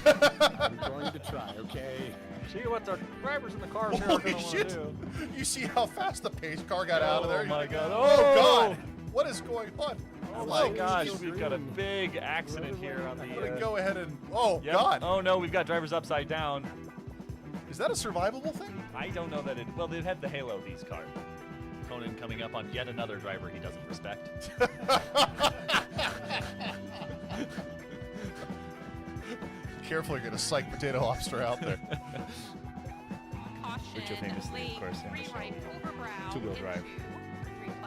I'm going to try, okay? See what the drivers in the car here are going to want to do. You see how fast the pace car got out of there? Oh my God. Oh God! What is going on? Oh my gosh, we've got a big accident here on I'm gonna the... go ahead and... Oh, Yep. God. Oh no, we've got drivers upside down. Is that a survivable thing? I don't know that it... Well, they have the halo, these cars. Conan coming up on yet another driver he doesn't respect. Careful, you're gonna psych potato lobster out there. Which are famously, of course, famous two-wheel drive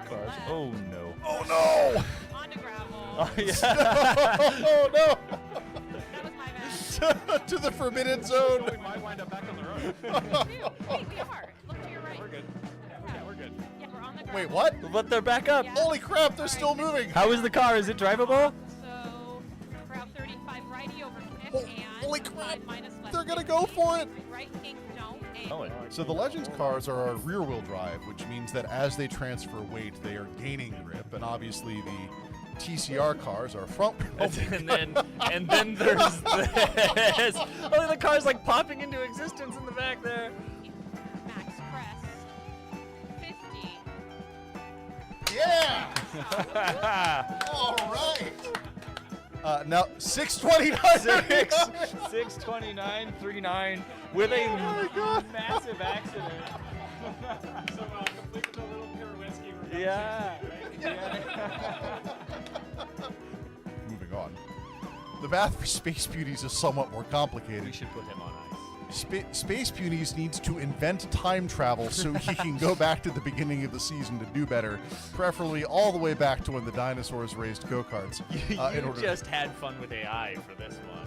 cars. Oh no. Oh no! On to gravel. Oh yeah. Oh no! That was my bad. To the forbidden zone. We might wind up back on the road. Wait, we are. Look to your right. We're good. Yeah, we're good. Yeah, we're on the gravel. Wait, what? But they're back up. Yeah. Holy crap, they're still moving! How is the car? Is it drivable? So, route 35 righty over Smith Oh, and holy crap. 5 minus left. They're gonna go for it! Right, pink, don't. And Oh, So the Legends cars are rear-wheel drive, which means that as they transfer weight, they are gaining grip, and obviously the TCR cars are front. and then there's this. Oh, the car's like popping into existence in the back there. max crest. 50. Yeah! All right. Now 629. 629.39 with a massive accident. So complete with a little pure whiskey. Yeah. Moving on. The math for Space Beauties is somewhat more We complicated. should put him on ice. Space Beauties needs to invent time travel so he can go back to the beginning of the season to do better, preferably all the way back to when the dinosaurs raised go-karts. You just had fun with AI for this one.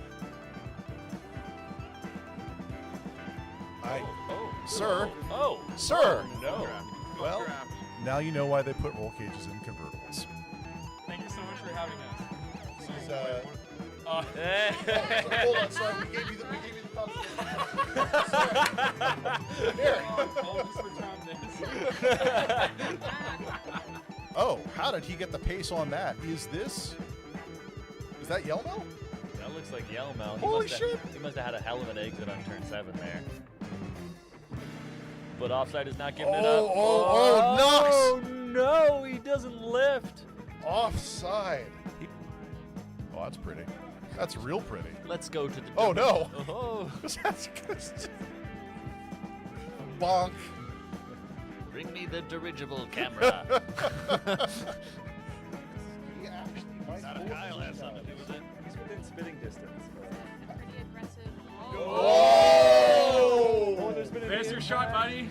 Sir, Sir. No. well, now you know why they put roll cages in convertibles. Thank you so much for having us. This is, Hey. hold on, sorry, we gave you the Here. Oh, how did he get the pace on that? Is that Yelmo? That looks like Yelmo. Holy shit. He must have had a hell of an exit on turn 7 there. But Offside is not giving it up. Oh, no, he doesn't lift. Offside. Oh, that's pretty. That's real pretty. Let's go to the... Oh, no. Oh. That's good. Bonk. Bring me the dirigible camera. He actually might Not a Kyle has something to do with it. He's within spitting distance. pretty aggressive. Oh! There's been There's your shot, buddy.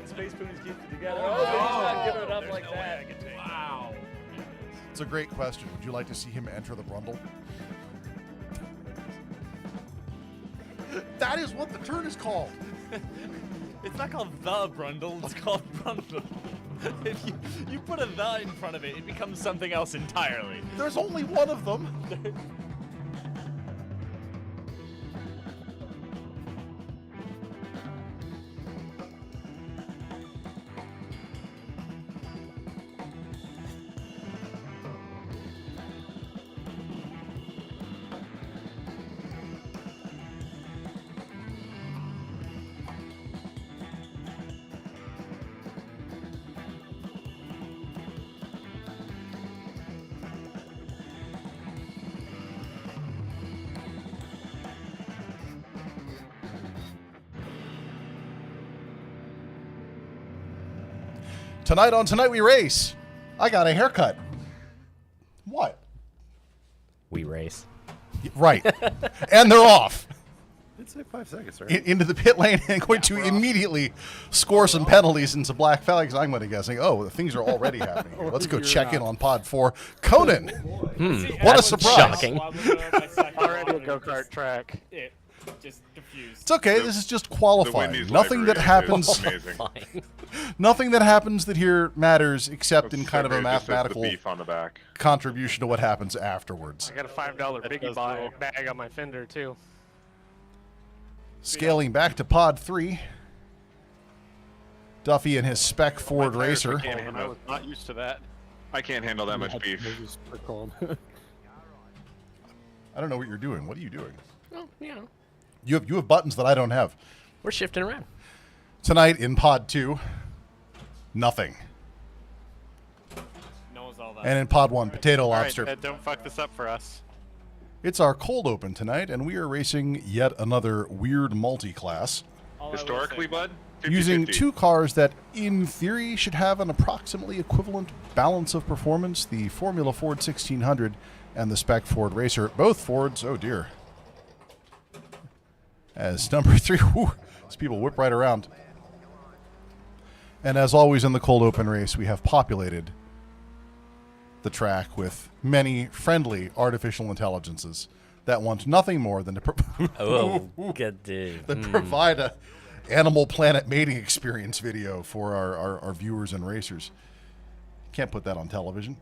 Space Ponies keep it together. Oh, he's not giving it up like that. Wow. It's a great question. Would you like to see him enter the Brundle? That is what the turn is called. It's not called the Brundle, it's called Brundle. If you put a the in front of it, it becomes something else entirely. There's only one of them. Tonight on Tonight We Race, I got a haircut. What? We race. Right. And they're off. It's like 5 seconds, right? Into the pit lane and going to immediately score some penalties and some black flags. I'm going to guessing, oh, the things are already happening here. Let's go check in on pod 4. Conan. What a surprise. Shocking. Already a go-kart track. It just diffused. It's okay. This is just The qualifying. Wendy's Nothing that library is happens. amazing. Fine. Nothing that happens that here matters except in So kind of a great, just says mathematical the beef on the back. contribution to what happens afterwards. I got a $5 biggie bag on my fender too. Scaling back to pod 3. Duffy and his spec Ford My tires Racer. can't I handle- was not used to that. I can't handle that much beef. I don't know what you're doing. What are you doing? Well, you know, You have buttons that I don't have. we're shifting around. Tonight in Pod 2, nothing. Knows all that. And in Pod 1, potato All right, lobster. Ed, don't fuck this up for us. It's our cold open tonight, and we are racing yet another weird multi-class. All I will Historically, say- bud? 50-50. Using two cars that, in theory, should have an approximately equivalent balance of performance, the Formula Ford 1600 and the Spec Ford Racer. Both Fords, oh dear. As number 3, whew, these people whip right around. And as always in the cold open race, we have populated the track with many friendly artificial intelligences that want nothing more than to Oh, good dude. provide a Animal Planet mating experience video for our viewers and racers. Can't put that on television.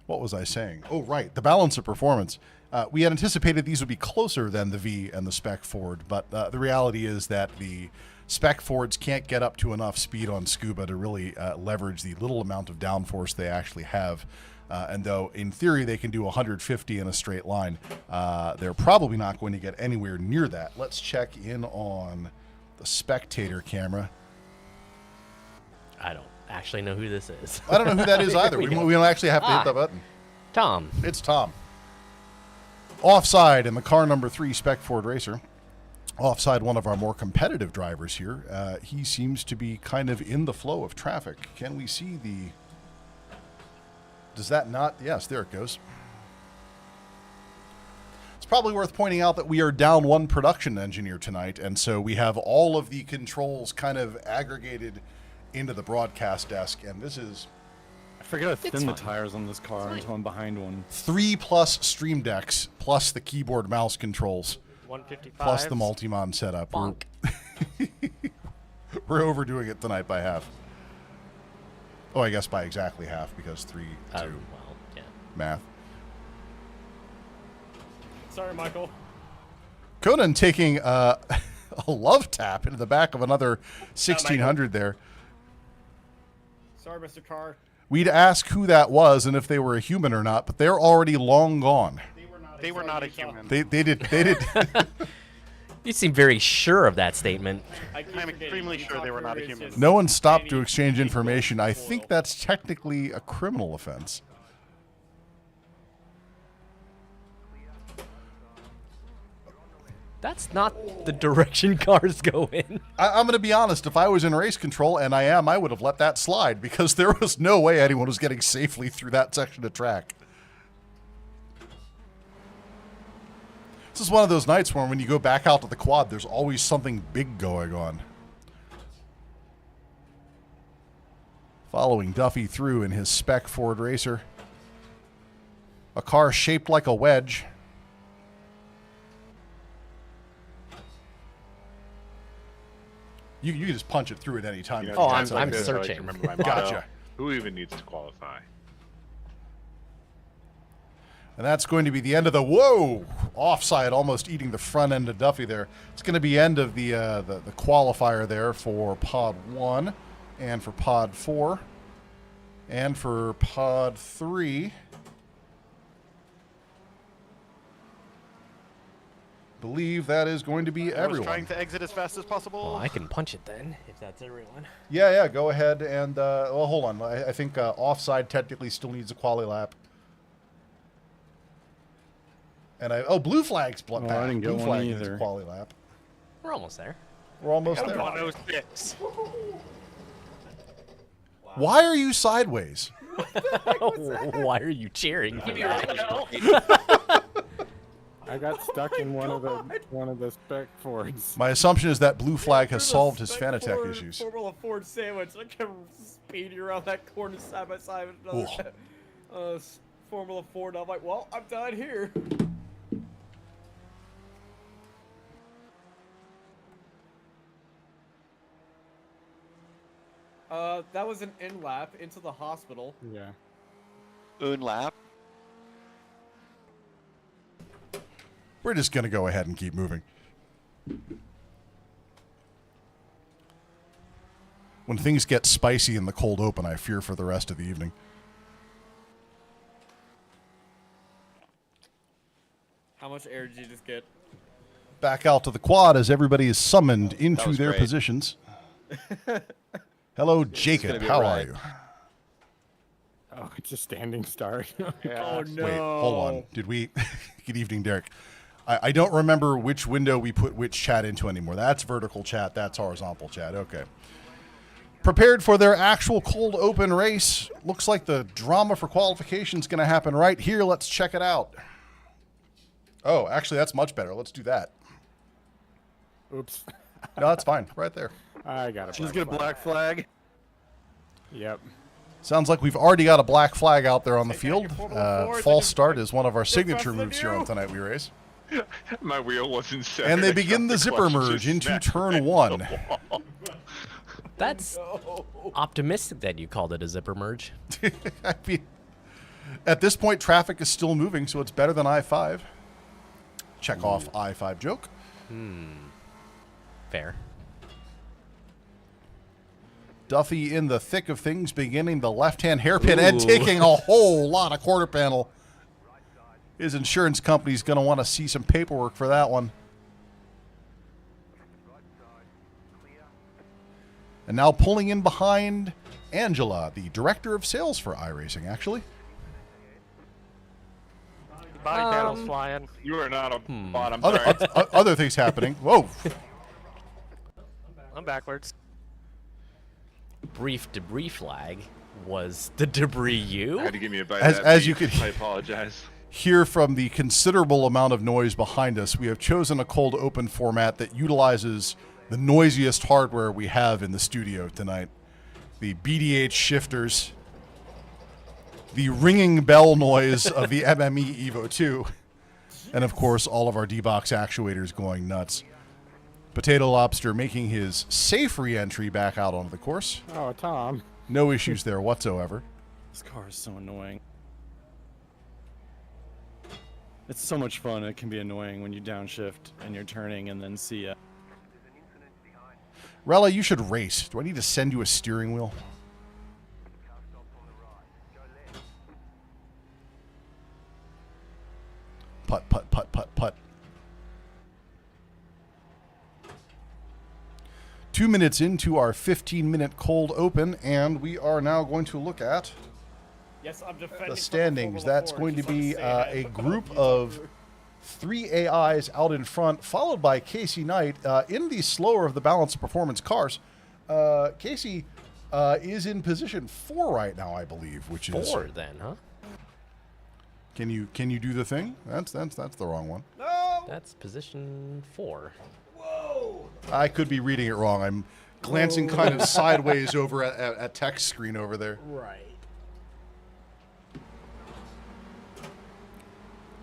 What was I saying? Oh, right. The balance of performance. We had anticipated these would be closer than the V and the Spec Ford, but the reality is that the Spec Fords can't get up to enough speed on Scuba to really leverage the little amount of downforce they actually have. And though, in theory, they can do 150 in a straight line, they're probably not going to get anywhere near that. Let's check in on the spectator camera. I don't actually know who this is. I don't know who that is either. We don't actually have to hit the button. Tom. It's Tom. Offside in the car number 3 Spec Ford Racer. Offside, one of our more competitive drivers here. He seems to be kind of in the flow of traffic. Can we see the... Does that not? Yes, there it goes. It's probably worth pointing out that we are down one production engineer tonight, and so we have all of the controls kind of aggregated into the broadcast desk, and this is I forget to thin the fine. tires on this car until I'm behind one. 3+ Stream Decks, plus the keyboard mouse controls, 155. plus the multi-mon setup. Bonk. We're overdoing it tonight by half. Oh, I guess by exactly half, because 3, 2, Well, yeah. math. Sorry, Michael. Conan taking a love tap into the back of another 1600 there. Sorry, Mr. Carr. We'd ask who that was and if they were a human or not, but they're already long gone. They were not a human. They did. You seem very sure of that statement. I'm extremely sure they were not a human. No one stopped to exchange information. I think that's technically a criminal offense. That's not the direction cars go in. I'm going to be honest. If I was in race control, and I would have let that slide because there was no way anyone was getting safely through that section of track. This is one of those nights where when you go back out to the quad, there's always something big going on. Following Duffy through in his Spec Ford Racer. A car shaped like a wedge. You can just punch it through at any time. You know, Oh, times I'm this, I like to searching. remember my motto. Gotcha. Who even needs to qualify? And that's going to be the end of the offside, almost eating the front end of Duffy there. It's going to be end of the qualifier there for Pod 1 and for Pod 4 and for Pod 3. Believe that is going to be I was everyone. trying to exit as fast as possible. Well, I can punch it then, if that's everyone. Yeah, go ahead and well, hold on. I think offside technically still needs a quali lap. And blue flag's I didn't get blue one flag needs a either. quali lap. We're almost there. We're almost there. 106. Why are you sideways? Why are you cheering for that? I got stuck in one of the Spec Fords. My assumption is that blue flag has solved his Fanatec issues. Formula Ford sandwich. I kept speeding around that corner side by side with another Formula Ford. I'm like, well, I'm done here. That was an in lap into the hospital. Yeah. Un lap. We're just going to go ahead and keep moving. When things get spicy in the cold open, I fear for the rest of the evening. How much air did you just get? Back out to the quad as everybody is summoned into was their great. positions. Hello, gonna Jacob. be How alright. are you? Oh, it's a standing start. Oh no! Wait, hold on. Did we? Good evening, Derek. I don't remember which window we put which chat into anymore. That's vertical chat. That's horizontal chat. Okay. Prepared for their actual cold open race. Looks like the drama for qualification is going to happen right here. Let's check it out. Oh, actually, that's much better. Let's do that. Oops. No, that's fine. Right there. I got it. She's got a black flag. Yep. Sounds like we've already got a black flag out there on the Take out your field. Formula Fords False and start is one of our signature faster than moves here you. on Tonight We Race. My wheel wasn't set. And they I begin got the zipper clutch merge just into smacked turn right one. into the wall. That's optimistic that you called it a zipper merge. I mean, at this point, traffic is still moving, so it's better than I-5. Check off I-5 joke. Fair. Duffy in the thick of things, beginning the left-hand hairpin and Ooh. taking a whole lot of quarter panel. His insurance company's going to want to see some paperwork for that one. And now pulling in behind Angela, the director of sales for iRacing, actually. Body panels flying. You are not a bot. I'm Other, sorry. other things happening. Whoa. I'm backwards. Brief debris flag. Was the debris you? I had to give me a bite. As- of that as you beef. could- I apologize. Hear from the considerable amount of noise behind us, we have chosen a cold open format that utilizes the noisiest hardware we have in the studio tonight. The BDH shifters, the ringing bell noise of the MME Evo 2, and of course all of our D-Box actuators going nuts. Potato Lobster making his safe re-entry back out onto the course. Oh, Tom. No issues there whatsoever. This car is so annoying. It's so much fun. It can be annoying when you downshift and you're turning and then see Rella, you should race. Do I need to send you a steering wheel? Putt, putt, putt, putt, putt. 2 minutes into our 15-minute cold open, and we are now going to look at Yes, I'm defending the from standings. Formula That's Ford, going to just wanna be say that. a group of 3 AIs out in front, followed by Kasey Knight in the slower of the balance of performance cars. Kasey is in position 4 right now, I believe, which is 4 then, huh? Can you do the thing? That's the wrong one. No! That's position 4. Whoa! I could be reading it wrong. I'm glancing kind of sideways over at text screen over there. Right.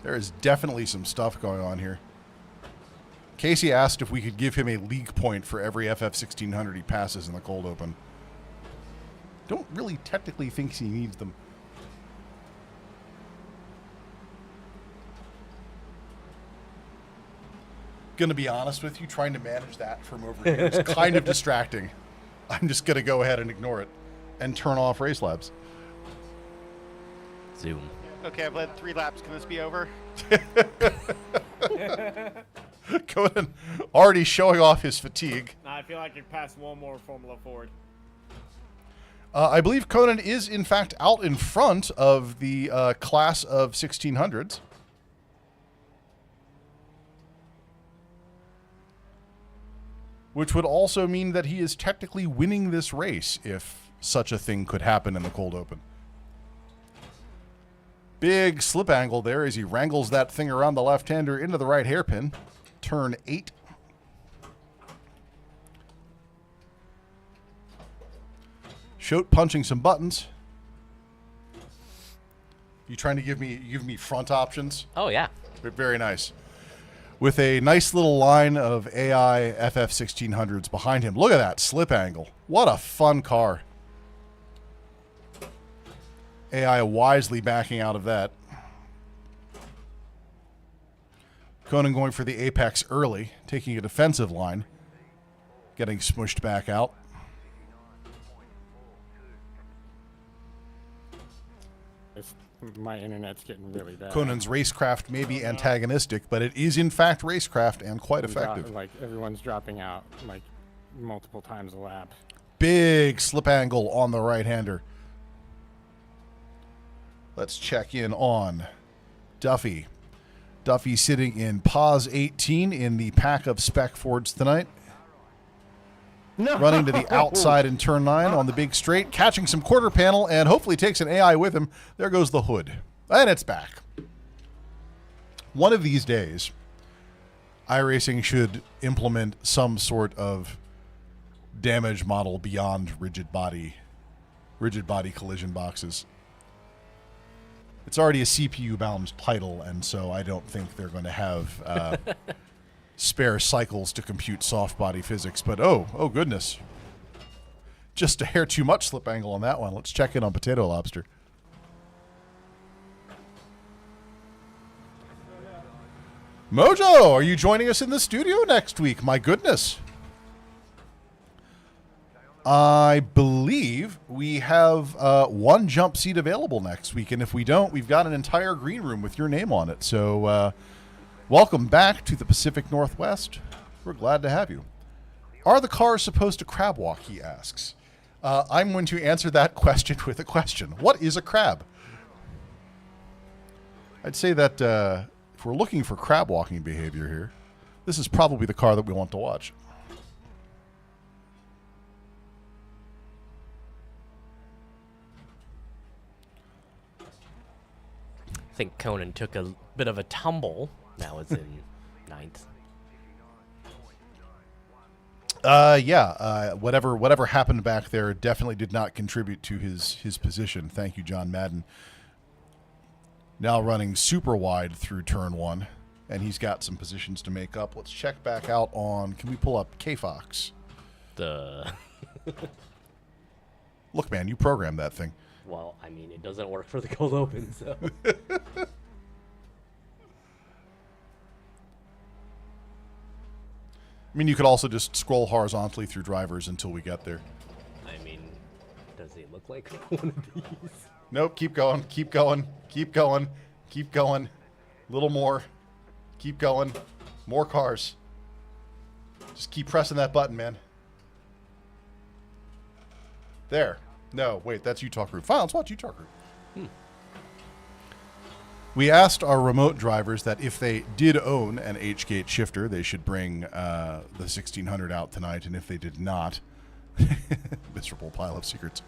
There is definitely some stuff going on here. Kasey asked if we could give him a league point for every FF1600 he passes in the cold open. Don't really technically think he needs them. Gonna be honest with you, trying to manage that from over here is kind of distracting. I'm just gonna go ahead and ignore it and turn off Race Labs. Zoom. Okay, I've led 3 laps. Can this be over? Conan already showing off his fatigue. Nah, I feel like you passed one more Formula Ford. I believe Conan is, in fact, out in front of the class of 1600s. Which would also mean that he is technically winning this race, if such a thing could happen in the cold open. Big slip angle there as he wrangles that thing around the left-hander into the right hairpin. Turn 8. Shote punching some buttons. You trying to give me front options? Oh, yeah. Very nice. With a nice little line of AI FF1600s behind him. Look at that slip angle. What a fun car. AI wisely backing out of that. Conan going for the apex early, taking a defensive line. Getting smushed back out. My internet's getting really bad. Conan's racecraft may be antagonistic, but it is in fact racecraft and quite effective. Like everyone's dropping out like multiple times a lap. Big slip angle on the right-hander. Let's check in on Duffy. Duffy sitting in pause 18 in the pack of spec Fords tonight. No. Running to the outside in turn 9 on the big straight, catching some quarter panel, and hopefully takes an AI with him. There goes the hood. And it's back. One of these days, iRacing should implement some sort of damage model beyond rigid body collision boxes. It's already a CPU-bound title, and so I don't think they're going to have spare cycles to compute soft body physics. But oh goodness, just a hair too much slip angle on that one. Let's check in on Potato Lobster. Mojo, are you joining us in the studio next week? My goodness. I believe we have one jump seat available next week, and if we don't, we've got an entire green room with your name on it. So welcome back to the Pacific Northwest. We're glad to have you. Are the cars supposed to crab walk, he asks. I'm going to answer that question with a question. What is a crab? I'd say that if we're looking for crab walking behavior here, this is probably the car that we want to watch. I think Conan took a bit of a tumble. That was in 9th. Yeah. Whatever happened back there definitely did not contribute to his position. Thank you, John Madden. Now running super wide through turn 1, and he's got some positions to make up. Let's check back out on. Can we pull up K-Fox? The Look, man, you programmed that thing. well, I mean, it doesn't work for the cold open, so. I mean, you could also just scroll horizontally through drivers until we get there. I mean, does he look like one of these? Nope, keep going, keep going, keep going, keep going. A little more. Keep going. More cars. Just keep pressing that button, man. There. No, wait, that's Utah Crew. Fine, let's watch Utah Crew. We asked our remote drivers that if they did own an H-gate shifter, they should bring the 1600 out tonight, and if they did not, miserable pile of secrets,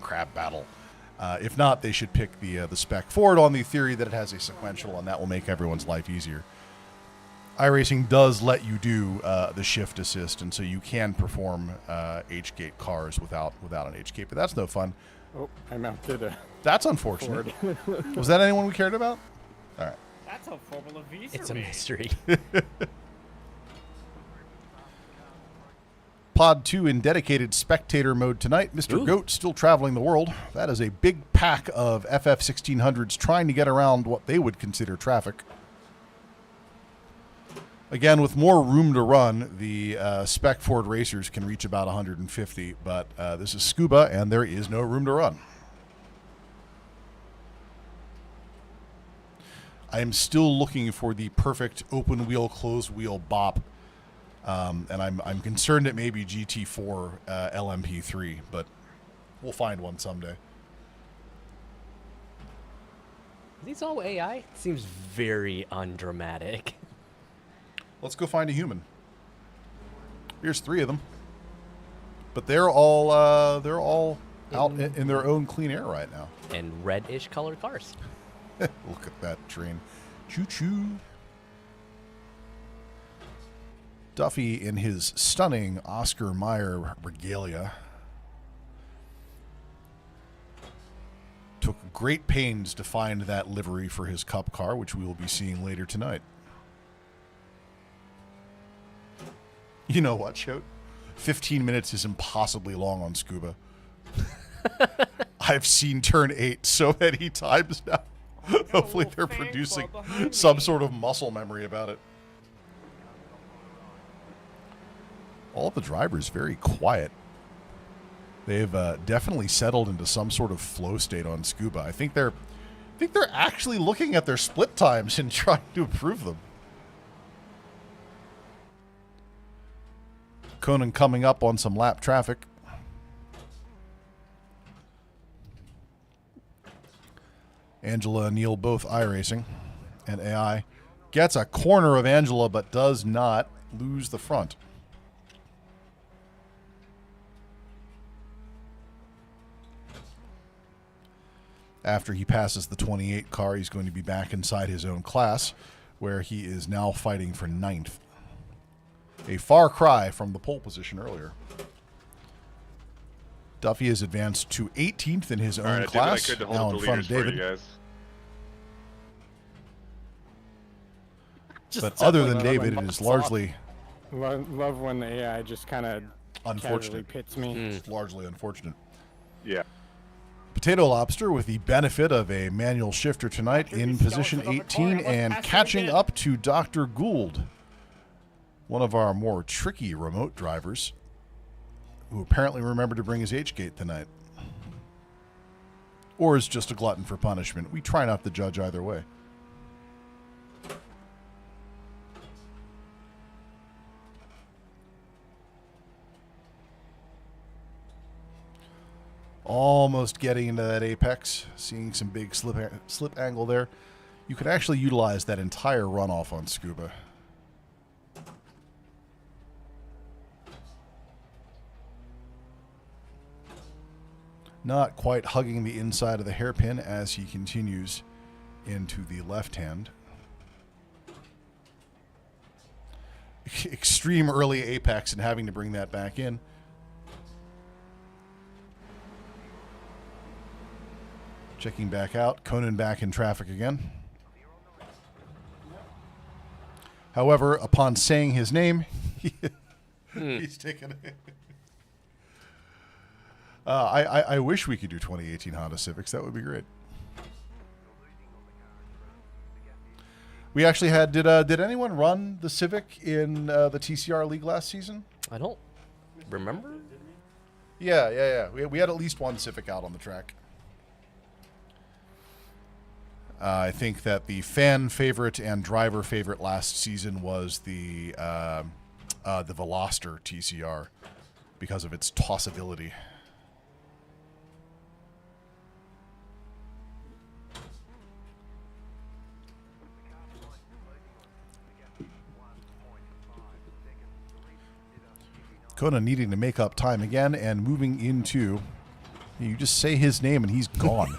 crab battle. If not, they should pick the spec Ford on the theory that it has a sequential, and that will make everyone's life easier. iRacing does let you do the shift assist, and so you can perform H-gate cars without an H-gate, but that's no fun. Oh, I mounted a That's unfortunate. Was that anyone we cared about? All right. That's a Formula V. It's a mystery. Pod 2 in dedicated spectator mode tonight. Mr. Ooh. Goat still traveling the world. That is a big pack of FF1600s trying to get around what they would consider traffic. Again, with more room to run, the spec Ford racers can reach about 150, but this is Scuba, and there is no room to run. I am still looking for the perfect open wheel, closed wheel bop, and I'm concerned it may be GT4 LMP3, but we'll find one someday. Are these all AI? Seems very undramatic. Let's go find a human. Here's 3 of them, but they're all out in their own clean air right now. And reddish colored cars. Look at that train. Choo-choo. Duffy in his stunning Oscar Mayer regalia took great pains to find that livery for his cup car, which we will be seeing later tonight. You know what, Shote? 15 minutes is impossibly long on Scuba. I've seen turn 8 so many times now. Hopefully they're producing some sort of muscle memory about it. All of the drivers very quiet. They've definitely settled into some sort of flow state on Scuba. I think they're think they're actually looking at their split times and trying to improve them. Conan coming up on some lap traffic. Angela and Neil both iRacing. And AI gets a corner of Angela but does not lose the front. After he passes the 28 car, he's going to be back inside his own class, where he is now fighting for 9th. A far cry from the pole position earlier. Duffy has advanced to 18th in his own class, now in front of David. But other than David, it is largely... Love when the AI just kind of unfortunate. pits me. It's largely unfortunate. Yeah. Potato Lobster with the benefit of a manual shifter tonight in position 18 and catching up to Dr. Gould, one of our more tricky remote drivers, who apparently remembered to bring his H-gate tonight. Or is just a glutton for punishment. We try not to judge either way. Almost getting into that apex, seeing some big slip angle there. You could actually utilize that entire runoff on Scuba. Not quite hugging the inside of the hairpin as he continues into the left hand. Extreme early apex and having to bring that back in. Checking back out. Conan back in traffic again. However, upon saying his name, he's taken it. I wish we could do 2018 Honda Civics. That would be great. We actually had... Did anyone run the Civic in the TCR League last season? I don't remember. Yeah. We had at least one Civic out on the track. I think that the fan favorite and driver favorite last season was the Veloster TCR because of its tossability. Conan needing to make up time again and moving into... You just say his name and he's gone.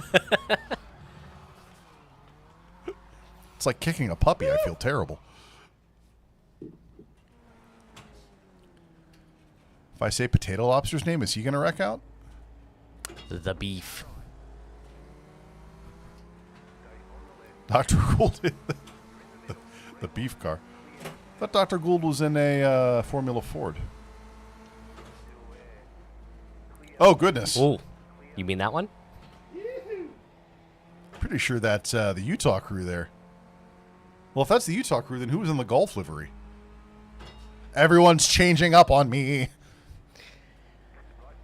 It's like kicking a puppy. I feel terrible. If I say Potato Lobster's name, is he going to wreck out? The beef. Dr. Gould. The beef car. I thought Dr. Gould was in a Formula Ford. Oh, goodness. Oh, you mean that one? Pretty sure that's the Utah crew there. Well, if that's the Utah crew, then who was in the Gulf livery? Everyone's changing up on me.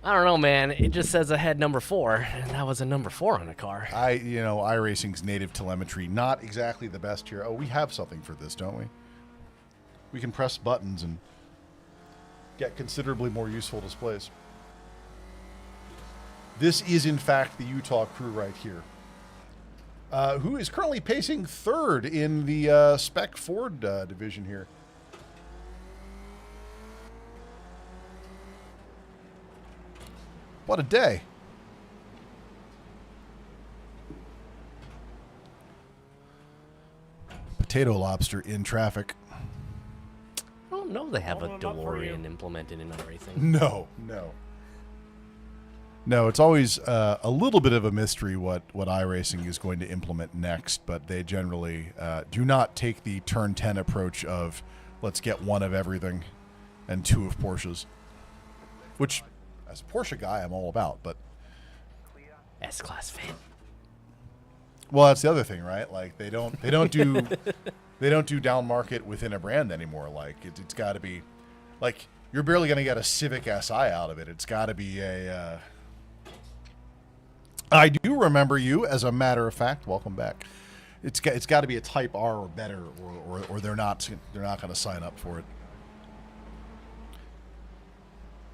I don't know, man. It just says ahead number 4, and that was a number 4 on a car. iRacing's native telemetry, not exactly the best here. Oh, we have something for this, don't we? We can press buttons and get considerably more useful displays. This is, in fact, the Utah crew right here. Who is currently pacing 3rd in the Spec Ford division here. What a day. Potato Lobster in traffic. I don't know they have a DeLorean implemented in iRacing. No. No, it's always a little bit of a mystery what iRacing is going to implement next, but they generally do not take the turn 10 approach of let's get one of everything and 2 of Porsches, which as a Porsche guy I'm all about, but S-Class fan. Well, that's the other thing, right? Like they don't do they don't do down market within a brand anymore. Like it's got to be like you're barely going to get a Civic Si out of it. It's got to be a I do remember you, as a matter of fact. Welcome back. It's got to be a Type R or better, or they're not going to sign up for it.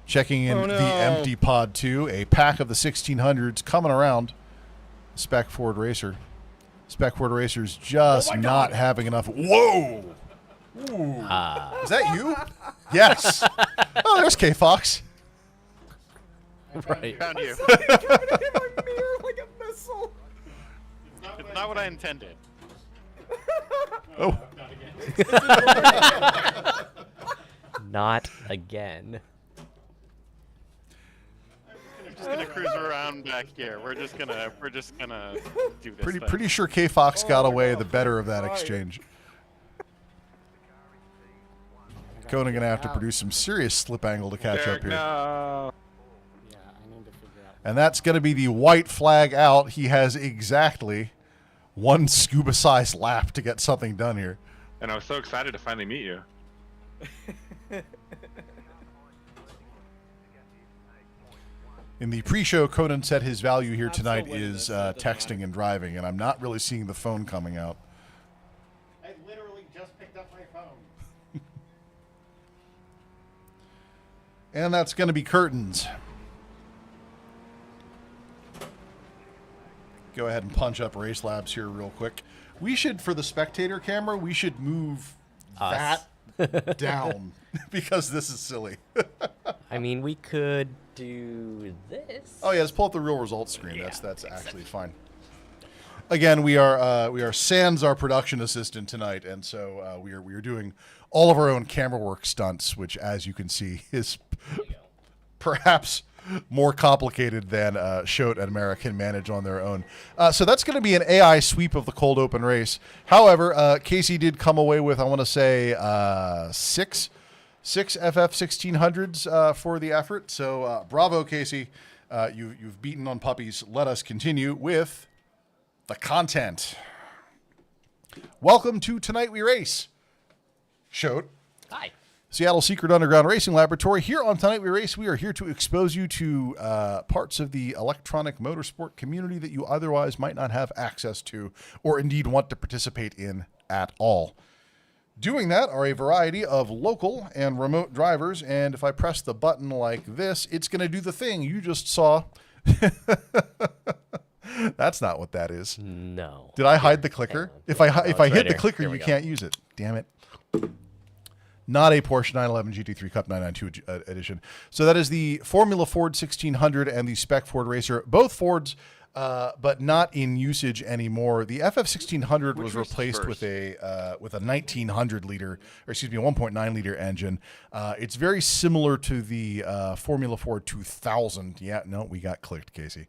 Checking in the empty pod 2, a pack of the 1600s coming around. Spec Ford Racer. Spec Ford Racer's just not having enough. Whoa! Ooh. Is that you? Yes. Oh, there's K Fox. Right. Found you. Coming in my mirror like a missile. It's not what I intended. Oh. Not again. I'm just gonna cruise around back here. We're just gonna do this. Pretty sure K Fox got away the better of that exchange. Conan gonna have to produce some serious slip angle to catch up here. No. Yeah, I need to figure out. And that's going to be the white flag out. He has exactly one scuba-sized lap to get something done here. And I was so excited to finally meet you. In the pre-show, Conan said his value here tonight is texting and driving, and I'm not really seeing the phone coming out. I literally just picked up my phone. And that's going to be curtains. Go ahead and punch up Race Labs here real quick. We should, for the spectator camera, we should move that down because this is silly. I mean, we could do this. Oh yeah, let's pull up the real results screen. That's actually fine. Again, we are sans our production assistant tonight, and so we are doing all of our own camera work stunts, which, as you can see, is perhaps more complicated than Shoat and Mara can manage on their own. So that's going to be an AI sweep of the cold open race. However, Kasey did come away with, I want to say, six FF1600s for the effort. So bravo, Kasey. You've beaten on puppies. Let us continue with the content. Welcome to Tonight We Race. Shoat. Hi. Seattle Secret Underground Racing Laboratory. Here on Tonight We Race, we are here to expose you to parts of the electronic motorsport community that you otherwise might not have access to or indeed want to participate in at all. Doing that are a variety of local and remote drivers, and if I press the button like this, it's going to do the thing you just saw. That's not what that is. No. Did I hide the clicker? If I hit right the here. clicker, Here we you go. can't use it. Damn it. Not a Porsche 911 GT3 Cup 992 edition. So that is the Formula Ford 1600 and the Spec Ford Racer. Both Fords, but not in usage anymore. The FF1600 was replaced with a 1900 liter, or excuse me, a 1.9 liter engine. It's very similar to the Formula Ford 2000. Yeah, no, we got clicked, Kasey.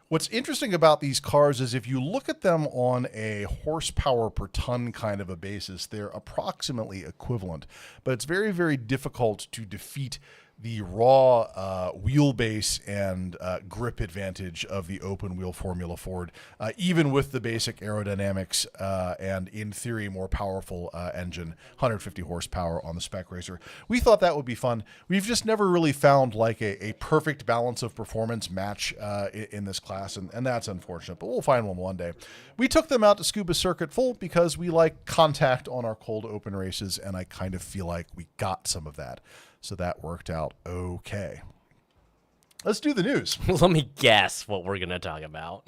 What's interesting about these cars is if you look at them on a horsepower per ton kind of a basis, they're approximately equivalent. But it's very, very difficult to defeat the raw wheelbase and grip advantage of the open wheel Formula Ford, even with the basic aerodynamics and, in theory, more powerful engine, 150 horsepower on the Spec Racer. We thought that would be fun. We've just never really found like a perfect balance of performance match in this class, and that's unfortunate, but we'll find one day. We took them out to Scuba Circuit Full because we like contact on our cold open races, and I kind of feel like we got some of that. So that worked out okay. Let's do the news. Let me guess what we're going to talk about.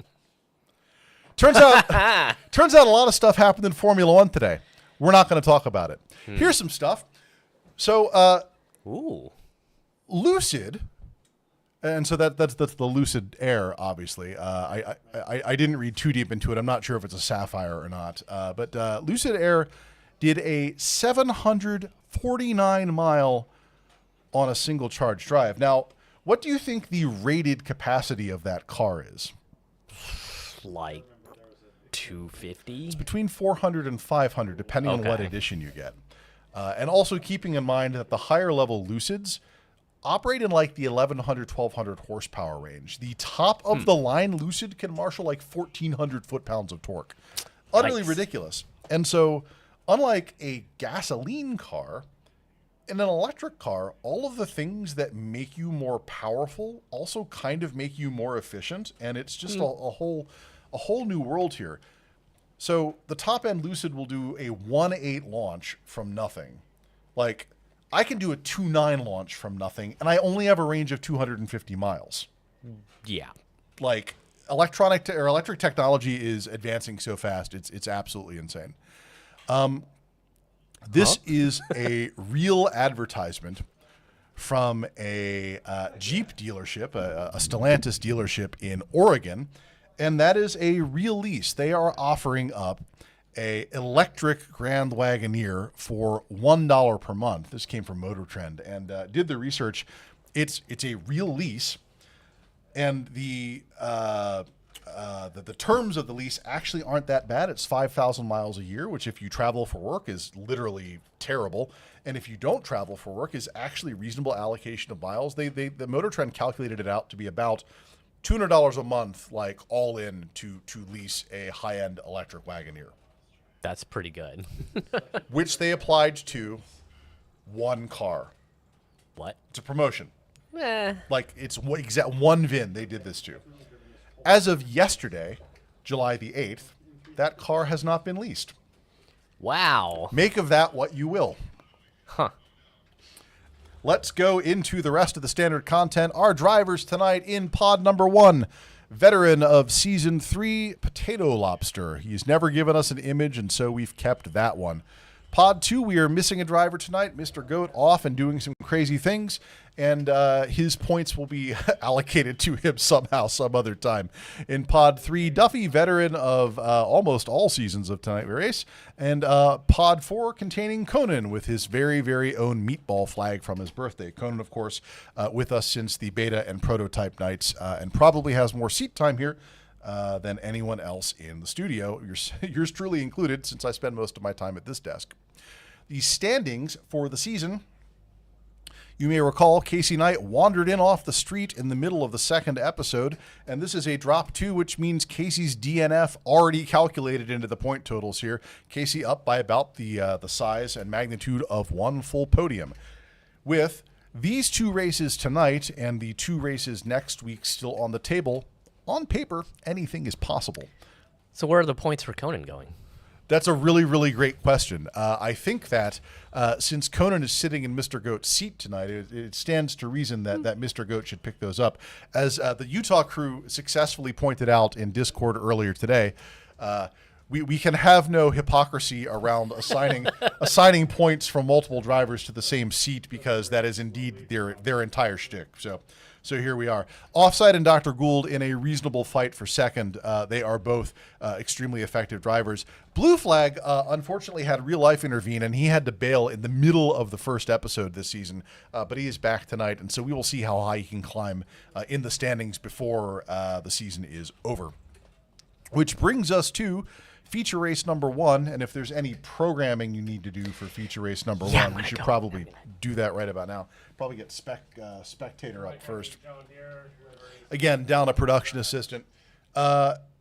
Turns out a lot of stuff happened in Formula One today. We're not going to talk about it. Here's some stuff. So, Lucid, and so that's the Lucid Air, obviously. I didn't read too deep into it. I'm not sure if it's a Sapphire or not. But Lucid Air did a 749-mile on a single charge drive. Now, what do you think the rated capacity of that car is? Like 250? It's between 400 and 500, depending on what edition you get. And also keeping in mind that the higher level Lucids operate in like the 1100, 1200 horsepower range. The top of the line Lucid can marshal like 1400 foot-pounds of torque. Utterly ridiculous. And so, unlike a gasoline car, in an electric car, all of the things that make you more powerful also kind of make you more efficient, and it's just a whole new world here. So the top end Lucid will do a 1.8 launch from nothing. Like, I can do a 2.9 launch from nothing, and I only have a range of 250 miles. Yeah. Like, electric technology is advancing so fast, it's absolutely insane. This is a real advertisement from a Jeep dealership, a Stellantis dealership in Oregon, and that is a real lease. They are offering up a electric Grand Wagoneer for $1 per month. This came from Motor Trend, and did the research. It's a real lease, and the terms of the lease actually aren't that bad. It's 5,000 miles a year, which if you travel for work is literally terrible. And if you don't travel for work is actually reasonable allocation of miles. The Motor Trend calculated it out to be about $200 a month, like all in to lease a high-end electric Wagoneer. That's pretty good. Which they applied to one car. What? It's a promotion. Eh. Like, it's exact one VIN they did this to. As of yesterday, July the 8th, that car has not been leased. Wow. Make of that what you will. Huh. Let's go into the rest of the standard content. Our drivers tonight in pod number 1, veteran of season 3, Potato Lobster. He's never given us an image, and so we've kept that one. Pod 2, we are missing a driver tonight. Mr. Goat off and doing some crazy things, and his points will be allocated to him somehow, some other time. In Pod 3, Duffy, veteran of almost all seasons of Tonight We Race, and Pod 4 containing Conan with his very, very own meatball flag from his birthday. Conan, of course, with us since the beta and prototype nights, and probably has more seat time here than anyone else in the studio, yours truly included, since I spend most of my time at this desk. The standings for the season, you may recall Kasey Knight wandered in off the street in the middle of the second episode, and this is a drop 2, which means Kasey's DNF already calculated into the point totals here. Kasey up by about the size and magnitude of one full podium. With these 2 races tonight and the 2 races next week still on the table, on paper, anything is possible. So where are the points for Conan going? That's a really, really great question. I think that since Conan is sitting in Mr. Goat's seat tonight, it stands to reason that Mr. Goat should pick those up. As the Utah crew successfully pointed out in Discord earlier today, we can have no hypocrisy around assigning points from multiple drivers to the same seat, because that is indeed their entire shtick. So here we are. Offside and drgould in a reasonable fight for second. They are both extremely effective drivers. Blue Flag, unfortunately, had real life intervene, and he had to bail in the middle of the first episode this season. But he is back tonight, and so we will see how high he can climb in the standings before the season is over. Which brings us to feature race number 1, and if there's any programming you need to do for feature race number 1, we should probably do that right about now. Probably get spectator up first. Again, down a production assistant.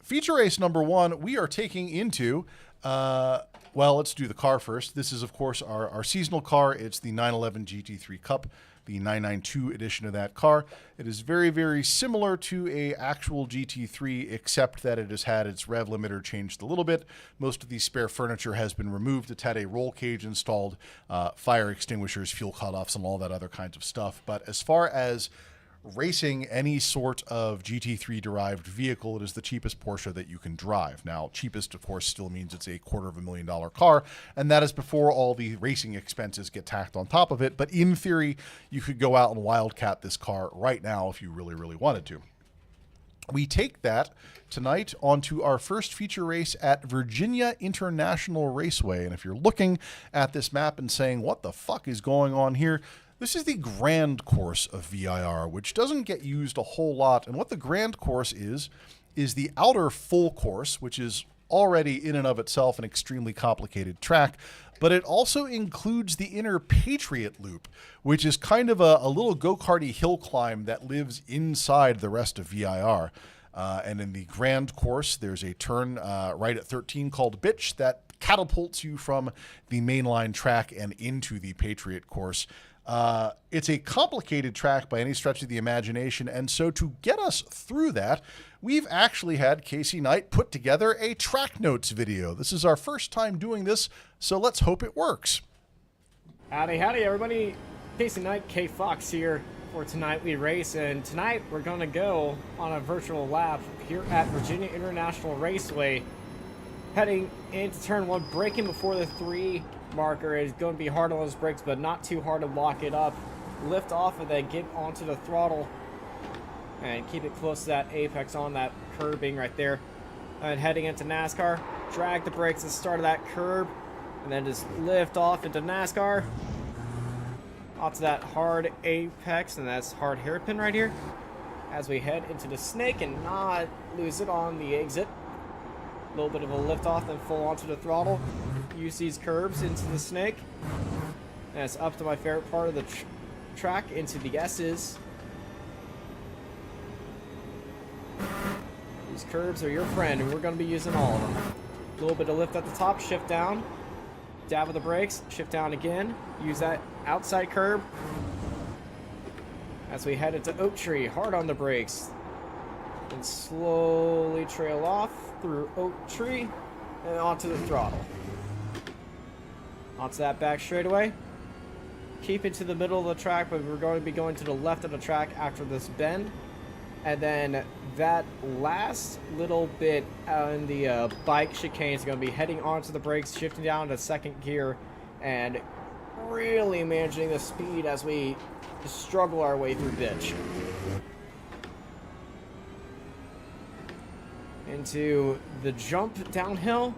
Feature race number 1, we are taking into, well, let's do the car first. This is, of course, our seasonal car. It's the 911 GT3 Cup, the 992 edition of that car. It is very, very similar to a actual GT3, except that it has had its rev limiter changed a little bit. Most of the spare furniture has been removed. It's had a roll cage installed, fire extinguishers, fuel cutoffs, and all that other kinds of stuff. But as far as racing any sort of GT3 derived vehicle, it is the cheapest Porsche that you can drive. Now, cheapest, of course, still means it's a $250,000 car, and that is before all the racing expenses get tacked on top of it. But in theory, you could go out and wildcat this car right now if you really, really wanted to. We take that tonight onto our first feature race at Virginia International Raceway. And if you're looking at this map and saying, what the fuck is going on here? This is the grand course of VIR, which doesn't get used a whole lot. And what the grand course is the outer full course, which is already in and of itself an extremely complicated track, but it also includes the inner Patriot Loop, which is kind of a little go-karty hill climb that lives inside the rest of VIR. And in the grand course, there's a turn right at 13 called Bitch that catapults you from the mainline track and into the Patriot course. It's a complicated track by any stretch of the imagination, and so to get us through that, we've actually had Kasey Knight put together a track notes video. This is our first time doing this, so let's hope it works. Howdy, everybody. Kasey Knight, K-Fox here for Tonight We Race, and tonight we're going to go on a virtual lap here at Virginia International Raceway, heading into turn 1, braking before the 3 marker. Is going to be hard on those brakes, but not too hard to lock it up. Lift off and then get onto the throttle and keep it close to that apex on that curbing right there. And heading into NASCAR, drag the brakes at the start of that curb, and then just lift off into NASCAR. Onto that hard apex, and that's hard hairpin right here. As we head into the snake and not lose it on the exit. A little bit of a lift off and full onto the throttle. Use these curves into the snake. And it's up to my favorite part of the track, into the S's. These curves are your friend, and we're going to be using all of them. A little bit of lift at the top, shift down. Dab of the brakes, shift down again. Use that outside curb. As we head into Oak Tree, hard on the brakes. And slowly trail off through Oak Tree and onto the throttle. Onto that back straightaway. Keep it to the middle of the track, but we're going to be going to the left of the track after this bend. And then that last little bit on the bike chicane is going to be heading onto the brakes, shifting down to second gear, and really managing the speed as we struggle our way through Bitch. Into the jump downhill,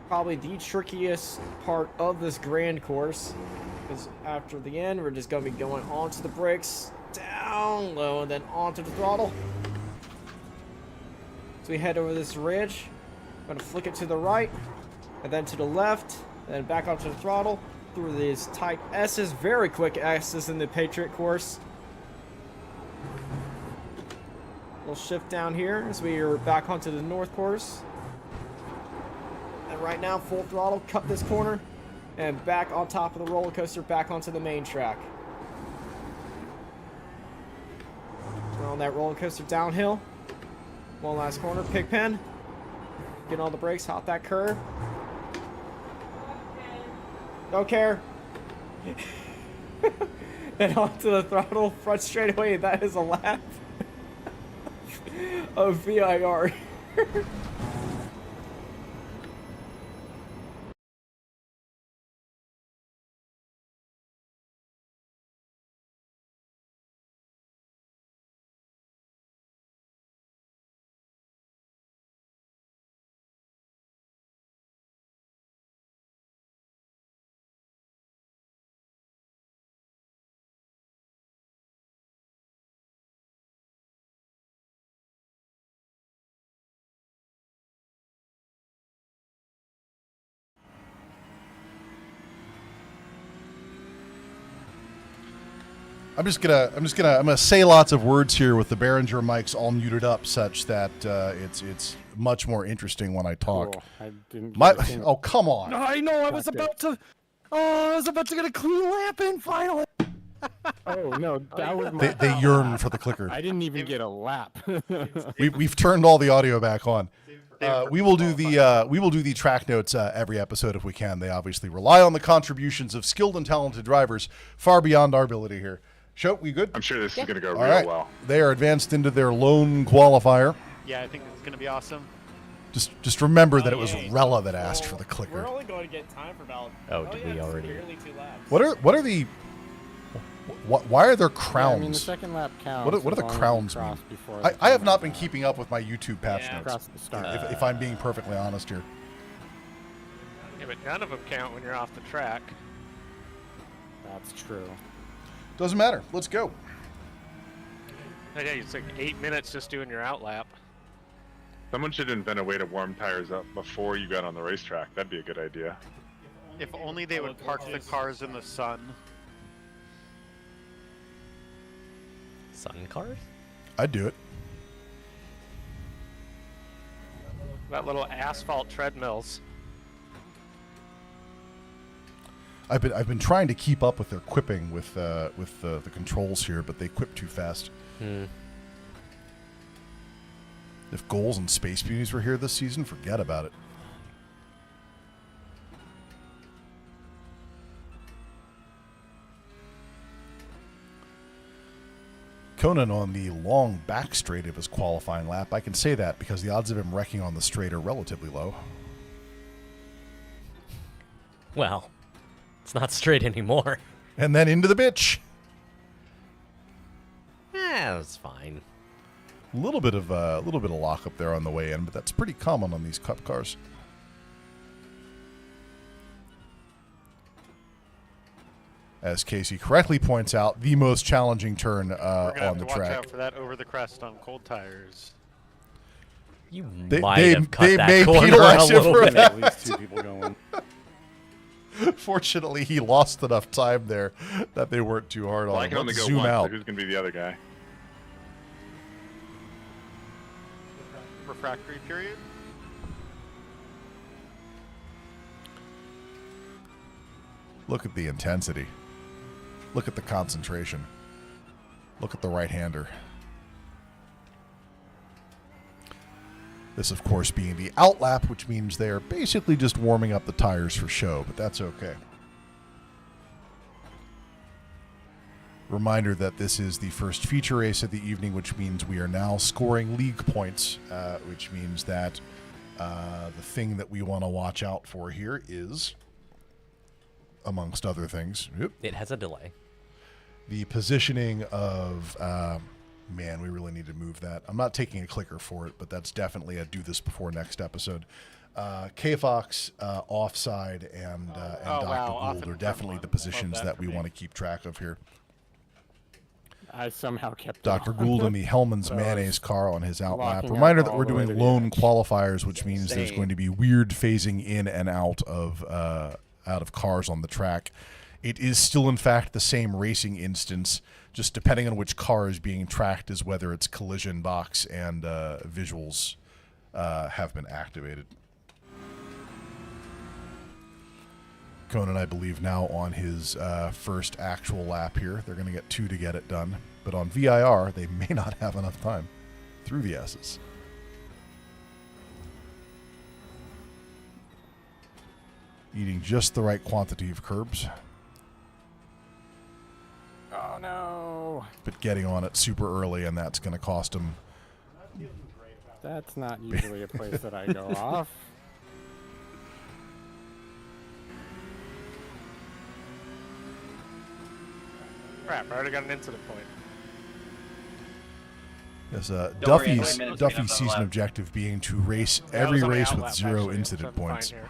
probably the trickiest part of this grand course, because after the end we're just going to be going onto the brakes, down low, and then onto the throttle. So we head over this ridge, I'm going to flick it to the right, and then to the left, and then back onto the throttle, through these tight S's, very quick S's in the Patriot course. We'll shift down here as we are back onto the north course. And right now, full throttle, cut this corner, and back on top of the roller coaster, back onto the main track. We're on that roller coaster downhill. One last corner, Pigpen. Get on the brakes, hop that curve. Don't care. And onto the throttle, front straightaway. That is a lap of VIR. I'm gonna say lots of words here with the Behringer mics all muted up, such that it's much more interesting when I talk. Cool. I didn't get a thing. Oh, come on! I know. I was about to. Oh, I was about to get a clean lap in finally. Oh no, that was my. They yearn for the clicker. I didn't even get a lap. We've turned all the audio back on. We will do the track notes every episode if we can. They obviously rely on the contributions of skilled and talented drivers far beyond our ability here. Show, we good? I'm sure this is going to go All real right. well. They are advanced into their lone qualifier. Yeah, I think this is going to be awesome. Just remember that it was Rella that asked for the We're clicker. only going to get time for about. Oh, did we yeah, already? barely 2 laps. What are the? Why are there Yeah, crowns? I mean, the second lap counts. What do the as long as you crowns cross mean? before I the have not time been out. keeping up with my YouTube patch Yeah. notes. Across the start. If I'm being perfectly honest here. Yeah, but none of them count when you're off the track. That's true. Doesn't matter. Let's go. Oh, yeah, it's like 8 minutes just doing your out lap. Someone should invent a way to warm tires up before you got on the racetrack. That'd be a good idea. If only they would park the cars in the sun. Sun cars? I'd do it. That little asphalt treadmills. I've been trying to keep up with their quipping with the controls here, but they quip too fast. If Goals and Space Beauties were here this season, forget about it. Conan on the long back straight of his qualifying lap. I can say that because the odds of him wrecking on the straight are relatively low. Well, it's not straight anymore. And then into the bitch. That's fine. A little bit of lockup there on the way in, but that's pretty common on these Cup cars. As Kasey correctly points out, the most challenging turn We're gonna have on to the watch track. out for that over the crest on cold tires. You They- might they- have cut they that may corner penalize a you little for bit. that. At least 2 people going. Fortunately, he lost enough time there that they weren't too hard Well, on I him. can only Let's go zoom once, out. so who's going to be the other guy? Refractory period. Look at the intensity. Look at the concentration. Look at the right-hander. This, of course, being the out lap, which means they're basically just warming up the tires for show, but that's okay. Reminder that this is the first feature race of the evening, which means we are now scoring league points, which means that the thing that we want to watch out for here is, amongst other things, It has a delay. the positioning of... man, we really need to move that. I'm not taking a clicker for it, but that's definitely a do this before next episode. K-Fox, Offside, and Dr. wow, Gould are definitely the positions that we want to keep track of here. I somehow kept Dr. it Gould on. in the Hellman's So, Mayonnaise car on his out lap. locking Reminder up that all we're the way doing to the lone edge. qualifiers, which means there's Insane. going to be weird phasing in and out of cars on the track. It is still, in fact, the same racing instance, just depending on which car is being tracked is whether its collision box and visuals have been activated. Conan, I believe, now on his first actual lap here. They're going to get 2 to get it done. But on VIR, they may not have enough time through the S's. Eating just the right quantity of curbs, Oh no, but getting on it super early, and that's going to cost him. that's not usually a place that I go off. Crap, I already got an incident point. Yes, worry, Duffy's 20 minutes Duffy's being season on the objective being to race Yeah, I every was on the race out with lap, 0 actually, incident so I'm fine points, here.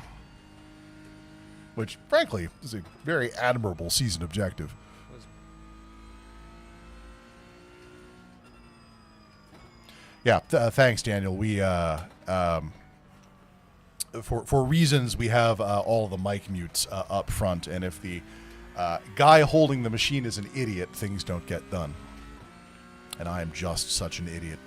which, frankly, is a very admirable season objective. Yeah, thanks, Daniel. We for reasons we have all of the mic mutes up front, and if the guy holding the machine is an idiot, things don't get done. And I am just such an idiot.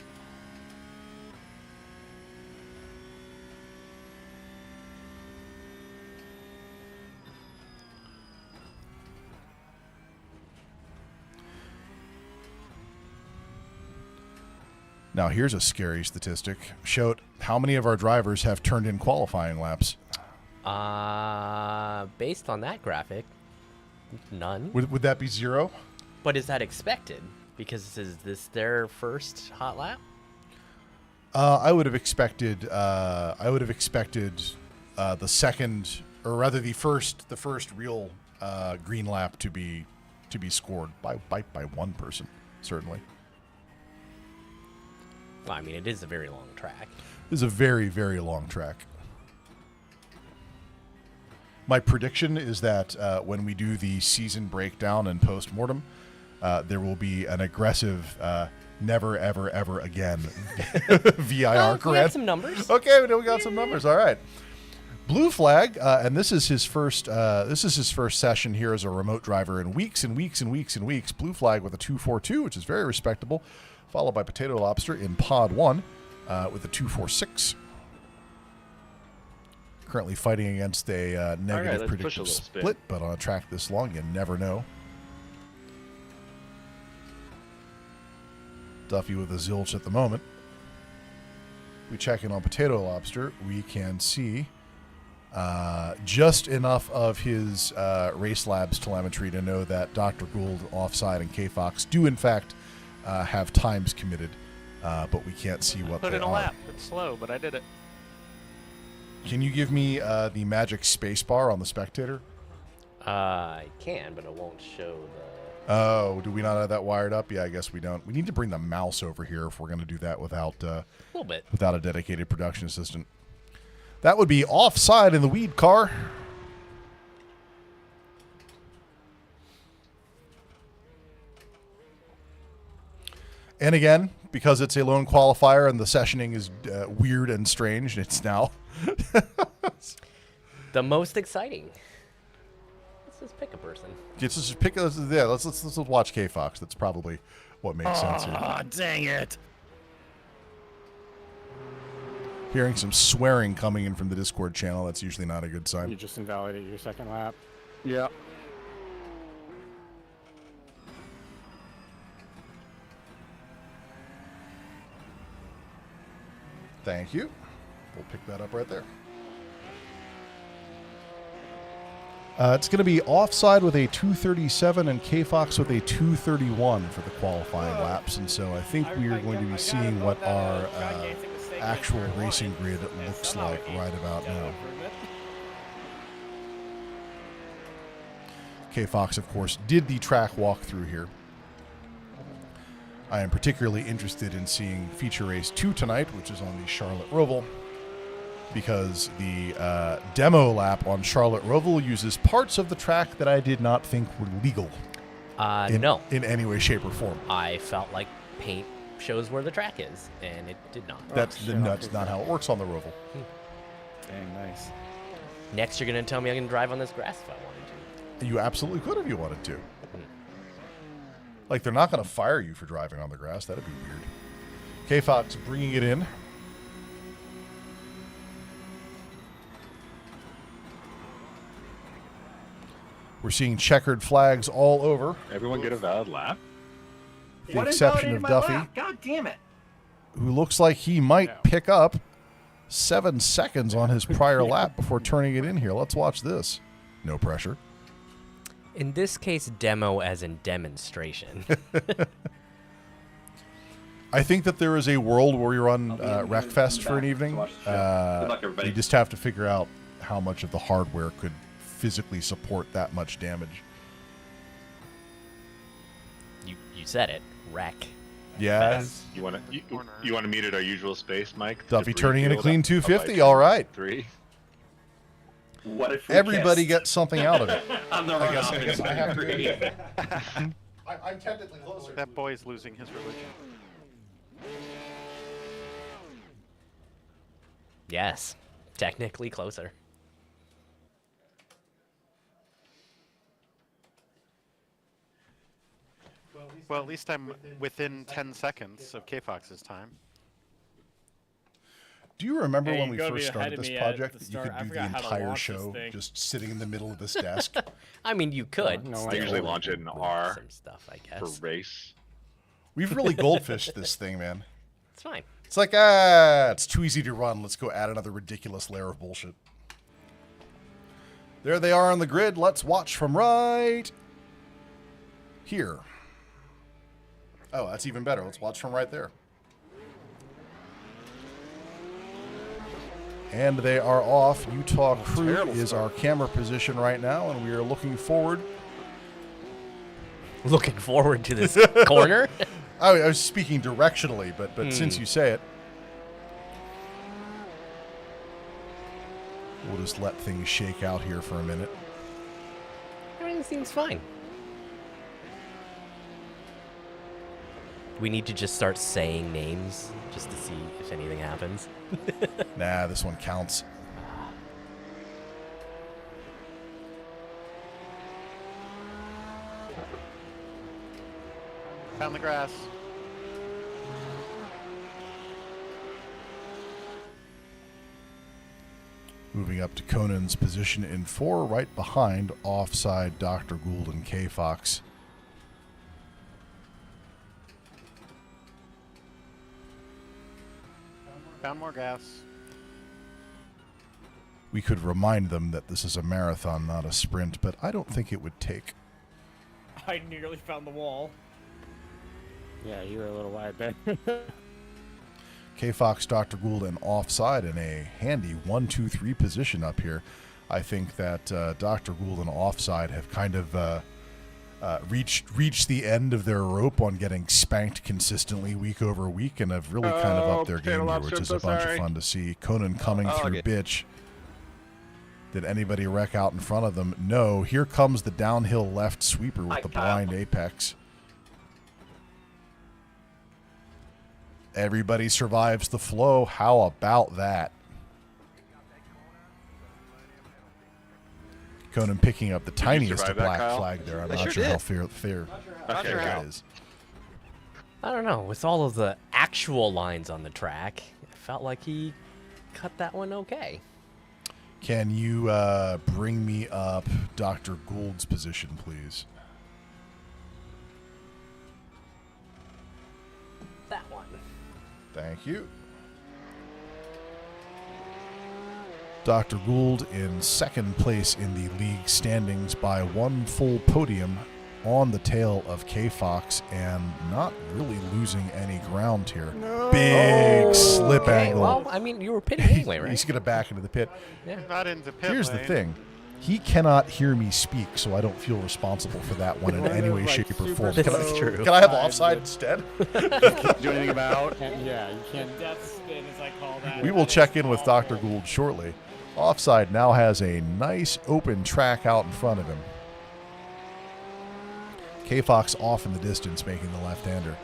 Now, here's a scary statistic. Show how many of our drivers have turned in qualifying laps. Based on that graphic, none. Would that be 0? But is that expected? Because is this their first hot lap? I would have expected. The second, or rather, the first real green lap to be scored by one person, certainly. Well, I mean, it is a very long track. This is a very, very long track. My prediction is that when we do the season breakdown and post-mortem, there will be an aggressive never, ever, ever again VIR We have some numbers. Okay, we got some numbers. All right. Blue Flag, and this is his first. This is his first session here as a remote driver in weeks and weeks and weeks and weeks. Blue Flag with a 2.42, which is very respectable, followed by Potato Lobster in Pod 1 with a 2.46. Currently fighting against a negative let's push a predictive little spin. split, but on a track this long, you never know. Duffy with a zilch at the moment. We check in on Potato Lobster. We can see just enough of his Race Labs telemetry to know that Dr. Gould, Offside, and K-Fox do, in fact, have times committed, but we can't see what Put they in a are. lap. It's slow, but I did it. Can you give me the magic space bar on the spectator? I can, but it won't show the... Oh, do we not have that wired up? Yeah, I guess we don't. We need to bring the mouse over here if we're going to do that without A little bit. without a dedicated production assistant. That would be Offside in the weed car. And again, because it's a lone qualifier and the sessioning is weird and strange, it's now The most exciting. Let's just pick a person. let's just pick. Yeah, let's watch K-Fox. That's probably what makes sense here. Ah, dang it. Hearing some swearing coming in from the Discord channel. That's usually not a good You sign. just invalidated your second lap. Yeah. Thank you. We'll pick that up right there. It's going to be Offside with a 2:37 and K-Fox with a 2:31 for the qualifying laps. And so I think we are going to be seeing what our actual racing grid looks like right about now. K-Fox, of course, did the track walkthrough here. I am particularly interested in seeing Feature Race 2 tonight, which is on the Charlotte Roval, because the demo lap on Charlotte Roval uses parts of the track that I did not think were legal No. in any way, shape, or form. I felt like paint shows where the track is, and it did not. That's not how it works on the Roval. Dang, nice. Next, you're going to tell me I can drive on this grass if I wanted to. You absolutely could if you wanted to. Like, they're not going to fire you for driving on the grass. That'd be weird. K-Fox bringing it in. We're seeing checkered flags all over, Everyone get a valid lap? with the exception of Duffy, God damn it. who looks like he might pick up 7 seconds on his prior lap before turning it in here. Let's watch this. No pressure. In this case, demo as in demonstration. I think that there is a world where we run Wreckfest for an evening. You just have to figure out how much of the hardware could physically support that much damage. You said it. Wreck. Yeah. You want to meet at our usual space, Mike? Duffy To turning in a refuel clean up by 250. All right. 3. What if we Everybody kissed? gets something out of it. On the I guess run-off. I have to. I'm technically closer. That boy's losing his religion. Yes. Technically closer. Well, at least I'm within 10 seconds of K-Fox's time. Do you remember Hey, when you we gotta first be ahead started of this me at project the that you start. could I do the forgot how to entire launch this show thing. just sitting in the middle of this desk? I mean, you could. No, I usually launch it in R Some stuff, I for guess. race. We've really goldfished this thing, man. It's fine. It's like, it's too easy to run. Let's go add another ridiculous layer of bullshit. There they are on the grid. Let's watch from right here. Oh, that's even better. Let's watch from right there. And they are off. Utah Crew is our camera position right now, and we are looking forward. Looking forward to this corner. I was speaking directionally, but since you say it, we'll just let things shake out here for a minute. Everything seems fine. We need to just start saying names just to see if anything happens. Nah, this one counts. Found the grass. Moving up to Conan's position in 4, right behind Offside, Dr. Gould, and K-Fox. Found more gas. We could remind them that this is a marathon, not a sprint, but I don't think it would take. I nearly found the wall. Yeah, you were a little wide there. K-Fox, Dr. Gould, and Offside in a handy 1-2-3 position up here. I think that Dr. Gould and Offside have kind of reached the end of their rope on getting spanked consistently week over week and have really kind of upped their game here, which is a bunch of fun to see. Conan coming through bitch. Did anybody wreck out in front of them? No. Here comes the downhill left sweeper with the blind apex. Everybody survives the flow. How about that? Conan picking up the tiniest of black flag there. I'm not sure how fair that is. I don't know. With all of the actual lines on the track, it felt like he cut that one okay. Can you bring me up Dr. Gould's position, please? That one. Thank you. Dr. Gould in second place in the league standings by 1 full podium on the tail of K-Fox and not really losing any ground here. No. Big slip angle. Well, I mean, you were pitting anyway, right? He's going to back into the pit. Yeah. Not into pit Here's lane. the thing. He cannot hear me speak, so I don't feel responsible for that one in any way, shape, or form. That's true. Can I have Offside instead? Do anything about? Yeah, you can't. Death spin, as I call that. We will check in with Dr. Gould shortly. Offside now has a nice open track out in front of him. K-Fox off in the distance, making the left-hander.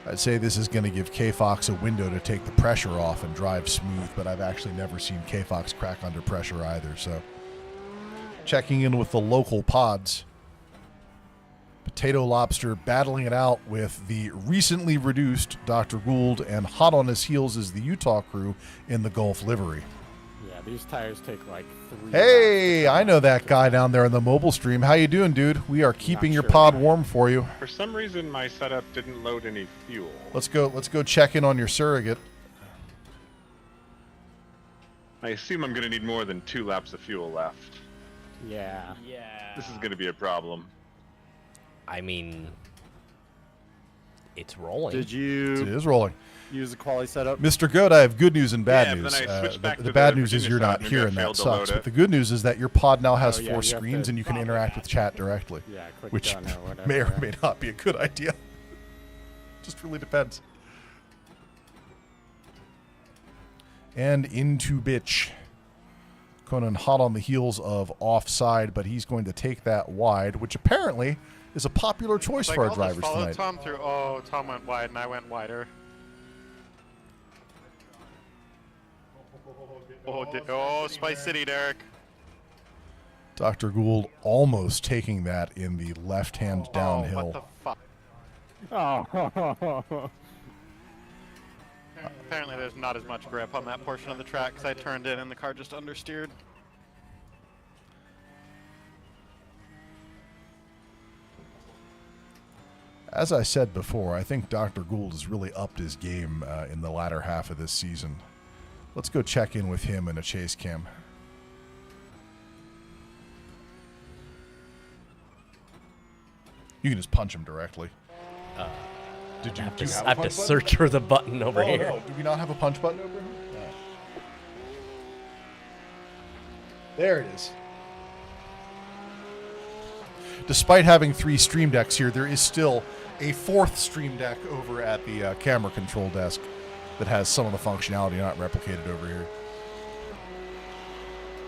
I'd say this is going to give K-Fox a window to take the pressure off and drive smooth, but I've actually never seen K-Fox crack under pressure either, so. Checking in with the local pods. Potato Lobster battling it out with the recently reduced Dr. Gould, and hot on his heels is the Utah crew in the Gulf livery. Yeah, these tires take like 3 Hey, I know that guy down there in the mobile stream. How you doing, dude? We are keeping your pod warm for you. For some reason, my setup didn't load any fuel. Let's go check in on your surrogate. I assume I'm going to need more than 2 laps of fuel left. Yeah. Yeah. This is going to be a problem. I mean, it's rolling. Did you It is rolling. use the quality setup? Mr. Good, I have good news and bad Yeah, news. then I switched back The to bad the news is Virginia you're not side, here maybe I and that failed to sucks. load But it. the good news is that your pod now has Oh, yeah, 4 you have screens to and you can copy interact that. with chat directly. Yeah, click Which done or whatever. may or yeah. may not be a good idea. Just really depends. And into bitch. Conan hot on the heels of Offside, but he's going to take that wide, which apparently is a popular choice Like, for our I'll drivers just follow tonight. Tom through. Oh, Tom went wide and I went wider. Oh, Spice City, Derek. Dr. Gould almost taking that in the left-hand Oh, downhill. what the fuck? Oh. Apparently there's not as much grip on that portion of the track because I turned in and the car just understeered. As I said before, I think Dr. Gould has really upped his game in the latter half of this season. Let's go check in with him in a chase cam. You can just punch him directly. Did you I have do you to, have I a have to punch button? search for the button over Oh, here. no. Do we not have a punch button over here? No. There it is. Despite having 3 stream decks here, there is still a 4th stream deck over at the camera control desk that has some of the functionality not replicated over here.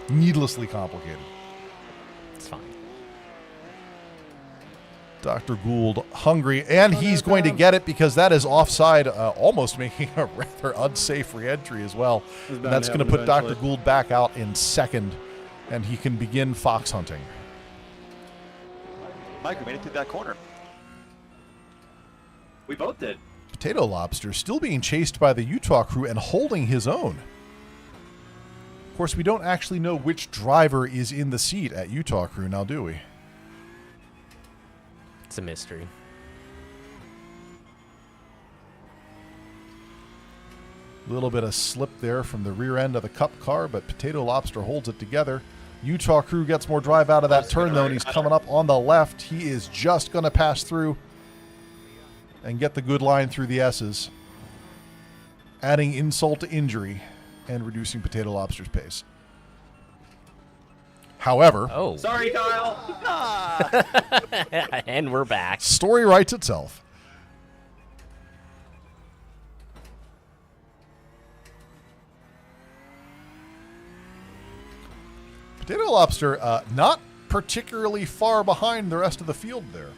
Needlessly complicated. It's fine. Dr. Gould hungry, and he's going to get it because that is Offside, almost making a rather unsafe re-entry as well. And that's going to put Dr. Gould back out in 2nd, and he can begin fox hunting. Mike, we made it through that corner. We both did. Potato Lobster still being chased by the Utah crew and holding his own. Of course, we don't actually know which driver is in the seat at Utah crew now, do we? It's a mystery. A little bit of slip there from the rear end of the Cup car, but Potato Lobster holds it together. Utah crew gets more drive out of that turn, though, and he's coming up on the left. He is just going to pass through and get the good line through the S's, adding insult to injury and reducing Potato Lobster's pace. However, Sorry, Kyle. And we're back. Story writes itself. Potato Lobster not particularly far behind the rest of the field there.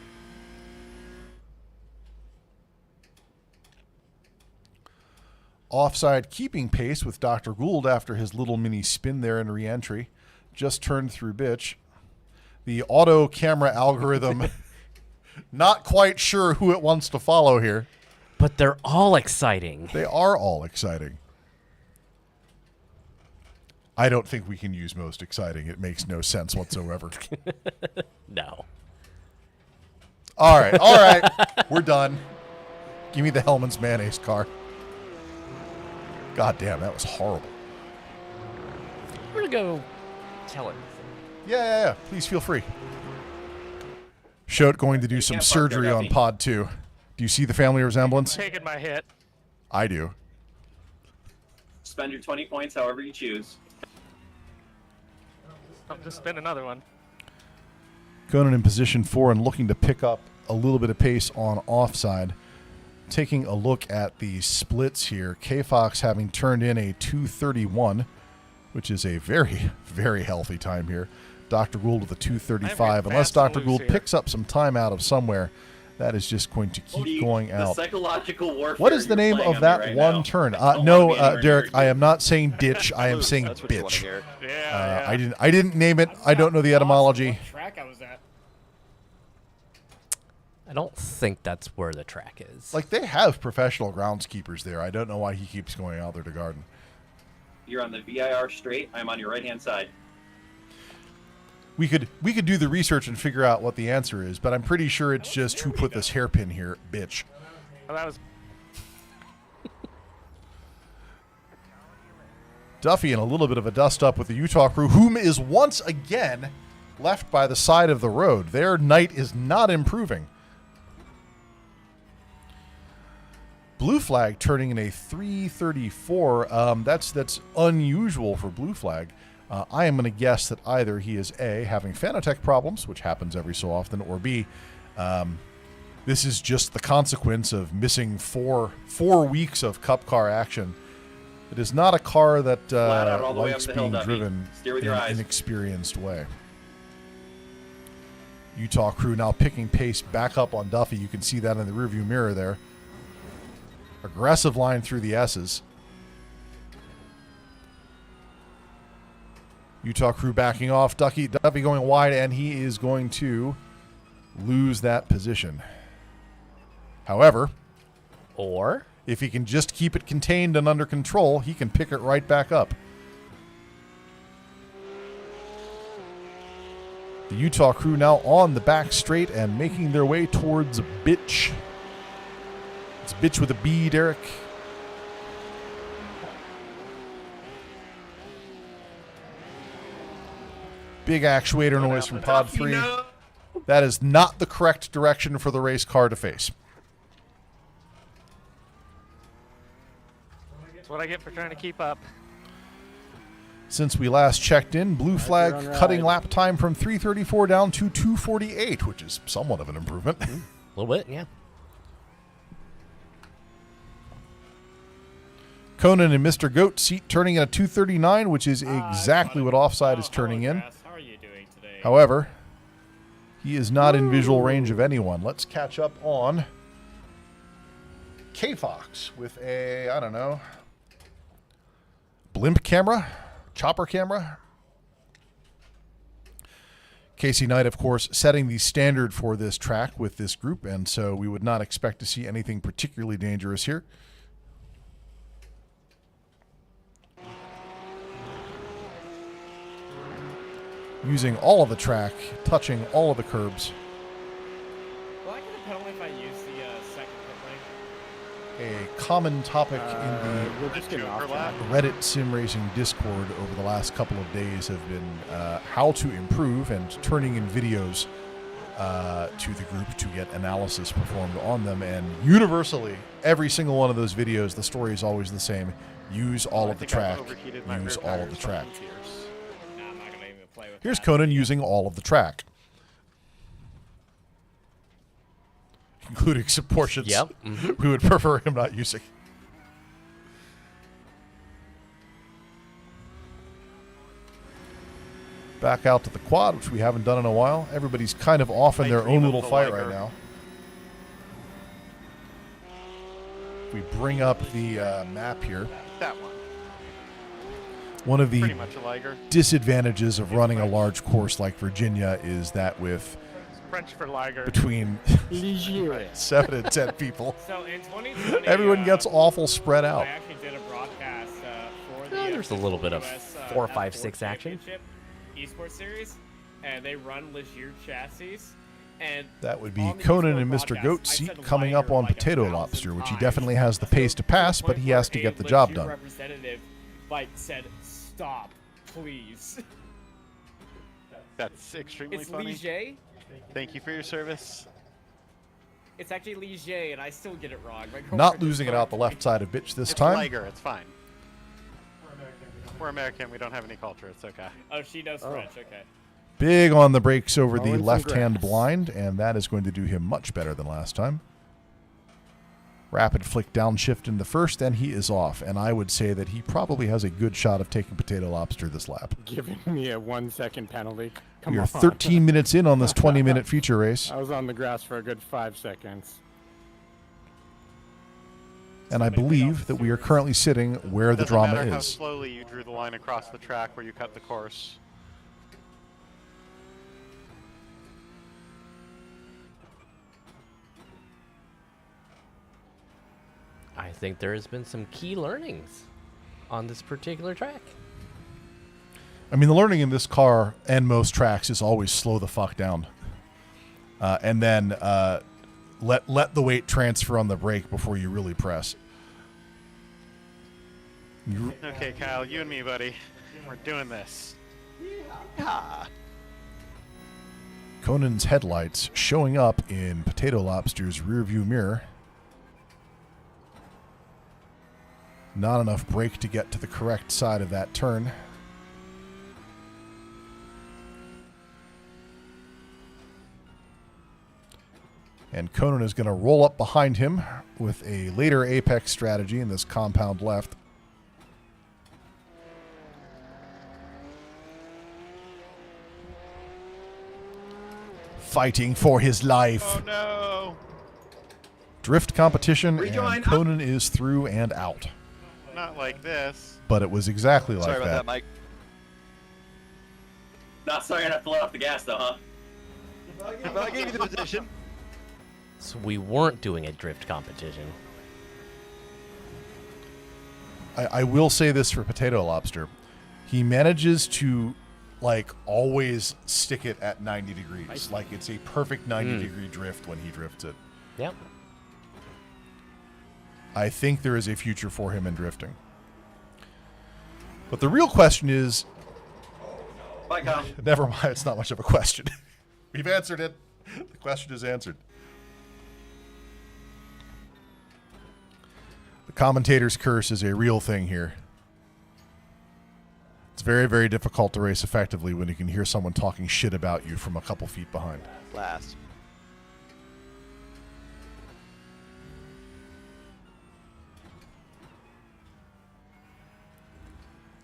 Offside keeping pace with drgould after his little mini spin there in re-entry. Just turned through bitch. The auto camera algorithm not quite sure who it wants to follow here. But they're all exciting. They are all exciting. I don't think we can use most exciting. It makes no sense whatsoever. No. All right. We're done. Give me the Hellman's mayonnaise car. God damn, that was horrible. We're going to go tell it. Yeah. Please feel free. Shote going to do some surgery on Pod 2. Do you see the family resemblance? Taking my hit. I do. Spend your 20 points however you choose. I'll just spin another one. Conan in position 4 and looking to pick up a little bit of pace on Offside. Taking a look at the splits here, K-Fox having turned in a 2:31, which is a very, very healthy time here. drgould with a 2:35. Unless drgould picks up some time out of somewhere, that is just going to keep going out. The psychological warfare. What is the name of that one turn? No, Derek, I am not saying ditch. I am saying bitch. I didn't name it. I don't know the etymology. What track I was at. I don't think that's where the track is. Like, they have professional groundskeepers there. I don't know why he keeps going out there to garden. You're on the VIR straight. I'm on your right-hand side. We could do the research and figure out what the answer is, but I'm pretty sure it's just who put this hairpin here, bitch. Well, that was Duffy in a little bit of a dust-up with the Utah crew, whom is once again left by the side of the road. Their night is not improving. Blue Flag turning in a 3:34. That's unusual for Blue Flag. I am going to guess that either he is A, having Fanatec problems, which happens every so often, or B, this is just the consequence of missing four weeks of Cup car action. It is not a car that likes being driven in an inexperienced way. Utah crew now picking pace back up on Duffy. You can see that in the rearview mirror there. Aggressive line through the S's. Utah crew backing off. Duffy going wide, and he is going to lose that position. However, if he can just keep it contained and under control, he can pick it right back up. The Utah crew now on the back straight and making their way towards Bitch. It's Bitch with a B, Derek. Big actuator noise from Pod 3. That is not the correct direction for the race car to face. That's what I get for trying to keep up. Since we last checked in, Blue Flag cutting lap time from 3:34 down to 2:48, which is somewhat of an improvement. A little bit, yeah. Conan and Mr. Goat seat turning in a 2:39, which is exactly what Offside is turning in. How are you doing today? However, he is not in visual range of anyone. Let's catch up on K-Fox with a, I don't know, blimp camera? Chopper camera? Kasey Knight, of course, setting the standard for this track with this group, and so we would not expect to see anything particularly dangerous here. Using all of the track, touching all of the curbs. Will I get a penalty if I use the second pit lane? A common topic We'll in just get off track. the Reddit Sim Racing Discord over the last couple of days have been how to improve and turning in videos to the group to get analysis performed on them. And universally, every single one of those videos, the story is always the same. Use all of the track. Use all of the track. Nah, I'm not gonna even play with Here's that. Conan using all of the track. Including some portions Yep. we would prefer him not using. Back out to the quad, which we haven't done in a while. Everybody's kind of off in I their dream own of little the fight Liger. right now. We bring up the map here. That one. One of the Pretty much a Liger. disadvantages of running a large course like Virginia is that with French for Liger. between 7 and 10 people, So in 2020, everyone gets awful spread I out. actually did a broadcast for the There's a little bit of US, 4, 5, F4 6 action. Championship Esports series, and they run Ligier chassis. And That would be on the Conan esports and Mr. broadcast, Goat I Seat said coming up Liger on like Potato 1,000 Lobster, which he times. definitely has the pace to pass, but he has to get the job Ligier done. Representative like said, "Stop, please." That's extremely It's funny. Ligier. Thank you for your service. It's actually Ligier, and I still get it wrong. My Not girlfriend losing just it out the corrected left side of bitch this It's time. Liger. It's fine. We're American. We don't have any culture. It's okay. me. Oh, she knows French. Okay. Big on the brakes over the Mowing some left-hand grass. blind, and that is going to do him much better than last time. Rapid flick downshift in the first, and he is off. And I would say that he probably has a good shot of taking Potato Lobster this lap. Giving me a 1-second penalty. Come We are on. 13 minutes in on this 20-minute feature race, I was on the grass for a good 5 seconds. and I believe that we are currently sitting where the Doesn't drama matter how is. slowly you drew the line across the track where you cut the course. I think there has been some key learnings on this particular track. I mean, the learning in this car and most tracks is always slow the fuck down, and then let the weight transfer on the brake before you really press. Okay, Kyle, you and me, buddy. We're doing this. Conan's headlights showing up in Potato Lobster's rearview mirror. Not enough brake to get to the correct side of that turn. And Conan is going to roll up behind him with a later apex strategy in this compound left. Fighting for his life. Oh no! Drift competition, Rejoin. and Conan is through and out. Not like this. But it was exactly like Sorry about that. that, Mike. Not sorry enough to let off the gas, though, huh? Well, I gave you the position. So we weren't doing a drift competition. I will say this for Potato Lobster. He manages to, like, always stick it at 90 degrees. Like, it's a perfect 90-degree drift when he drifts it. Yep. I think there is a future for him in drifting. But the real question is... Bye, Kyle. Never mind, it's not much of a question. We've answered it. The question is answered. The commentator's curse is a real thing here. It's very, very difficult to race effectively when you can hear someone talking shit about you from a couple feet behind. Last.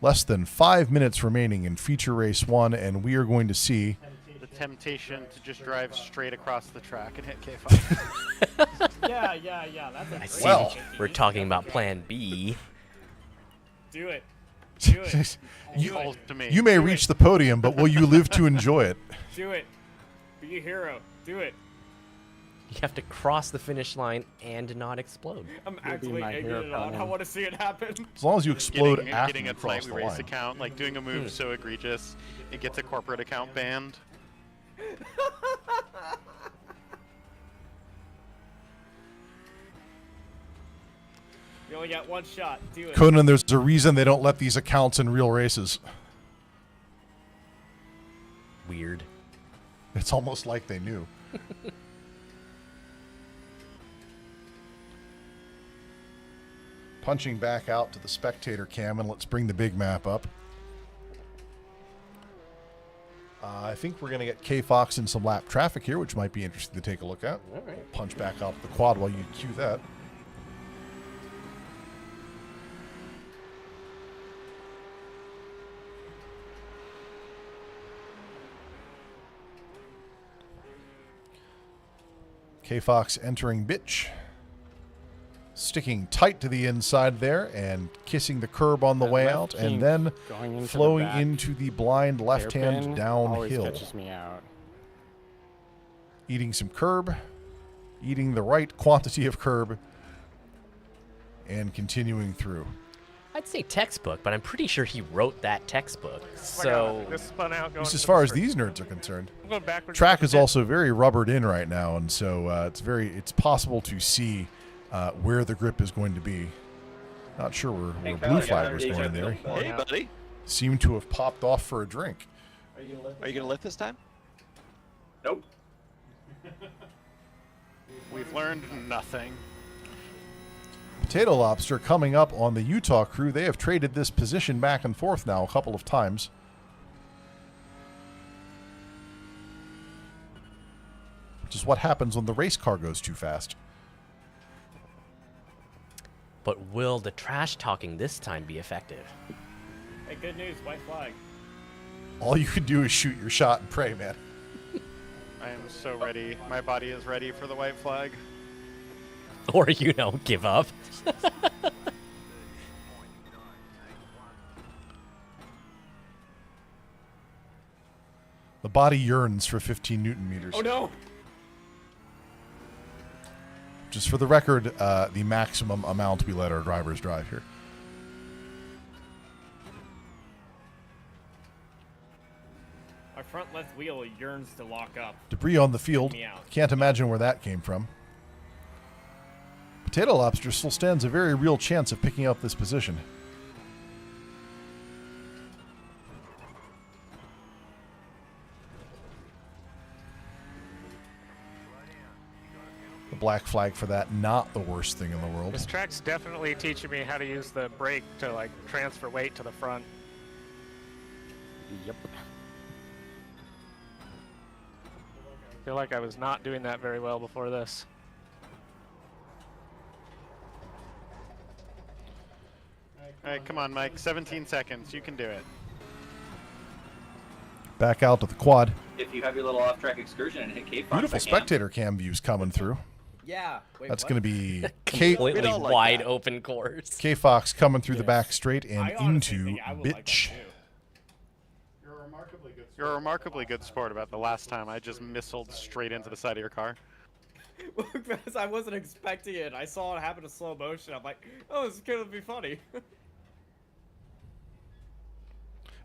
Less than 5 minutes remaining in feature race 1, and we are going to see... The temptation to just drive straight across the track and hit K5. Yeah. That's a I great see. Well, We're talking about Plan B. Do it. Do it. you, Hold to me. you may Do reach it. the podium, but will you live to enjoy it? Do it. Be a hero. Do it. You have to cross the finish line and not explode. I'm You'll be actually my egging hero, it on. I Conan. want to see it happen. As long as you explode Getting, after getting you a cross slightly the race line. account, like doing a move so egregious, it gets a corporate account banned. You only got one shot. Do it. Conan, there's a reason they don't let these accounts in real races. Weird. It's almost like they knew. Punching back out to the spectator cam, and let's bring the big map up. I think we're going to get K-Fox in some lap traffic here, which might be interesting to take a look at. All right. Punch back out to the quad while you cue that. K-Fox entering bitch. Sticking tight to the inside there and kissing the curb on the That way left out, and kink then going into the flowing back. into the blind left hand Hairpin always downhill. catches me out. Eating some curb, eating the right quantity of curb, and continuing through. I'd say textbook, but I'm pretty sure he wrote that textbook. So This spun out going At least as into far the as street. these nerds are concerned. I'm going backwards. Track is also very rubbered in right now, and so it's possible to see where the grip is going to be. Not sure where Blue Flag was going there. Hey, buddy. Seemed to have popped off for a drink. Are you going to lift this time? Nope. We've learned nothing. Potato Lobster coming up on the Utah crew. They have traded this position back and forth now a couple of times. Which is what happens when the race car goes too fast. But will the trash talking this time be effective? Hey, good news. White flag. All you can do is shoot your shot and pray, man. I am so ready. My body is ready for the white flag. Or, give up. The body yearns for 15 Newton meters. Oh, no. Just for the record, the maximum amount we let our drivers drive here. My front left wheel yearns to lock up. Debris on the field. Me out. Can't imagine where that came from. Potato Lobster still stands a very real chance of picking up this position. The black flag for that, not the worst thing in the world. This track's definitely teaching me how to use the brake to like transfer weight to the front. Yep. I feel like I was not doing that very well before this. All right, come on, Mike. 17 seconds. You can do it. Back out to the quad. If you have your little off-track excursion and hit K-Fox, Beautiful I can. spectator cam views coming through. Yeah. Wait, That's what? going to be Completely don't like wide that. open course. K-Fox coming through the back straight and I honestly into think I would like that bitch. too. You're a remarkably good sport about the last time I just missiled straight into the side of your car. Because I wasn't expecting it. I saw it happen in slow motion. I'm like, oh, this is gonna be funny.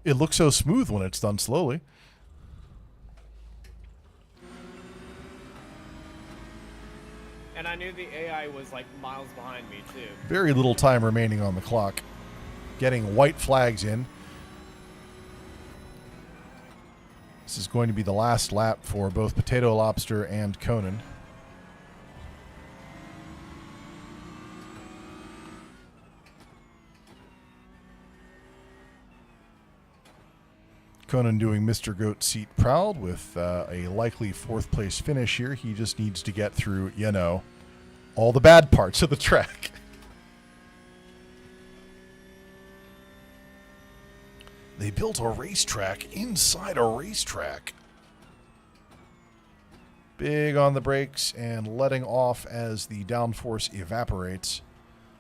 It looks so smooth when it's done slowly. And I knew the AI was like miles behind me too. Very little time remaining on the clock. Getting white flags in. This is going to be the last lap for both Potato Lobster and Conan. Conan doing Mr. Goat seat proud with a likely fourth place finish here. He just needs to get through, all the bad parts of the track. They built a racetrack inside a racetrack. Big on the brakes and letting off as the downforce evaporates.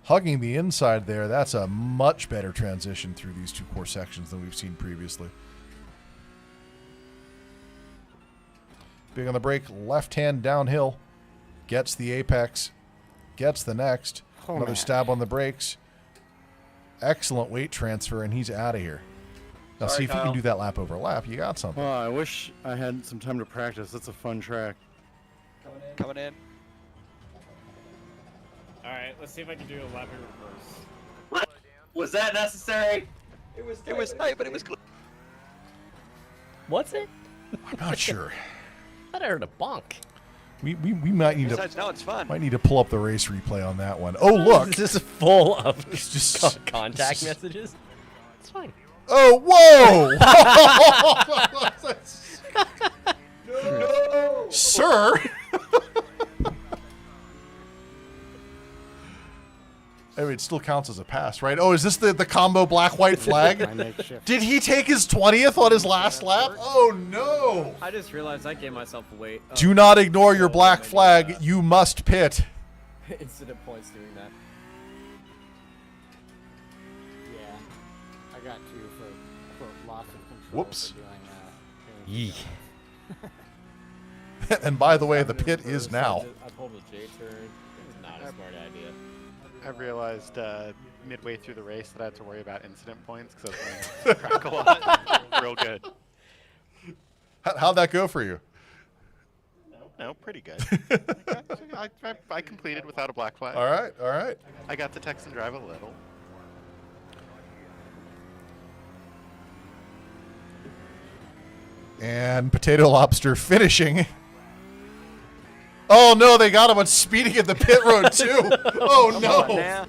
hugging the inside there. That's a much better transition through these two core sections than we've seen previously. Big on the brake, left hand downhill. Gets the apex. Gets the next. Oh, Another man. stab on the brakes. Excellent weight transfer, and he's out of here. Now Sorry, see if you Kyle. can do that lap over lap. You got something. Oh, I wish I had some time to practice. That's a fun track. Coming in. All right, let's see if I can do a lap in reverse. Was that necessary? It was tight, but it was clean. What's it? I'm not sure. I thought I heard a bonk. We might need Besides, to now it's fun. might need to pull up the race replay on that one. Oh look, This is full of it's just contact messages. It's fine. Oh whoa! Sir. I mean, it still counts as a pass, right? Oh, is this the combo black-white flag? My makeshift. Did he take his 20th on his last lap? Oh, no. I just realized I gave myself away. Do not ignore your black flag. You must pit. Incident points doing that. Yeah. I got 2 for loss of control. Whoops. For doing that. Yee. And by the way, the pit is now. I pulled a J turn. It's not a smart idea. I realized midway through the race that I had to worry about incident points because I was running the track a lot. Real good. How'd that go for you? No, pretty good. I completed without a black flag. All right, all right. I got to text and drive a little. And Potato Lobster finishing. Oh no, they got him on speeding in the pit road too. Oh no.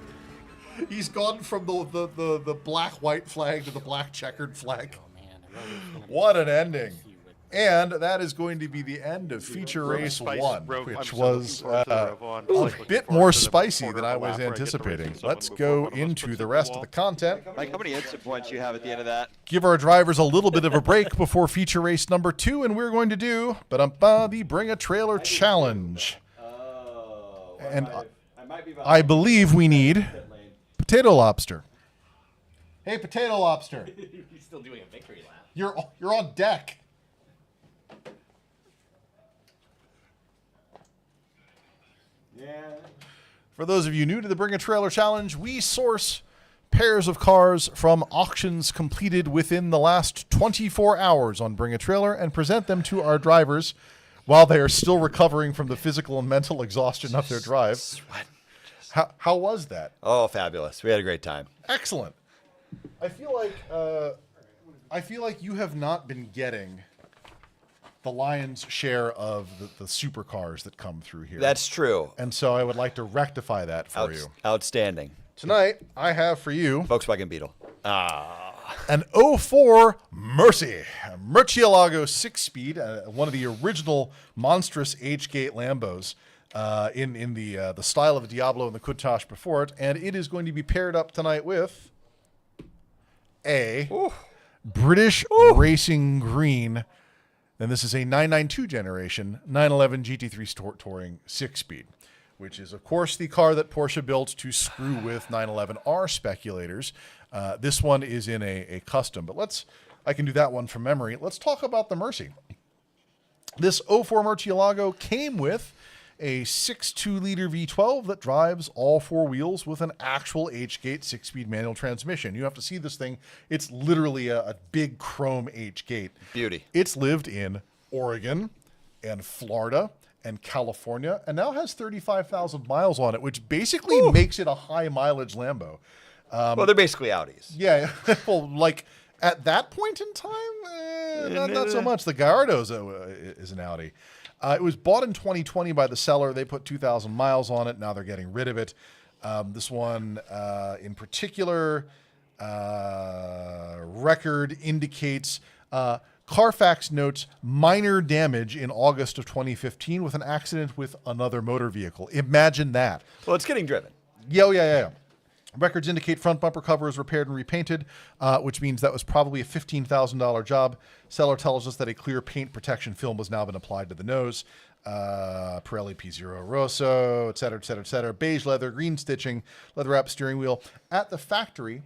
He's gone from the black-white flag to the black checkered flag. Oh, man. I really was gonna be What an ending. you with- And that is going to be the end of feature race 1, which was a bit more spicy than I was anticipating. Let's go into the rest of the content. Mike, how many instant points you have at the end of that? Give our drivers a little bit of a break before feature race number 2, and we're going to do the Bring a Trailer Challenge. And I believe we need Potato Lobster. Hey, Potato Lobster. He's still doing a victory lap. You're on deck. For those of you new to the Bring a Trailer Challenge, we source pairs of cars from auctions completed within the last 24 hours on Bring a Trailer and present them to our drivers while they are still recovering from the physical and mental exhaustion of their drive. How was that? Oh, fabulous. We had a great time. Excellent. I feel like you have not been getting the lion's share of the supercars that come through here. That's true. And so I would like to rectify that for you. Outstanding. Tonight, I have for you Volkswagen Beetle. an 04 Mercy, a Murcielago 6-speed, one of the original monstrous H-gate Lambos in the style of the Diablo and the Countach before it, and it is going to be paired up tonight with a British Racing Green. And this is a 992 generation 911 GT3 Touring 6-speed, which is, of course, the car that Porsche built to screw with 911R speculators. This one is in a custom, but I can do that one from memory. Let's talk about the Mercy. This 04 Murcielago came with a 6.2-liter V12 that drives all 4 wheels with an actual H-gate 6-speed manual transmission. You have to see this thing. It's literally a big chrome H-gate. Beauty. It's lived in Oregon and Florida and California and now has 35,000 miles on it, which basically makes it a high-mileage Lambo. Well, they're basically Audis. Yeah. Well, like, at that point in time, not so much. The Gallardo is an Audi. It was bought in 2020 by the seller. They put 2,000 miles on it. Now they're getting rid of it. This one in particular, record indicates Carfax notes minor damage in August of 2015 with an accident with another motor vehicle. Imagine that. Well, it's getting driven. Yeah. Records indicate front bumper cover was repaired and repainted, which means that was probably a $15,000 job. Seller tells us that a clear paint protection film has now been applied to the nose. Pirelli P0 Rosso, et cetera, et cetera, et cetera. Beige leather, green stitching, leather wrap steering wheel. At the factory,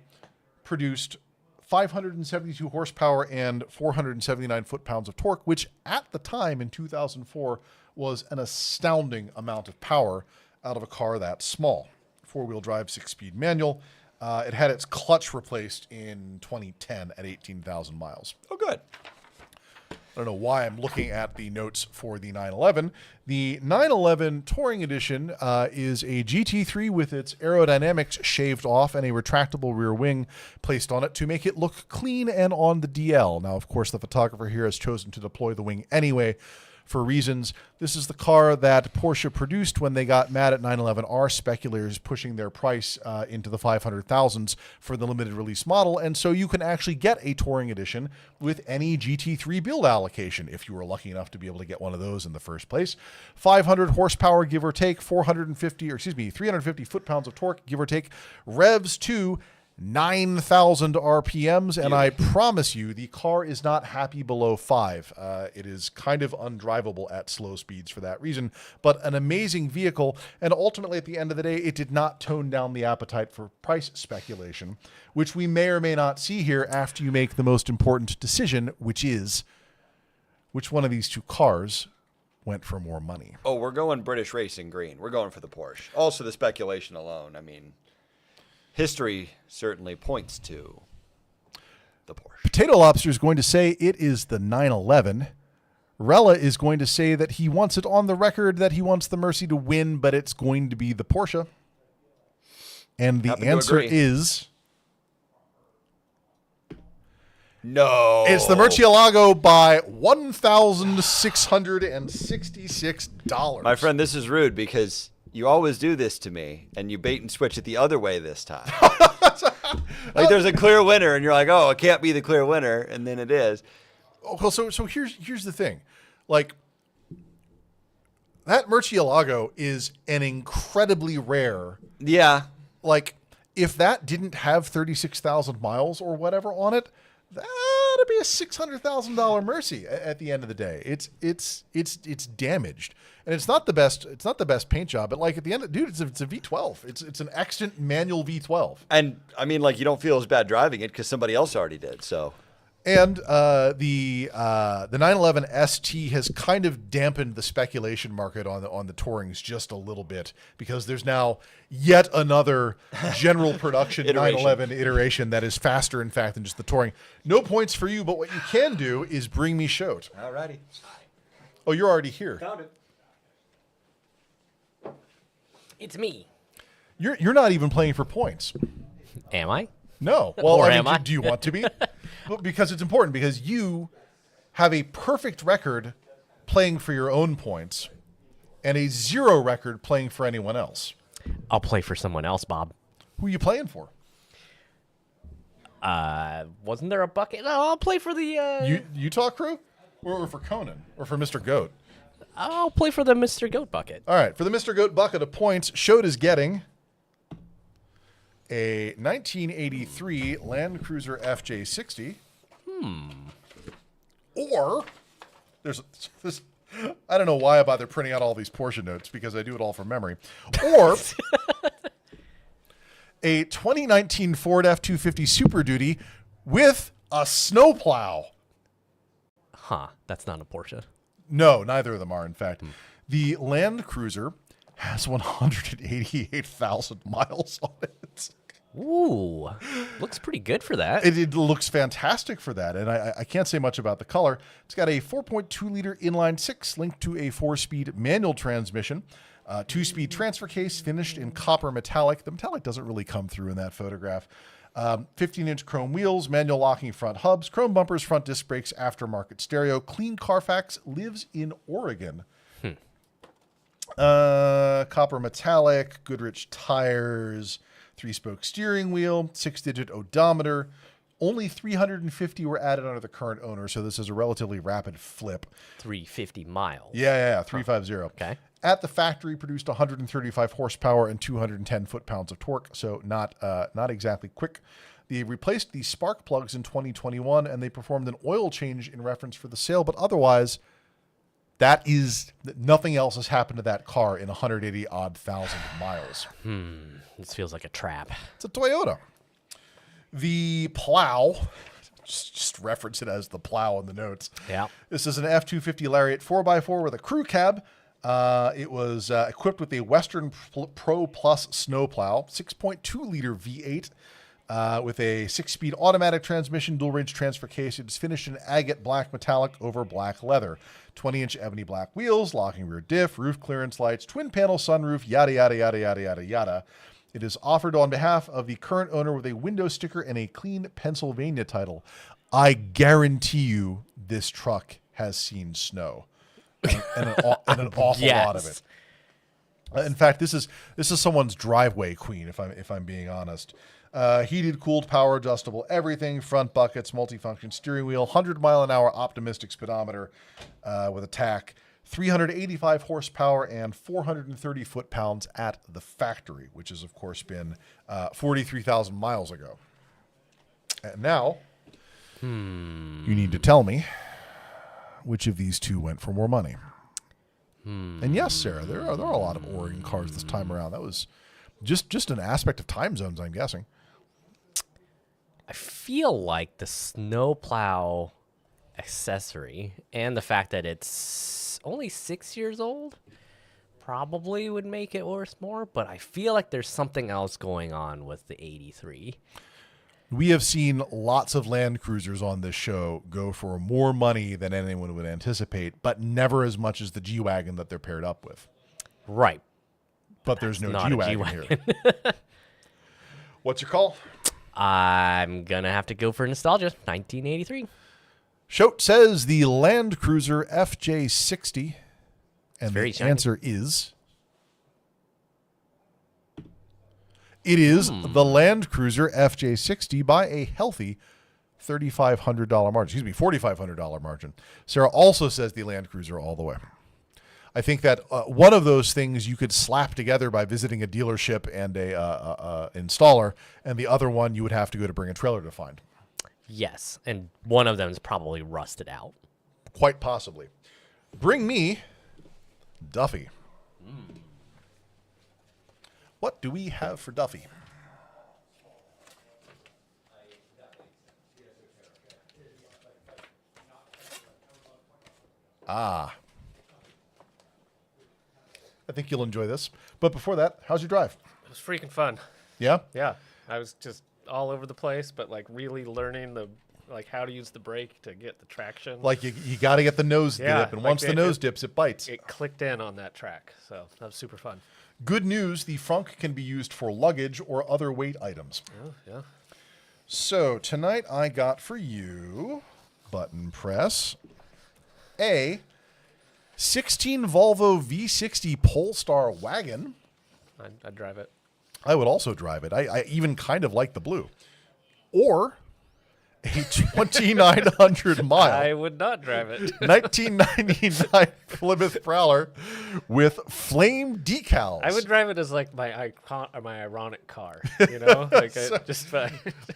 produced 572 horsepower and 479 foot-pounds of torque, which at the time in 2004 was an astounding amount of power out of a car that small. Four-wheel drive, 6-speed manual. It had its clutch replaced in 2010 at 18,000 miles. Oh, good. I don't know why I'm looking at the notes for the 911. The 911 Touring Edition is a GT3 with its aerodynamics shaved off and a retractable rear wing placed on it to make it look clean and on the DL. Now, of course, the photographer here has chosen to deploy the wing anyway for reasons. This is the car that Porsche produced when they got mad at 911R speculators pushing their price into the 500,000s for the limited release model, and so you can actually get a Touring Edition with any GT3 build allocation if you were lucky enough to be able to get one of those in the first place. 500 horsepower, give or take, 350 foot-pounds of torque, give or take, revs to 9,000 RPMs, and I promise you the car is not happy below 5. It is kind of undrivable at slow speeds for that reason, but an amazing vehicle, and ultimately at the end of the day, it did not tone down the appetite for price speculation, which we may or may not see here after you make the most important decision, which is which one of these two cars went for more money. Oh, we're going British Racing Green. We're going for the Porsche. Also, the speculation alone, I mean, history certainly points to the Porsche. Potato Lobster is going to say it is the 911. Rella is going to say that he wants it on the record that he wants the Mercy to win, but it's going to be the Porsche. And the answer is... no. It's the Murcielago by $1,666. My friend, this is rude because you always do this to me, and you bait and switch it the other way this time. Like there's a clear winner, and you're like, oh, it can't be the clear winner, and then it is. Okay, so here's the thing. Like, that Murcielago is an incredibly rare... Yeah. Like, if that didn't have 36,000 miles or whatever on it, that'd be a $600,000 Mercy at the end of the day. It's damaged, and it's not the best. It's not the best paint job, but like at the end, dude, it's a V12. It's an extant manual V12. And I mean, like you don't feel as bad driving it because somebody else already did. So. And the 911 ST has kind of dampened the speculation market on the Tourings just a little bit because there's now yet another general production 911 iteration that is faster, in fact, than just the Touring. No points for you, but what you can do is bring me Shote. Alrighty. Oh, you're already here. Found it. It's me. You're not even playing for points. Am I? No. Well, Or I mean, am I? do you want to be? Well, because it's important, because you have a perfect record playing for your own points and a 0 record playing for anyone else. I'll play for someone else, Bob. Who are you playing for? Wasn't there a bucket? No, I'll play for the... Utah crew? Or for Conan? Or for Mr. Goat? I'll play for the Mr. Goat bucket. All right. For the Mr. Goat bucket of points, Shote is getting a 1983 Land Cruiser FJ60. Or there's this. I don't know why I bother printing out all these Porsche notes because I do it all from memory. Or a 2019 Ford F-250 Super Duty with a snowplow. Huh. That's not a Porsche. No, neither of them are, in fact. The Land Cruiser has 188,000 miles on it. Ooh, looks pretty good for that. It looks fantastic for that, and I can't say much about the color. It's got a 4.2-liter inline-6 linked to a 4-speed manual transmission, 2-speed transfer case finished in copper metallic. The metallic doesn't really come through in that photograph. 15-inch chrome wheels, manual locking front hubs, chrome bumpers, front disc brakes, aftermarket stereo. Clean Carfax, lives in Oregon. Copper metallic, Goodrich tires, 3-spoke steering wheel, 6-digit odometer. Only 350 were added under the current owner, so this is a relatively rapid flip. 350 miles. Yeah, 350. Okay. At the factory, produced 135 horsepower and 210 foot-pounds of torque, so not exactly quick. They replaced the spark plugs in 2021, and they performed an oil change in reference for the sale, but otherwise, That is, nothing else has happened to that car in 180,000 miles. This feels like a trap. It's a Toyota. The plow, just reference it as the plow in the notes. Yeah. This is an F-250 Lariat 4x4 with a crew cab. It was equipped with a Western Pro Plus snowplow, 6.2-liter V8 with a 6-speed automatic transmission, dual-range transfer case. It is finished in agate black metallic over black leather. 20-inch ebony black wheels, locking rear diff, roof clearance lights, twin-panel sunroof, yada, yada, yada, yada, yada, yada. It is offered on behalf of the current owner with a window sticker and a clean Pennsylvania title. I guarantee you this truck has seen snow. And an awful lot of it. In fact, this is someone's driveway queen, if I'm being honest. Heated, cooled, power adjustable, everything, front buckets, multifunction steering wheel, 100-mile-an-hour optimistic speedometer with a tach, 385 horsepower and 430 foot-pounds at the factory, which has, of course, been 43,000 miles ago. And now, you need to tell me which of these two went for more money. And yes, Sarah, there are a lot of Oregon cars this time around. That was just an aspect of time zones, I'm guessing. I feel like the snowplow accessory and the fact that it's only 6 years old probably would make it worth more, but I feel like there's something else going on with the 83. We have seen lots of Land Cruisers on this show go for more money than anyone would anticipate, but never as much as the G-Wagon that they're paired up with. Right. But there's no G-Wagon here. What's your call? I'm going to have to go for nostalgia, 1983. Shote says the Land Cruiser FJ60, and very the shiny. answer is... It is the Land Cruiser FJ60 by a healthy $3,500 margin. Excuse me, $4,500 margin. Sarah also says the Land Cruiser all the way. I think that one of those things you could slap together by visiting a dealership and a installer, and the other one you would have to go to Bring a Trailer to find. Yes, and one of them is probably rusted out. Quite possibly. Bring me Duffy. What do we have for Duffy? I think you'll enjoy this. But before that, how's your drive? It was freaking fun. Yeah? Yeah. I was just all over the place, but like really learning how to use the brake to get the traction. Like you got to get the nose dip, and once the nose dips, it bites. It clicked in on that track, so that was super fun. Good news, the frunk can be used for luggage or other weight items. Oh, yeah. So tonight I got for you, button press, a 16 Volvo V60 Polestar wagon. I'd drive it. I would also drive it. I even kind of like the blue. Or a 2,900 mile. I would not drive it. 1999 Plymouth Prowler with flame decals. I would drive it as like my icon or my ironic car, you know, like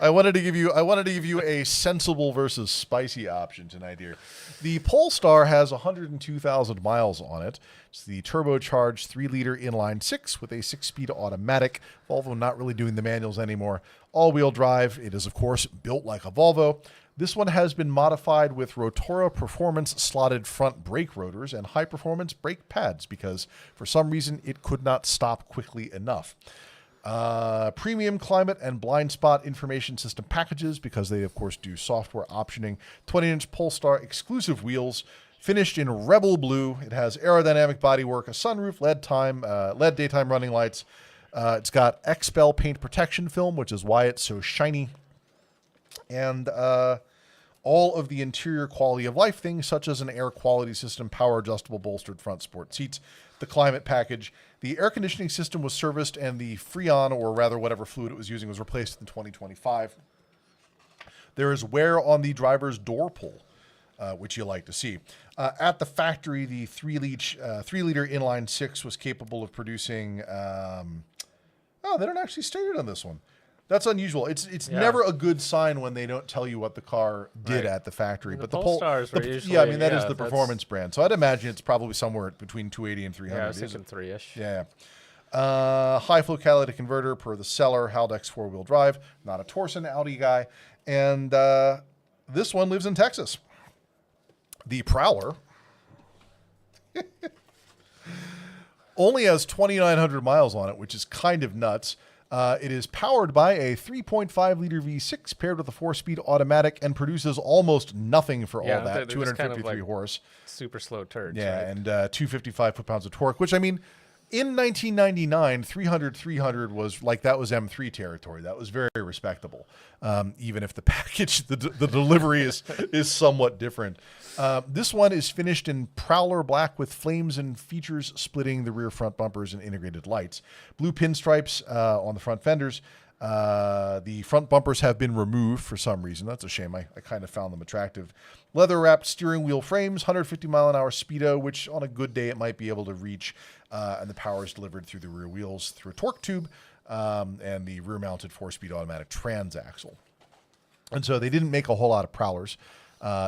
I wanted to give you a sensible versus spicy option tonight here. The Polestar has 102,000 miles on it. It's the turbocharged 3-liter inline 6 with a 6-speed automatic. Volvo not really doing the manuals anymore. All-wheel drive. It is, of course, built like a Volvo. This one has been modified with Rotora Performance slotted front brake rotors and high-performance brake pads because, for some reason, it could not stop quickly enough. Premium climate and blind spot information system packages because they, of course, do software optioning. 20-inch Polestar exclusive wheels. Finished in Rebel Blue. It has aerodynamic bodywork, a sunroof, LED daytime running lights. It's got XPEL paint protection film, which is why it's so shiny. And all of the interior quality of life things, such as an air quality system, power adjustable bolstered front sport seats, the climate package. The air conditioning system was serviced, and the Freon, or rather whatever fluid it was using, was replaced in 2025. There is wear on the driver's door pull, which you like to see. At the factory, the 3-liter inline 6 was capable of producing... they don't actually state it on this one. That's unusual. It's never a good sign when they don't tell you what the car did at the factory. But the Polestars were usually, yeah, I mean that is yeah, the that's- performance brand. So I'd imagine it's probably somewhere between 280 and 300. Yeah, I was thinking 3-ish. Yeah. High flow catalytic converter per the seller. Haldex 4-wheel drive. Not a Torsen Audi guy. And this one lives in Texas. The Prowler only has 2,900 miles on it, which is kind of nuts. It is powered by a 3.5-liter V6 paired with a 4-speed automatic and produces almost nothing for all that. they're just 253 kind of like horse. Super slow turds. Yeah, right? and 255 foot-pounds of torque, which, I mean, in 1999, 300 was like, that was M3 territory. That was very respectable, even if the package, the delivery is somewhat different. This one is finished in Prowler black with flames and features splitting the rear front bumpers and integrated lights. Blue pinstripes on the front fenders. The front bumpers have been removed for some reason. That's a shame. I kind of found them attractive. Leather-wrapped steering wheel frames, 150-mile-an-hour speedo, which on a good day it might be able to reach, and the power is delivered through the rear wheels through a torque tube and the rear-mounted 4-speed automatic transaxle. And so they didn't make a whole lot of Prowlers.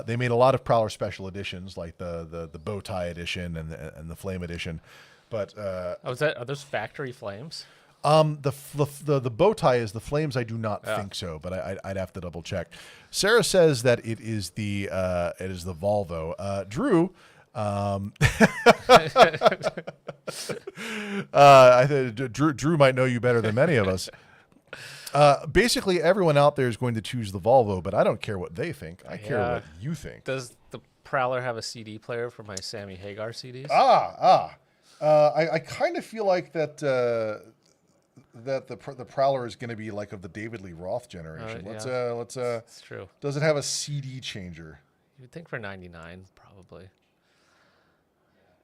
They made a lot of Prowler special editions, like the bow tie edition and the flame edition. But are those factory flames? The bow tie is the flames. I do not think so, but I'd have to double check. Sarah says that it is the Volvo. Drew, Drew might know you better than many of us. Basically, everyone out there is going to choose the Volvo, but I don't care what they think. I care what you think. Does the Prowler have a CD player for my Sammy Hagar CDs? I kind of feel like that the Prowler is going to be like of the David Lee Roth generation. Let's It's true. Does it have a CD changer? You'd think for 99, probably.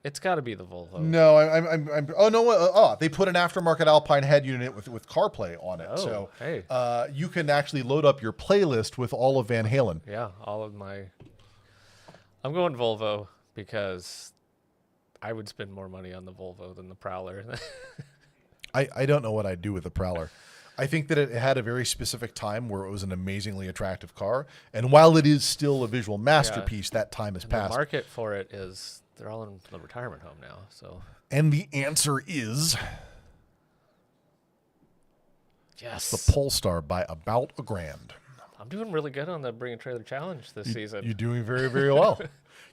It's got to be the Volvo. No, they put an aftermarket Alpine head unit with CarPlay on it. Oh, hey. You can actually load up your playlist with all of Van Halen. Yeah, all of my... I'm going Volvo because I would spend more money on the Volvo than the Prowler. I don't know what I'd do with the Prowler. I think that it had a very specific time where it was an amazingly attractive car. And while it is still a visual masterpiece, that time has passed. The market for it is... They're all in the retirement home now, so... And the answer is... Yes. The Polestar by about $1,000. I'm doing really good on the Bring a Trailer Challenge this season. You're doing very, very well.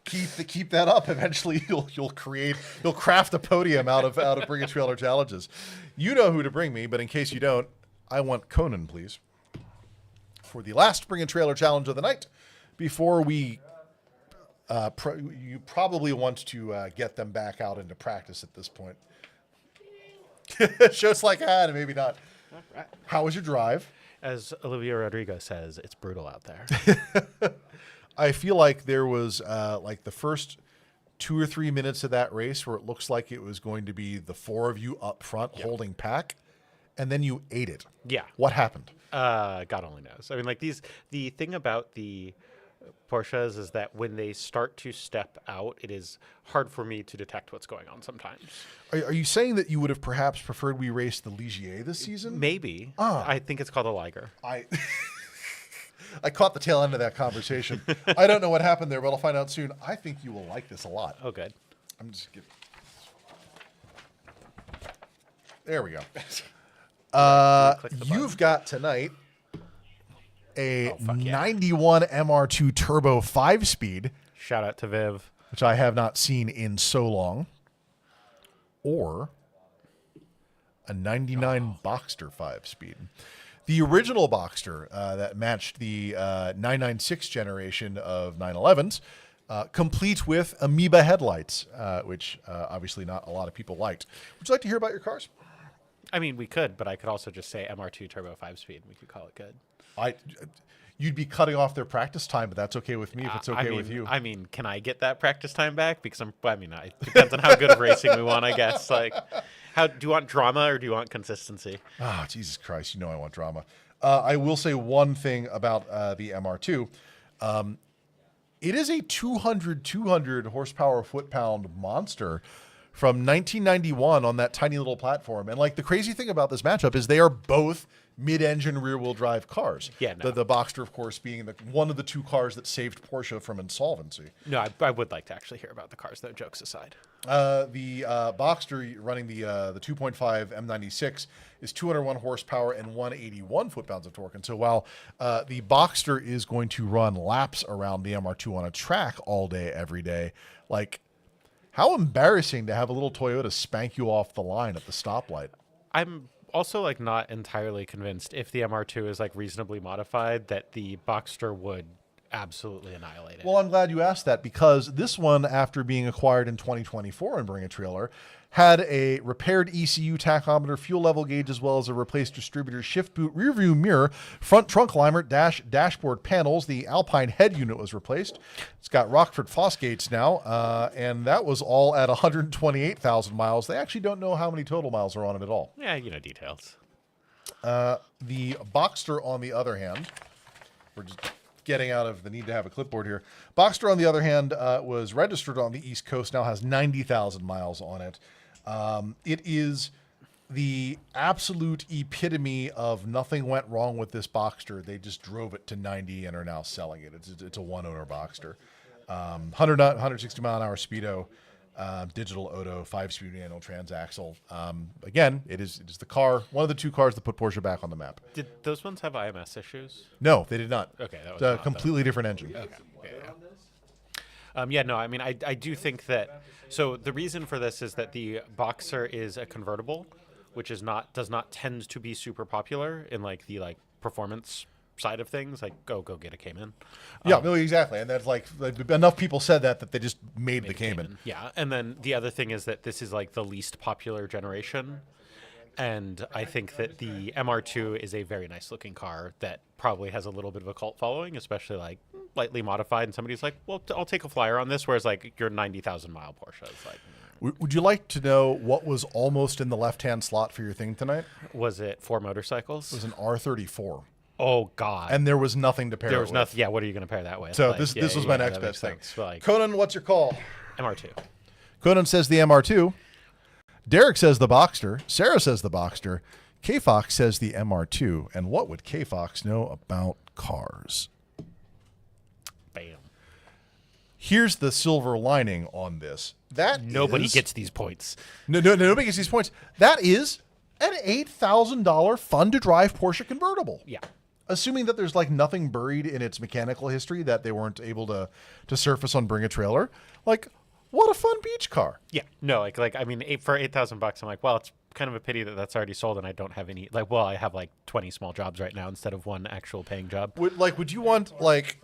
Keep that up. Eventually, you'll craft a podium out of Bring a Trailer challenges. You know who to bring me, but in case you don't, I want Conan, please, for the last Bring a Trailer challenge of the night. Before we, you probably want to get them back out into practice at this point. Shows like and maybe not. All right. How was your drive? As Olivia Rodrigo says, it's brutal out there. I feel like there was like the first 2 or 3 minutes of that race where it looks like it was going to be the four of you up front holding pack, and then you ate it. Yeah. What happened? God only knows. I mean, like the thing about the Porsches is that when they start to step out, it is hard for me to detect what's going on sometimes. Are you saying that you would have perhaps preferred we race the Ligier this season? Maybe. I think it's called a Liger. I caught the tail end of that conversation. I don't know what happened there, but I'll find out soon. I think you will like this a lot. Oh, good. I'm just kidding. There we go. You've got tonight a 91 MR2 Turbo 5-speed. Shout out to Viv. Which I have not seen in so long. Or a 99 Boxster 5-speed. The original Boxster that matched the 996 generation of 911s, complete with Amoeba headlights, which obviously not a lot of people liked. Would you like to hear about your cars? I mean, we could, but I could also just say MR2 Turbo 5-speed. We could call it good. You'd be cutting off their practice time, but that's okay with me if it's okay with you. I mean, can I get that practice time back? Because it depends on how good of racing we want, I guess. Like, do you want drama or do you want consistency? Ah, Jesus Christ! You know I want drama. I will say one thing about the MR2. It is a 200 horsepower foot-pound monster from 1991 on that tiny little platform. And like the crazy thing about this matchup is they are both mid-engine rear-wheel drive cars. Yeah, no. The Boxster, of course, being one of the 2 cars that saved Porsche from insolvency. No, I would like to actually hear about the cars, though, jokes aside. The Boxster running the 2.5 M96 is 201 horsepower and 181 foot-pounds of torque. And so while the Boxster is going to run laps around the MR2 on a track all day, every day, like, how embarrassing to have a little Toyota spank you off the line at the stoplight. I'm also like not entirely convinced if the MR2 is like reasonably modified that the Boxster would absolutely annihilate it. Well, I'm glad you asked that, because this one, after being acquired in 2024 and Bring a Trailer, had a repaired ECU tachometer, fuel level gauge, as well as a replaced distributor, shift boot, rear view mirror, front trunk liner, dashboard panels. The Alpine head unit was replaced. It's got Rockford Fosgates now, and that was all at 128,000 miles. They actually don't know how many total miles are on it at all. Yeah, you know, details. The Boxster, on the other hand, we're just getting out of the need to have a clipboard here. Boxster, on the other hand, was registered on the East Coast, now has 90,000 miles on it. It is the absolute epitome of nothing went wrong with this Boxster. They just drove it to 90 and are now selling it. It's a one-owner Boxster. 160 mile an hour speedo, digital Odo, 5-speed manual transaxle. Again, it is the car, one of the 2 cars that put Porsche back on the map. Did those ones have IMS issues? No, they did not. Okay, that was a completely different engine. Okay. Yeah, no, I mean, I do think that. So the reason for this is that the Boxer is a convertible, which does not tend to be super popular in like the performance side of things. Like go get a Cayman. Yeah, no, exactly, and that's like enough people said that they just made the Cayman. Yeah, and then the other thing is that this is like the least popular generation. And I think that the MR2 is a very nice looking car that probably has a little bit of a cult following, especially like lightly modified. And somebody's like, well, I'll take a flyer on this. Whereas like your 90,000 mile Porsche is like. Would you like to know what was almost in the left-hand slot for your thing tonight? Was it 4 motorcycles? It was an R34. Oh, God. And there was nothing to pair There it was with. nothing. Yeah, what are you going to pair that with? So Like, this was my next best thing. Like, Conan, what's your call? MR2. Conan says the MR2. Derek says the Boxster. Sarah says the Boxster. K-Fox says the MR2. And what would K-Fox know about cars? Bam. Here's the silver lining on this. Nobody gets these points. No, nobody gets these points. That is an $8,000 fun-to-drive Porsche convertible. Yeah. Assuming that there's like nothing buried in its mechanical history that they weren't able to surface on Bring a Trailer. Like, what a fun beach car. Yeah. No, like I mean, for $8,000, I'm like, well, it's kind of a pity that that's already sold and I don't have any. Like, well, I have like 20 small jobs right now instead of one actual paying job. Would you want like,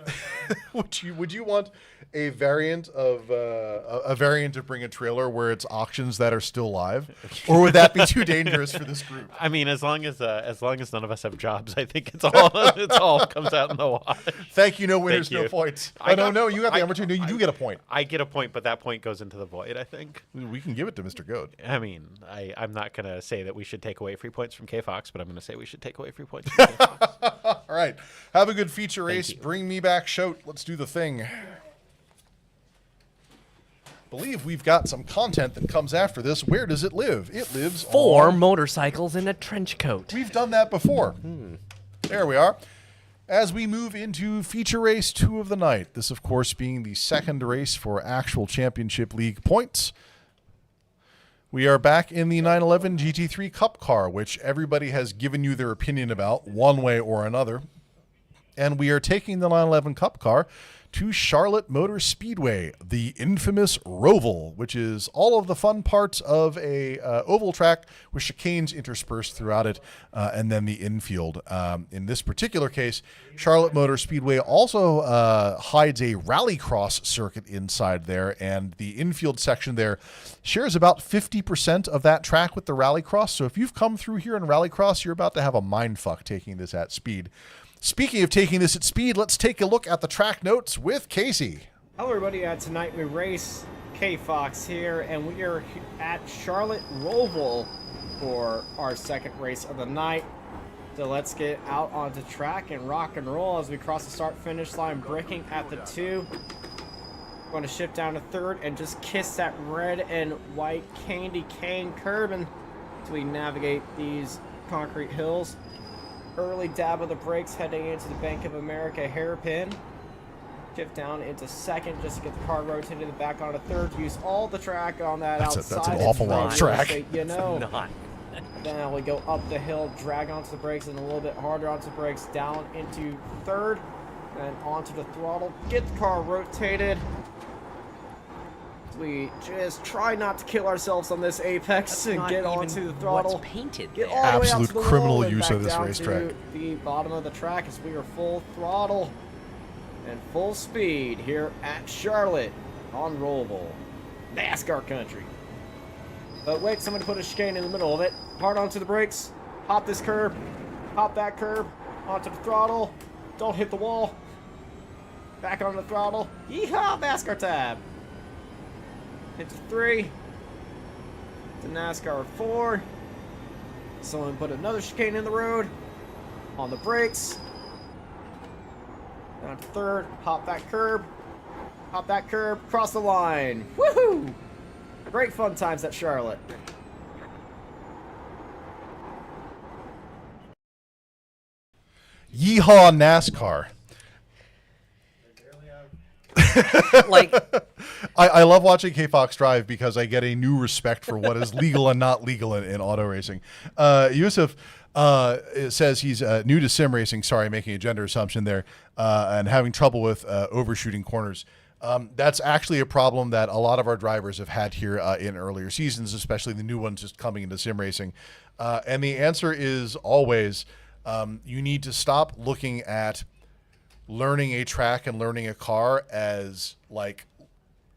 would you want a variant of Bring a Trailer where it's auctions that are still live, or would that be too dangerous for this group? I mean, as long as none of us have jobs, I think it's all comes out in the wash. Thank you. No winners, no points. No, you got the opportunity. You do get a point. I get a point, but that point goes into the void, I think. We can give it to Mr. Goad. I mean, I'm not going to say that we should take away free points from K-Fox, but I'm going to say we should take away free points from K-Fox. All right. Have a good feature race. Bring me back Shout. Let's do the thing. Believe we've got some content that comes after this. Where does it live? It lives 4 on... motorcycles in a trench coat. We've done that before. There we are. As we move into feature race 2 of the night, this, of course, being the second race for actual championship league points. We are back in the 911 GT3 Cup car, which everybody has given you their opinion about one way or another. And we are taking the 911 Cup car to Charlotte Motor Speedway, the infamous Roval, which is all of the fun parts of a oval track with chicanes interspersed throughout it, and then the infield. In this particular case, Charlotte Motor Speedway also hides a rallycross circuit inside there, and the infield section there shares about 50% of that track with the rallycross. So if you've come through here in rallycross, you're about to have a mindfuck taking this at speed. Speaking of taking this at speed, let's take a look at the track notes with Kasey. Hello everybody, tonight we race K-Fox here, and we are at Charlotte Roval for our second race of the night. So let's get out onto track and rock and roll as we cross the start-finish line, braking at the 2. Going to shift down to 3rd and just kiss that red and white candy cane curb until we navigate these concrete hills. early dab of the brakes heading into the Bank of America hairpin. Shift down into second just to get the car rotated back onto third. Use all the track on that outside. That's an awful lot of track. You know. Not. Then we go up the hill, drag onto the brakes, and a little bit harder onto the brakes, down into third, and onto the throttle. Get the car rotated. We just try not to kill ourselves on this apex and get onto the throttle. What's painted Get there. all the way out Absolute to the criminal wall and use back of this down racetrack. to the bottom of the track as we are full throttle and full speed here at Charlotte on Rollable, NASCAR country. But wait, someone put a chicane in the middle of it. Hard onto the brakes. Hop this curb. Hop that curb. Onto the throttle. Don't hit the wall. Back on the throttle. Yeehaw, NASCAR tab. Into 3. To NASCAR 4. Someone put another chicane in the road. On the brakes. Down to third. Hop that curb. Hop that curb. Cross the line. Woohoo! Great fun times at Charlotte. Yeehaw NASCAR. Like, I love watching K-Fox drive because I get a new respect for what is legal and not legal in auto racing. Yusuf says he's new to sim racing. Sorry, making a gender assumption there, and having trouble with overshooting corners. That's actually a problem that a lot of our drivers have had here in earlier seasons, especially the new ones just coming into sim racing. And the answer is always you need to stop looking at learning a track and learning a car as like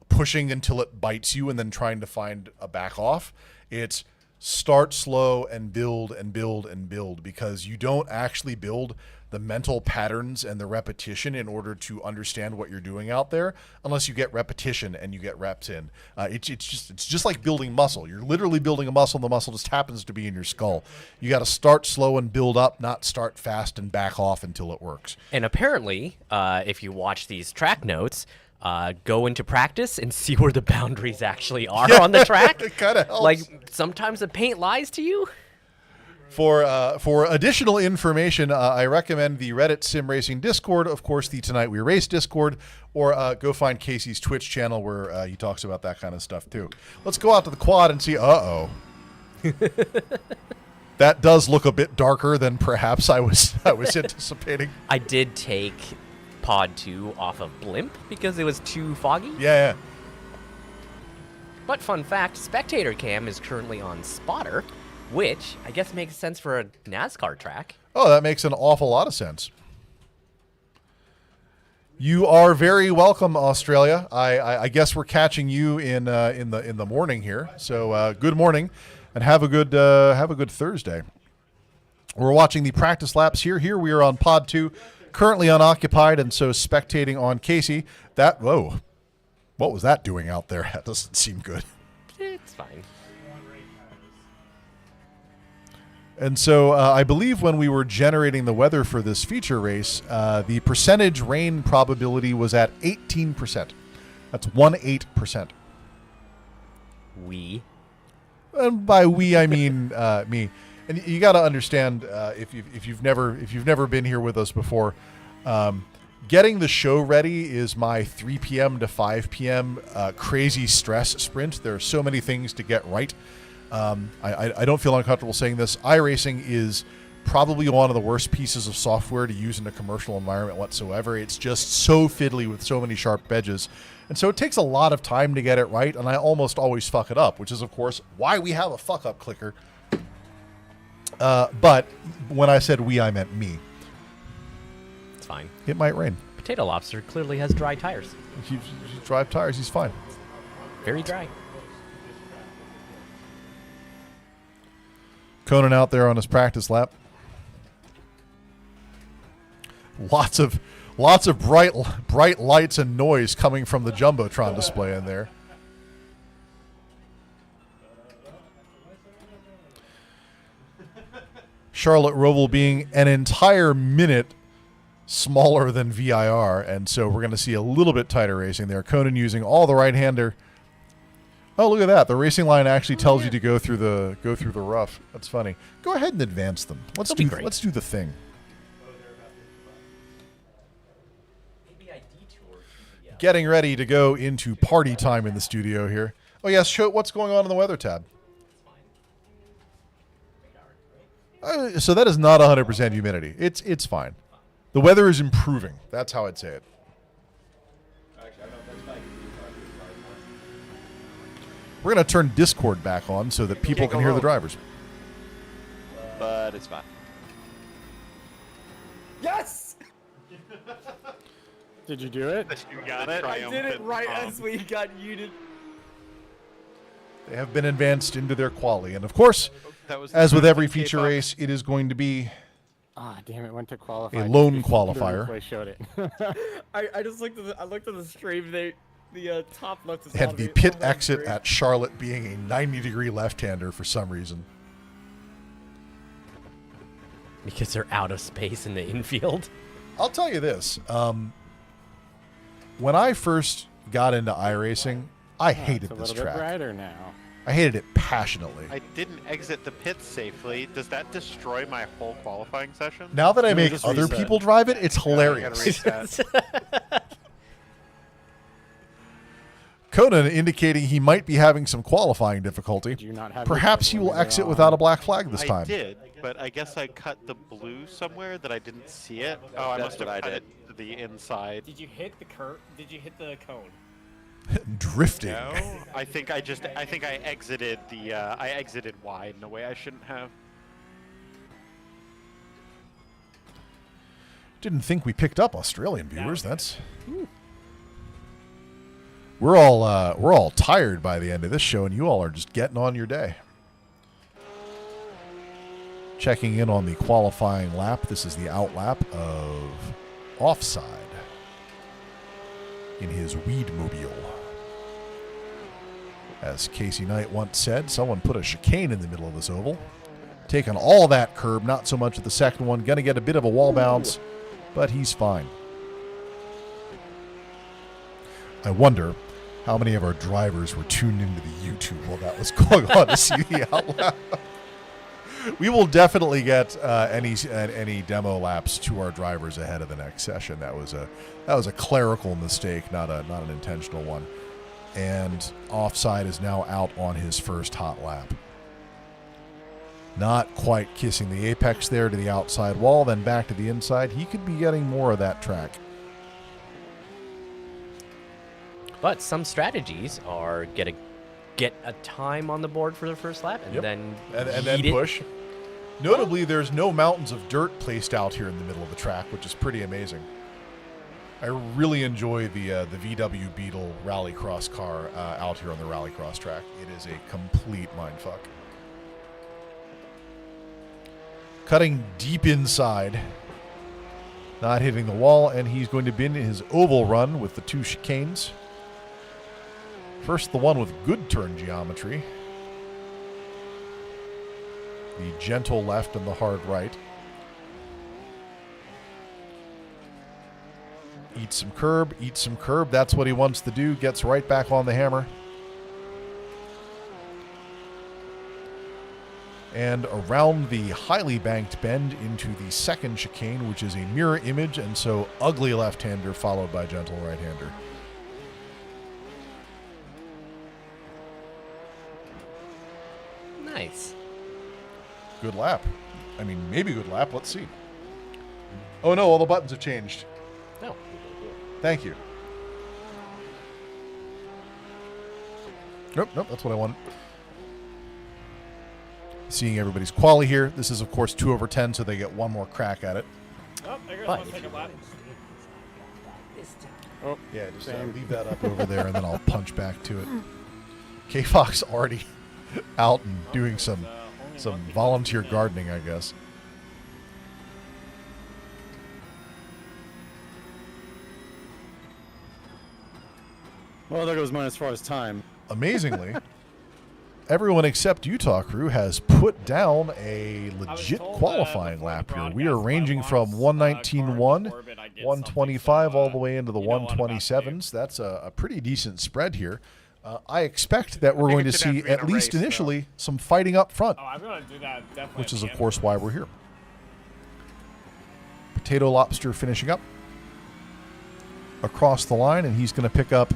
pushing until it bites you and then trying to find a back off. It's start slow and build and build and build, because you don't actually build the mental patterns and the repetition in order to understand what you're doing out there unless you get repetition and you get reps in. It's just like building muscle. You're literally building a muscle, and the muscle just happens to be in your skull. You got to start slow and build up, not start fast and back off until it works. and apparently, if you watch these track notes, go into practice and see where the boundaries actually are on the track. It kind of helps. Like, sometimes the paint lies to you. For additional information, I recommend the Reddit Sim Racing Discord, of course, the Tonight We Race Discord, or go find Kasey's Twitch channel where he talks about that kind of stuff too. Let's go out to the quad and see. Uh-oh. That does look a bit darker than perhaps I was anticipating. I did take Pod 2 off of Blimp because it was too foggy. Yeah. But fun fact, Spectator Cam is currently on Spotter, which I guess makes sense for a NASCAR track. Oh, that makes an awful lot of sense. You are very welcome, Australia. I guess we're catching you in the morning here. So good morning, and have a good Thursday. We're watching the practice laps here. Here we are on Pod 2, currently unoccupied, and so spectating on Kasey. Whoa, what was that doing out there? That doesn't seem good. It's fine. And so I believe when we were generating the weather for this feature race, the percentage rain probability was at 18%. That's 18%. We. And by we, I mean me. And you got to understand, if you've never been here with us before, getting the show ready is my 3 p.m. to 5 p.m. Crazy stress sprint. There are so many things to get right. I don't feel uncomfortable saying this. iRacing is probably one of the worst pieces of software to use in a commercial environment whatsoever. It's just so fiddly with so many sharp edges. And so it takes a lot of time to get it right, and I almost always fuck it up, which is, of course, why we have a fuck-up clicker. But when I said we, I meant me. It's fine. It might rain. Potato Lobster clearly has dry tires. If you drive tires, he's fine. Very dry. Conan out there on his practice lap. Lots of bright lights and noise coming from the Jumbotron display in there. Charlotte Roval being an entire minute smaller than VIR, and so we're going to see a little bit tighter racing there. Conan using all the right-hander. Oh, look at that. The racing line actually tells you to go through the rough. That's funny. Go ahead and advance them. Let's do the thing. getting ready to go into party time in the studio here. Oh, yes, show what's going on in the weather tab. So that is not 100% humidity. It's fine. The weather is improving. That's how I'd say it. We're going to turn Discord back on so that people can hear the drivers. But it's fine. Yes! Did you do it? You got it. I did it right as we got muted. They have been advanced into their quali. And, of course, That was as with every the feature K-pop. race, it is going to be Ah, damn it! Went to qualify. a lone The qualifier. replay showed it. I just looked at the stream. The top left is And on the me. pit Oh, my exit grief. at Charlotte being a 90-degree left-hander for some reason. Because they're out of space in the infield. I'll tell you this. When I first got into iRacing, I hated It's a this little bit track. brighter now. I hated it passionately. I didn't exit the pits safely. Does that destroy my whole qualifying session? Now that I No, make just other reset. people drive it, it's I gotta hilarious. reset. Conan indicating he might be having some qualifying difficulty. Do you not have your Perhaps he will limiter exit on? without a black flag this I time. did, but I guess I cut the blue somewhere that I didn't see it. Oh, I That's must have what I cut did. it to the inside. Did you hit the curve? Did you hit the cone? Drifting. No, I think I exited the I exited wide in a way I shouldn't have. Didn't think we picked up Australian viewers. That's we're all tired by the end of this show, and you all are just getting on your day. Checking in on the qualifying lap. This is the out lap of Offside in his Weedmobile. As Kasey Knight once said, someone put a chicane in the middle of this oval. Taking all that curb, not so much at the second one. Going to get a bit of a wall bounce, but he's fine. I wonder how many of our drivers were tuned into the YouTube while that was going on to see the out lap. We will definitely get any demo laps to our drivers ahead of the next session. That was a clerical mistake, not an intentional one. And Offside is now out on his first hot lap. Not quite kissing the apex there to the outside wall, then back to the inside. He could be getting more of that track. But some strategies are get a time on the board for the first lap and then and then yeet it. push. Notably, there's no mountains of dirt placed out here in the middle of the track, which is pretty amazing. I really enjoy the VW Beetle Rallycross car out here on the Rallycross track. It is a complete mindfuck. Cutting deep inside, not hitting the wall, and he's going to begin his oval run with the two chicanes. First, the one with good turn geometry. The gentle left and the hard right. Eat some curb, eat some curb. That's what he wants to do. Gets right back on the hammer. And around the highly banked bend into the second chicane, which is a mirror image, and so ugly left-hander followed by gentle right-hander. Nice. Good lap. I mean, maybe good lap. Let's see. Oh no, all the buttons have changed. No. Thank you. Nope, that's what I wanted. Seeing everybody's quali here. This is, of course, 2/10, so they get one more crack at it. Oh, there goes But my second lap. Oh, yeah, just leave that up over there, and then I'll punch back to it. K-Fox already out and doing some volunteer gardening, I guess. Well, there goes mine as far as time. Amazingly, everyone except Utah Crew has put down a legit qualifying lap here. We are ranging from 119.1, 125 all the way into the 127s. That's a pretty decent spread here. I expect that we're going to see, at least initially, some fighting up front, Oh, I'm gonna do that definitely. which is, of course, why we're here. Potato Lobster finishing up. across the line, and he's going to pick up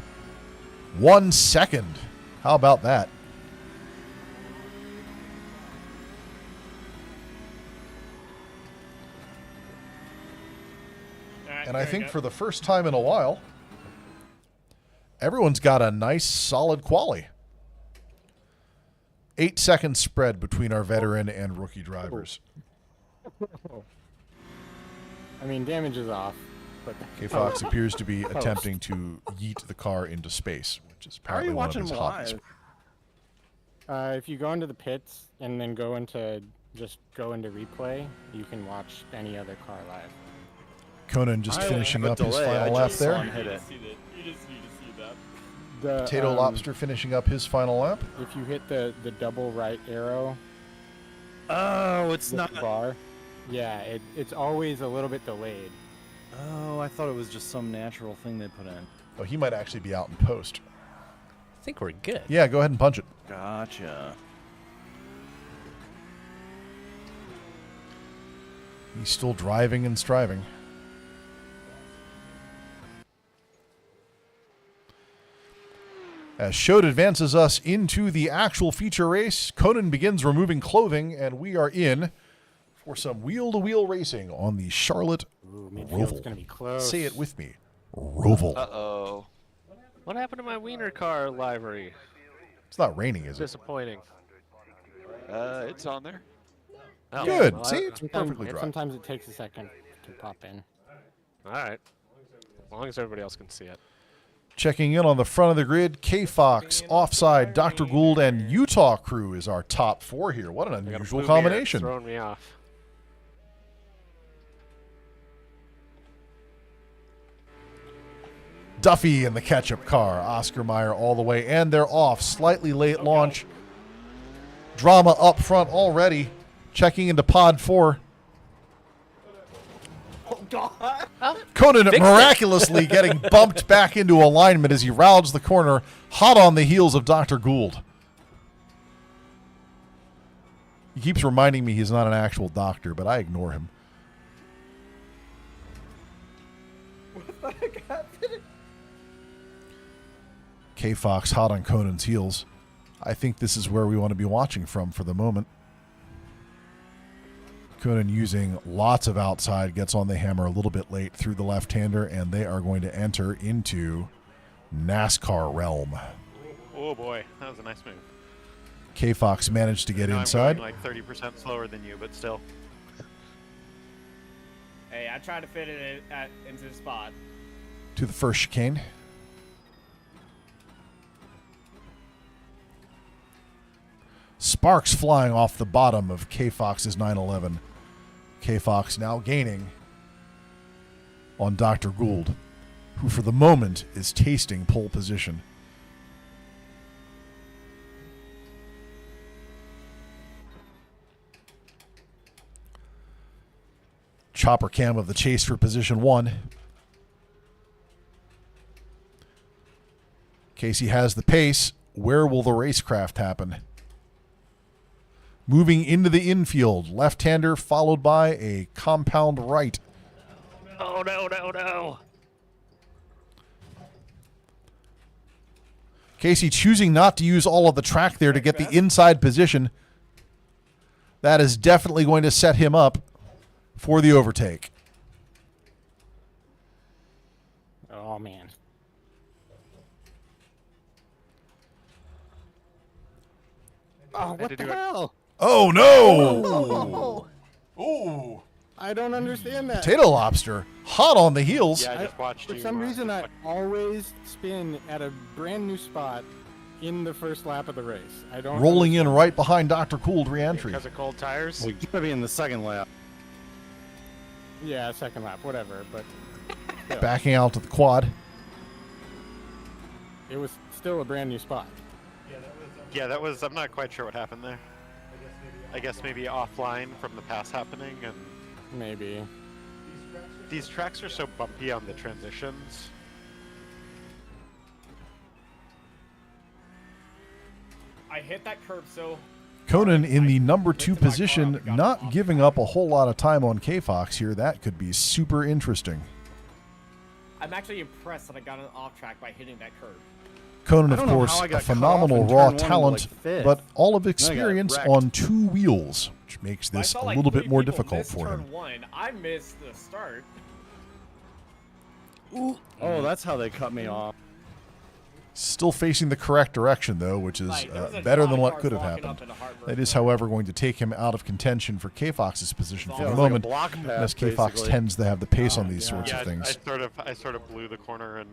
1 second. How about that? And I think for the first time in a while, everyone's got a nice, solid quali. 8 second spread between our veteran and rookie drivers. I mean, damage is off. But K-Fox appears to be attempting to yeet the car into space, which is How are apparently you one of watching his him hobbies. live? if you go into the pits and then go into replay, you can watch any other car live. Conan just finishing up his delay. I final lap just saw there. him hit it. You just need to see that. The, Potato Lobster finishing up his final lap. If you hit the double right arrow, Oh, it's with not. the bar, yeah, it's always a little bit delayed. Oh, I thought it was just some natural thing they put in. Oh, he might actually be out in post. I think we're good. Yeah, go ahead and punch it. Gotcha. He's still driving and striving. As Schode advances us into the actual feature race, Conan begins removing clothing, and we are in for some wheel-to-wheel racing on the Charlotte Midfield's Roval. gonna be close. Say it with me. Roval. Uh-oh. What happened to my wiener car livery? It's not raining, is it? Disappointing. It's on there. Oh, Good. well, See, it's perfectly dry. Sometimes it takes a second to pop in. All right. As long as everybody else can see it. Checking in on the front of the grid, K-Fox, Offside, drgould, and Utah crew is our top four here. What an I got a unusual blue mirror, it's combination. throwing me off. Duffy in the ketchup car, Oscar Mayer all the way, and they're off. Slightly late launch. Drama up front already. Checking into pod 4. Oh, God. Conan Fixed it. miraculously getting bumped back into alignment as he rounds the corner, hot on the heels of Dr. Gould. He keeps reminding me he's not an actual doctor, but I ignore him. What the heck happened? K-Fox hot on Conan's heels. I think this is where we want to be watching from for the moment. Conan using lots of outside, gets on the hammer a little bit late through the left-hander, and they are going to enter into NASCAR realm. Oh boy, that was a nice move. K-Fox managed to get I know inside. I'm going like 30% slower than you, but still. Hey, I tried to fit it into the spot. To the first chicane. Sparks flying off the bottom of K-Fox's 911. K-Fox now gaining on Dr. Gould, who for the moment is tasting pole position. Chopper cam of the chase for position 1. Kasey has the pace. Where will the racecraft happen? Moving into the infield, left-hander followed by a compound right. Oh, no, no, no. Kasey choosing not to use all of the track there to get the inside position. That is definitely going to set him up for the overtake. Oh, man. Oh, what the hell? Oh, no! Oh. I don't understand that. Potato Lobster, hot on the heels. Yeah, I just watched For you. some reason, I always spin at a brand new spot in the first lap of the race. I don't. Rolling in right behind Dr. Gould re-entry. Because of cold tires? We gotta be in the second lap. Yeah, second lap, whatever. But still, Backing out to the quad. it was still a brand new spot. Yeah, that was. I'm not quite sure what happened there. I guess maybe offline from the pass happening, and Maybe. these tracks are so bumpy on the transitions. I hit that curb so. Conan in the number 2 position, not giving up a whole lot of time on K-Fox here. That could be super interesting. I'm actually impressed that I got it off track by hitting that curb. Conan, I of don't know course, how I a got cut off phenomenal in turn raw one into, talent, like, fifth. but all of And I got experience wrecked. on 2 wheels, which makes I this saw, a like, little bit 3 more people difficult miss for him. turn 1. I missed the start. Oh, that's how they cut me off. Still facing the correct direction, though, which is Like, there was a better lot than of what cars could have walking happened. up into Hartford, That is, but- however, going to take him out of contention for K-Fox's position for Yeah, the it was like a moment, block path, as K-Fox basically. tends to have the pace Oh, on these sorts Yeah, of things. I sort of blew the corner and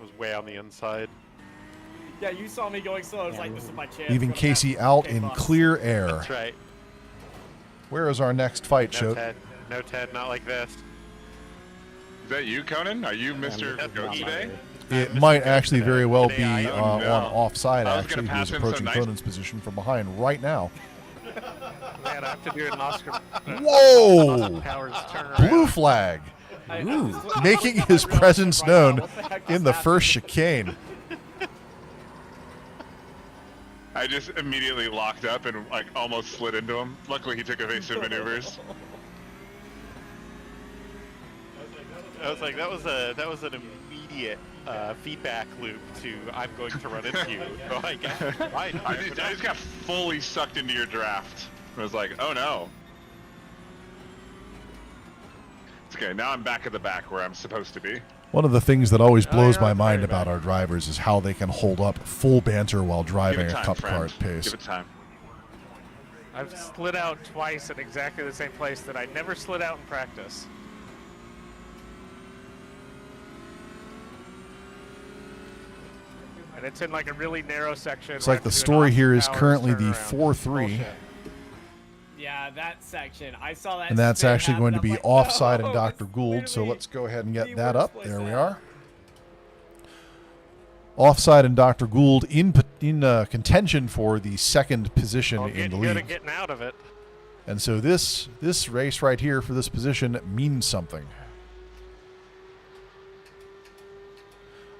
was way on the inside. Yeah, you saw me going slow. I was like, this is my chance. Leaving I'm gonna Kasey pass out in K-Fox. clear air. That's right. Where is our next fight, No, Shote? Ted. No, Ted, not like this. Is that you, Conan? Are you Mr. That's Goat not today? It might actually very well be today, on offside, I was actually, gonna who is pass him approaching some nice- Conan's position from behind right now. Man, I have to do an Oscar. Whoa! Powers turnaround. Blue flag. Ooh. Making his presence known in the first chicane. I just immediately locked up and like almost slid into him. Luckily, he took evasive maneuvers. I was like, that was an immediate feedback loop to I'm going to run into you. So I guess fine. I just got fully sucked into your draft. I was like, oh no. It's okay. Now I'm back at the back where I'm supposed to be. One of the things that always blows yeah, my that's mind very about bad. our drivers is how they can hold up full banter while driving Give it a time, cup friend. car at pace. Give it time. I've slid out twice in exactly the same place that I never slid out in practice. And it's in like a really narrow section. It's where I like have the to do an story here is off-hours currently the turnaround. 4-3, Bullshit. Yeah, that section. I saw that. and that's spin actually happen, going to I'm be like, offside no, and Dr. it's Gould, so literally let's go ahead and get the that worst up. place There we ever. are. Offside and Dr. Gould in contention for the second position I'll in get the good league. at getting out of it. And so this race right here for this position means something.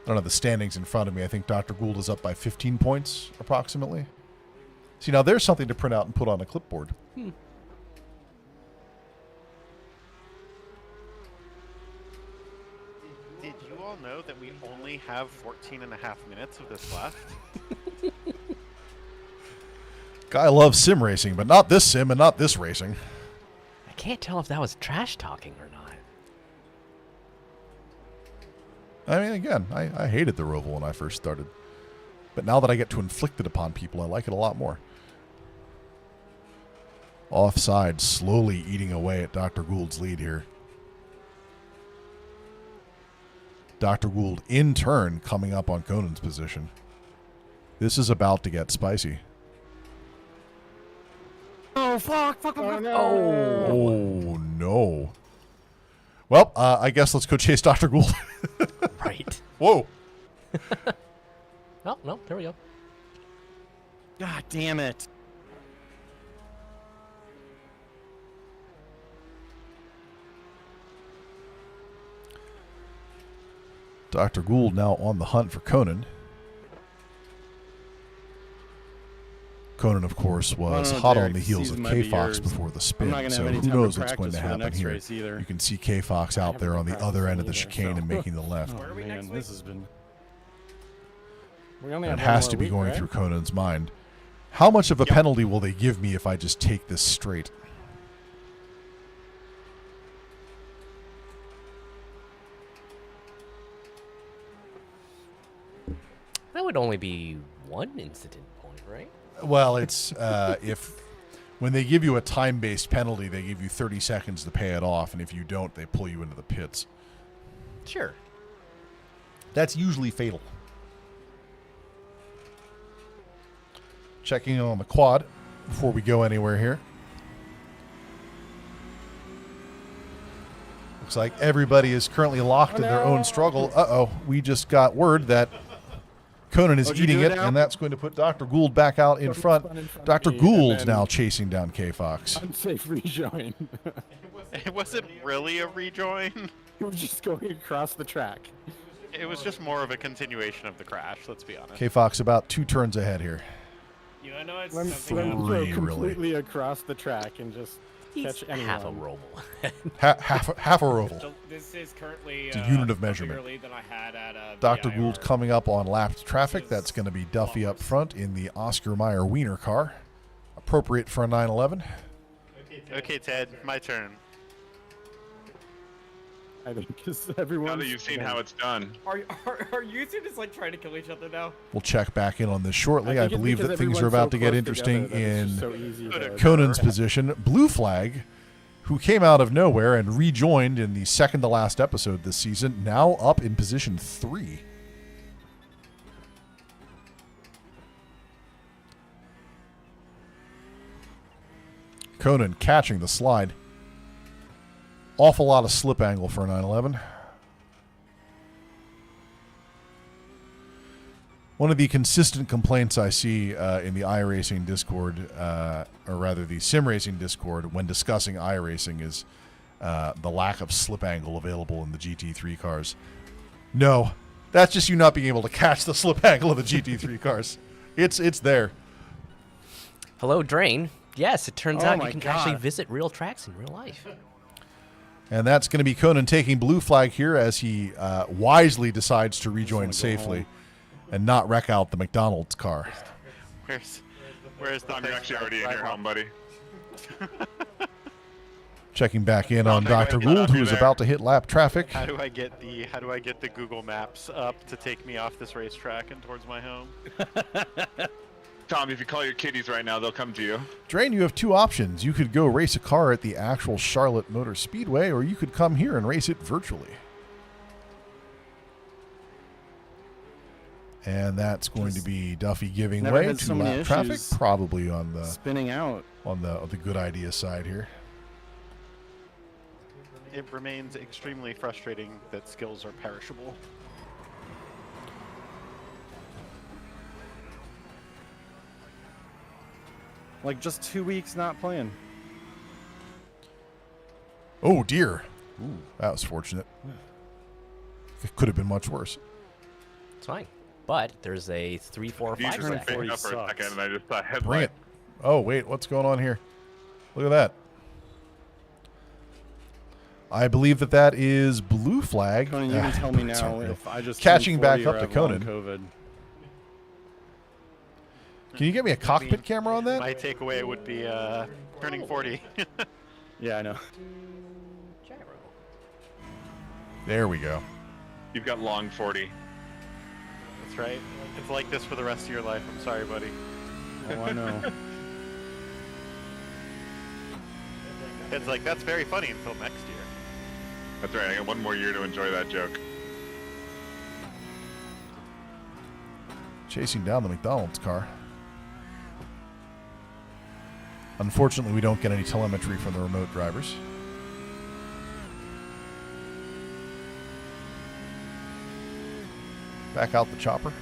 I don't have the standings in front of me. I think Dr. Gould is up by 15 points, approximately. See, now there's something to print out and put on a clipboard. Did you all know that we only have 14 and a half minutes of this left? Guy loves sim racing, but not this sim and not this racing. I can't tell if that was trash talking or not. I mean, again, I hated the Roval when I first started. But now that I get to inflict it upon people, I like it a lot more. Offside, slowly eating away at Dr. Gould's lead here. Dr. Gould, in turn, coming up on Conan's position. This is about to get spicy. Oh, fuck. Oh, no. Oh, no. Well, I guess let's go chase Dr. Gould. Right. Whoa. Oh, no, there we go. God damn it. Dr. Gould now on the hunt for Conan. Conan, of course, was no, hot on Derek, the heels of season might be K-Fox yours. before the I'm spin, not gonna so have any who time to knows what's going to practice for the happen next here. race either. You can see K-Fox out there on the other end of the chicane and making the left. Oh, man, this has been... We only It have one has more to be week, going right? through Conan's mind. How much of a penalty will they give me if I just take this straight? That would only be one incident point, right? Well, it's when they give you a time-based penalty, they give you 30 seconds to pay it off, and if you don't, they pull you into the pits. Sure. That's usually fatal. Checking in on the quad before we go anywhere here. Looks like everybody is currently locked in their own struggle. Uh-oh, we just got word that Conan is What'd you eating do it, now? and that's going to put Dr. Gould back out in front. Dr. me, Gould's and then- now chasing down K-Fox. Unsafe rejoin. It wasn't really a rejoin. You were just going across the track. It was just more of a continuation of the crash, let's be honest. K-Fox about 2 turns ahead here. You know, it's Let me something go Three, really. completely across the track and just catch anyone. Half a roval. half a roval. So this is currently It's a unit of a bigger measurement. lead than I had at Dr. VIR. Gould coming up on lapped traffic. That's going to be Duffy up front in the Oscar Mayer Wiener car. Appropriate for a 911. Okay, Ted, my turn. I think because everyone. Now that you've seen how it's done. Are you two just like trying to kill each other now? We'll check back in on this shortly. I think it's believe because that things are everyone's about so to get close interesting together that it's just in so easy to- Conan's position. Blue Flag, who came out of nowhere and rejoined in the second to last episode this season, now up in position 3. Conan catching the slide. Awful lot of slip angle for a 911. One of the consistent complaints I see in the iRacing Discord, or rather the Sim Racing Discord, when discussing iRacing is the lack of slip angle available in the GT3 cars. No, that's just you not being able to catch the slip angle of the GT3 cars. It's there. Hello, Drain. Yes, it turns Oh out my you can God. actually visit real tracks in real life. And that's going to be Conan taking blue flag here as he wisely decides to rejoin safely and not wreck out the McDonald's car. Where's the Tom, place you're actually where I already in drive your off? home, buddy. Checking back in on Dr. Get up Gould, who is there. about to hit lap traffic. How do I get the Google Maps up to take me off this racetrack and towards my home? Tom, if you call your kiddies right now, they'll come to you. Drain, you have two options. You could go race a car at the actual Charlotte Motor Speedway, or you could come here and race it virtually. And that's going to be Duffy giving Never way had to so many lap traffic, issues probably on the spinning out on the good idea side here. It remains extremely frustrating that skills are perishable. like just 2 weeks not playing. Oh dear. Ooh, that was fortunate. It could have been much worse. It's fine. But there's a 3, 4, You 5 just stack. picked up for a second, and I just saw headlight. Bring it. Oh, wait, what's going on here? Look at that. I believe that is blue flag. Conan, you can tell me now sorry, if I just catching turned back 40 up or to have long Conan. COVID. Can you get me a cockpit camera on that? My takeaway would be turning 40. Yeah, I know. There we go. You've got long 40. That's right. It's like this for the rest of your life. I'm sorry, buddy. Oh, I know. It's like, that's very funny until next year. That's right. I got one more year to enjoy that joke. Chasing down the McDonald's car. Unfortunately, we don't get any telemetry from the remote drivers. Back out the chopper.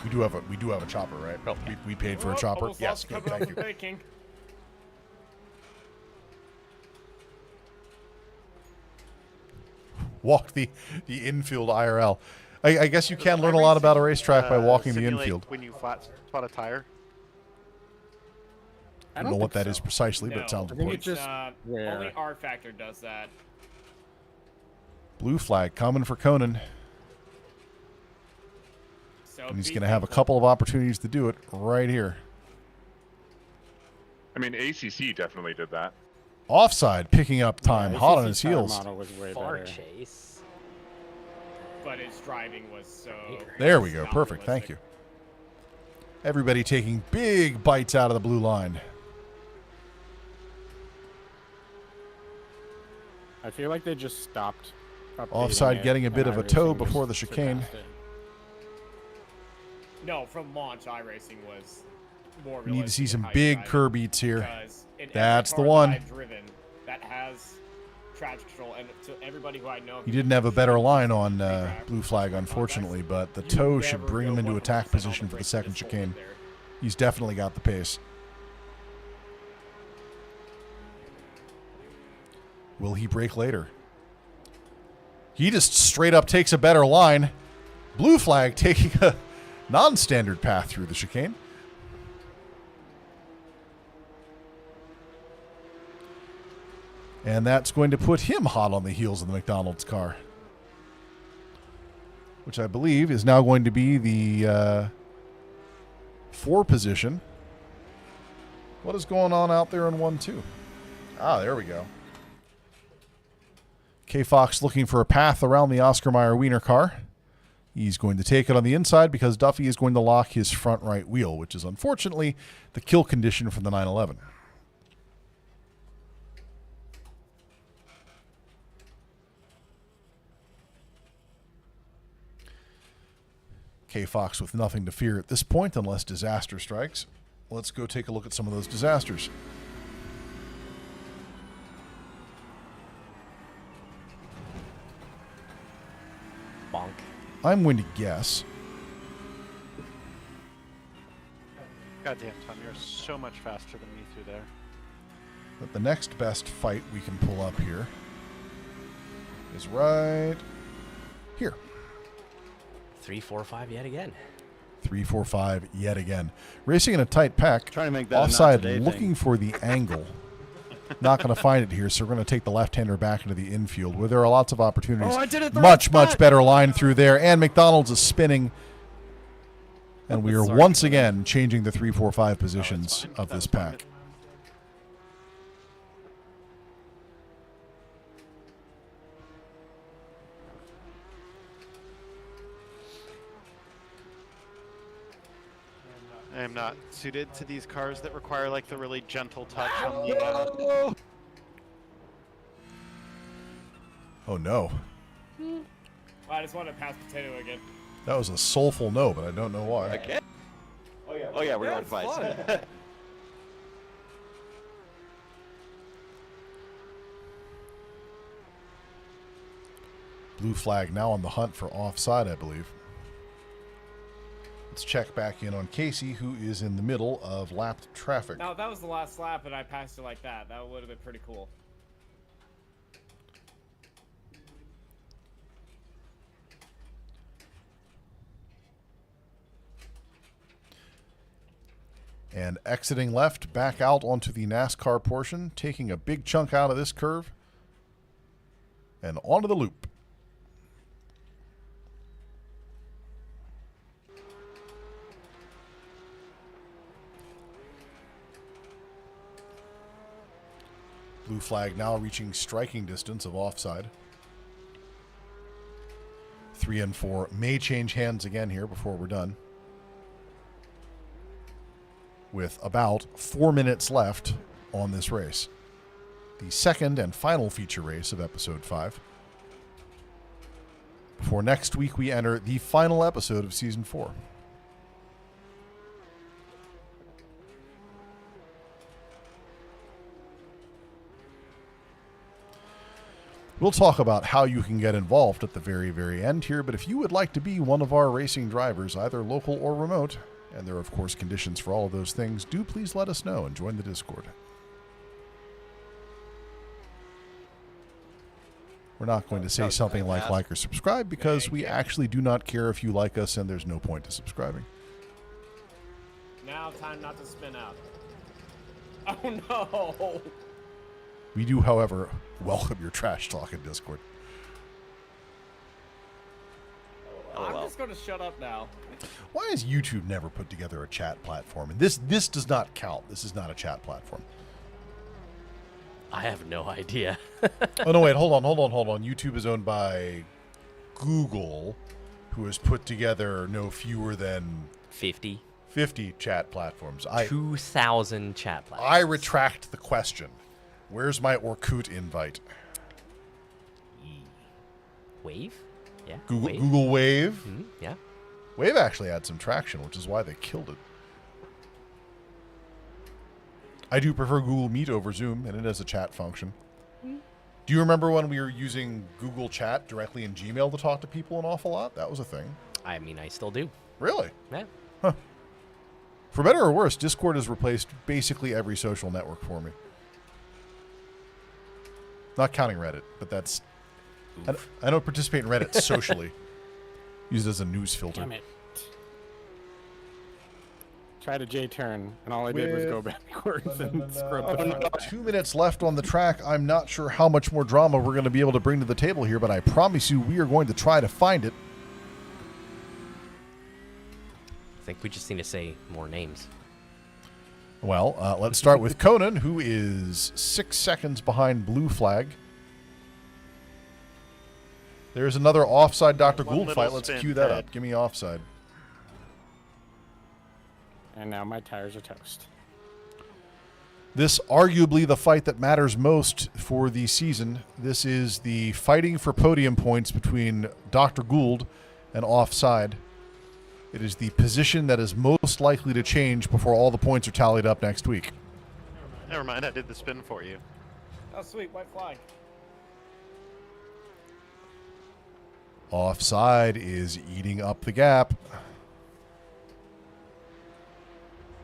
We do have a chopper, right? Oh, we paid for a chopper. Almost Yes, lost good, cover thank off you. the baking. Walk the infield IRL. I guess you can learn a lot about a racetrack by walking the Simulate infield. when you flat spot a tire. I don't know what that is precisely, but it sounds no, important. it's, only R Factor does that. Blue flag coming for Conan. So And he's be going to have a careful. couple of opportunities to do it right here. I mean, ACC definitely did that. Offside, picking up time, Yeah, hot on ACC his tire heels. model was way Far better. chase. But its driving was so. There we go. not Perfect. Thank realistic. you. Everybody taking big bites out of the blue line. I feel like they just stopped. updating Offside it, getting a and bit of a iRacing toe just before the chicane. surpassed it. No, from launch, iRacing was more We need to see realistic in some how you big drive it, curb beats here. because in every That's the car that one. I've driven that has traction control, and to everybody who I know, He didn't have a better line on blue flag, unfortunately, but the toe should bring him into attack position for the second chicane. He's definitely got the pace. Will he break later? He just straight up takes a better line. Blue flag taking a non-standard path through the chicane. And that's going to put him hot on the heels of the McDonald's car, which I believe is now going to be the 4 position. What is going on out there in 1-2? Ah, there we go. K-Fox looking for a path around the Oscar Mayer Wiener car. He's going to take it on the inside because Duffy is going to lock his front right wheel, which is unfortunately the kill condition from the 911. K-Fox with nothing to fear at this point unless disaster strikes. Let's go take a look at some of those disasters. Bonk. I'm going to guess. Goddamn, Tom, you're so much faster than me through there. That the next best fight we can pull up here is right here. 3, 4, 5 yet again. 3, 4, 5 yet again. Racing in a tight pack. Trying to make that a Offside not today looking thing. for the angle. Not going to find it here, so we're going to take the left-hander back into the infield where there are lots of opportunities. Oh, I did it the much, right much spot. better line through there, and McDonald's is spinning. And we are once again changing the 3, 4, 5 positions of this pack. I am not suited to these cars that require like the really gentle touch on the. Oh no. I just wanted to pass potato again. That was a soulful no, but I don't know why. Okay. Oh yeah, we're going fights. Blue flag now on the hunt for offside, I believe. Let's check back in on Kasey, who is in the middle of lapped traffic. Now, if that was the last lap and I passed it like that, that would have been pretty cool. And exiting left, back out onto the NASCAR portion, taking a big chunk out of this curve, and onto the loop. Blue flag now reaching striking distance of offside. 3 and 4 may change hands again here before we're done. With about 4 minutes left on this race. The second and final feature race of episode 5. Before next week we enter the final episode of season 4. We'll talk about how you can get involved at the very, very end here, but if you would like to be one of our racing drivers, either local or remote, and there are, of course, conditions for all of those things, do please let us know and join the Discord. We're not going to say something like or subscribe, because we actually do not care if you like us, and there's no point to subscribing. Now, time not to spin out. Oh no! We do, however, welcome your trash talk in Discord. I'm just going to shut up now. Why has YouTube never put together a chat platform? And this does not count. This is not a chat platform. I have no idea. Oh, no, wait. Hold on. YouTube is owned by Google, who has put together no fewer than 50 chat platforms. 2,000 chat platforms. I retract the question. Where's my Orkut invite? Wave? Yeah. Google Wave? Mm-hmm. Yeah. Wave actually had some traction, which is why they killed it. I do prefer Google Meet over Zoom, and it has a chat function. Mm. Do you remember when we were using Google Chat directly in Gmail to talk to people an awful lot? That was a thing. I mean, I still do. Really? Yeah. Huh. For better or worse, Discord has replaced basically every social network for me. Not counting Reddit, but that's... I don't participate in Reddit socially. Use it as a news filter. Damn it. tried a J-turn, and all I did was go backwards and scrub the front. 2 minutes left on the track. I'm not sure how much more drama we're going to be able to bring to the table here, but I promise you we are going to try to find it. I think we just need to say more names. Well, let's start with Conan, who is 6 seconds behind blue flag. There's another offside Dr. Gould fight. Let's cue that up. Give me offside. And now my tires are toast. This arguably the fight that matters most for the season. This is the fighting for podium points between Dr. Gould and Offside. It is the position that is most likely to change before all the points are tallied up next week. Never mind, I did the spin for you. Oh, sweet, white flag. Offside is eating up the gap.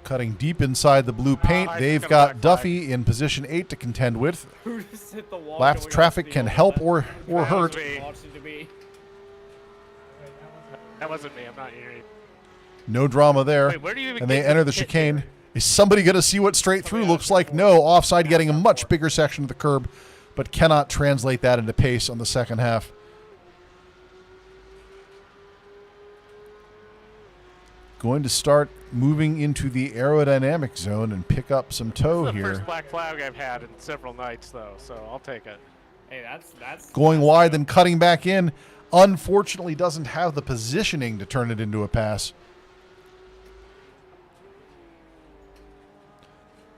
Cutting deep inside the blue paint. They've got Duffy in position 8 to contend with. Who just hit the wall? Lapped traffic can help or hurt. That wasn't me. I'm not hearing. No drama there. Wait, where do you even and they get enter the the pit chicane. here? Is somebody going to see what straight through looks like? No. Offside getting a much bigger section of the curb, but cannot translate that into pace on the second half. Going to start moving into the aerodynamic zone and pick up some toe This is the here. first black flag I've had in several nights, though, so I'll take it. Hey, that's Going wide, then cutting back in. Unfortunately, doesn't have the positioning to turn it into a pass.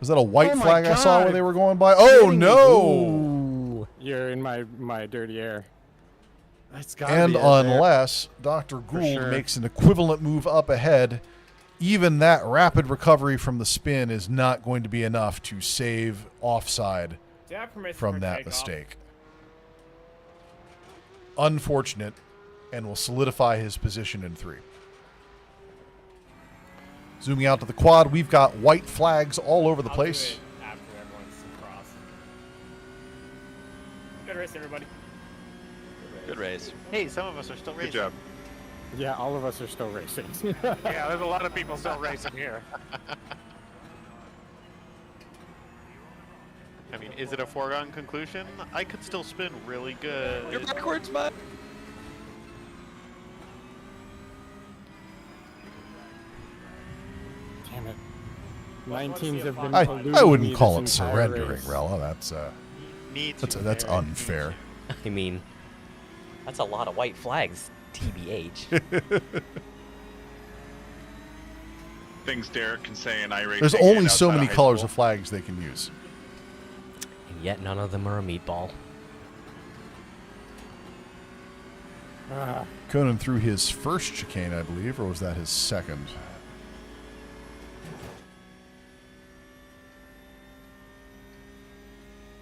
Was that a white flag I saw where they were going by? Oh, no! You're in my dirty air. That's gotta And be it there. unless Dr. Gould sure. makes an equivalent move up ahead, even that rapid recovery from the spin is not going to be enough to save Offside Do I have permission from for that takeoff? mistake. Unfortunate, and will solidify his position in 3. Zooming out to the quad, we've got white flags all over the I'll place. do it after everyone's across. Good race, everybody. Good race. Hey, some of us are still racing. Good job. Yeah, all of us are still racing. Yeah, there's a lot of people still racing here. I mean, is it a foregone conclusion? I could still spin really good. You're backwards, bud. Damn it. 19s have been I eluding wouldn't me call it this entire surrendering, race. Rella. That's unfair. I mean, that's a lot of white flags, TBH. Things Derek can say in iRacing. There's and only so outside many high colors school. of flags they can use. And yet none of them are a meatball. Conan threw his first chicane, I believe, or was that his second?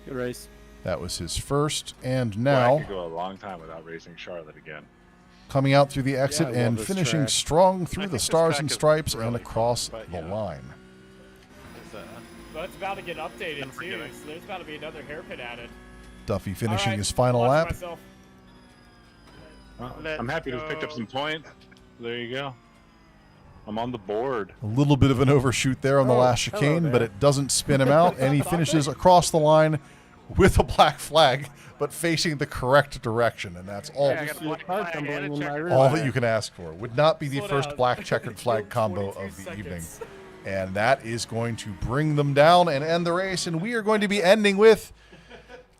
Good race. That was his first, and Boy, I now could go a long time without racing Charlotte again. coming out through the exit I love and this finishing track. strong I through think the this stars track and is stripes and really across fun, but, the you know. line. But it's about to get updated, too, Unforgiving. so there's about to be another hairpin added. Duffy finishing Alright, his final watching lap. myself. Well, Let's I'm happy to have picked up go. some points. There you go. I'm on the board. A little bit of an overshoot there on the Oh, last hello chicane, but there. it doesn't spin him out, and he finishes across the line with a black flag, but facing the correct direction, and that's all. Yeah, I got a See a black car flag tumbling and a in my checkered rear All flag. that you can ask for. Would not be the Slow first down. black checkered flag Killed combo 22 of the evening. seconds. And that is going to bring them down and end the race. And we are going to be ending with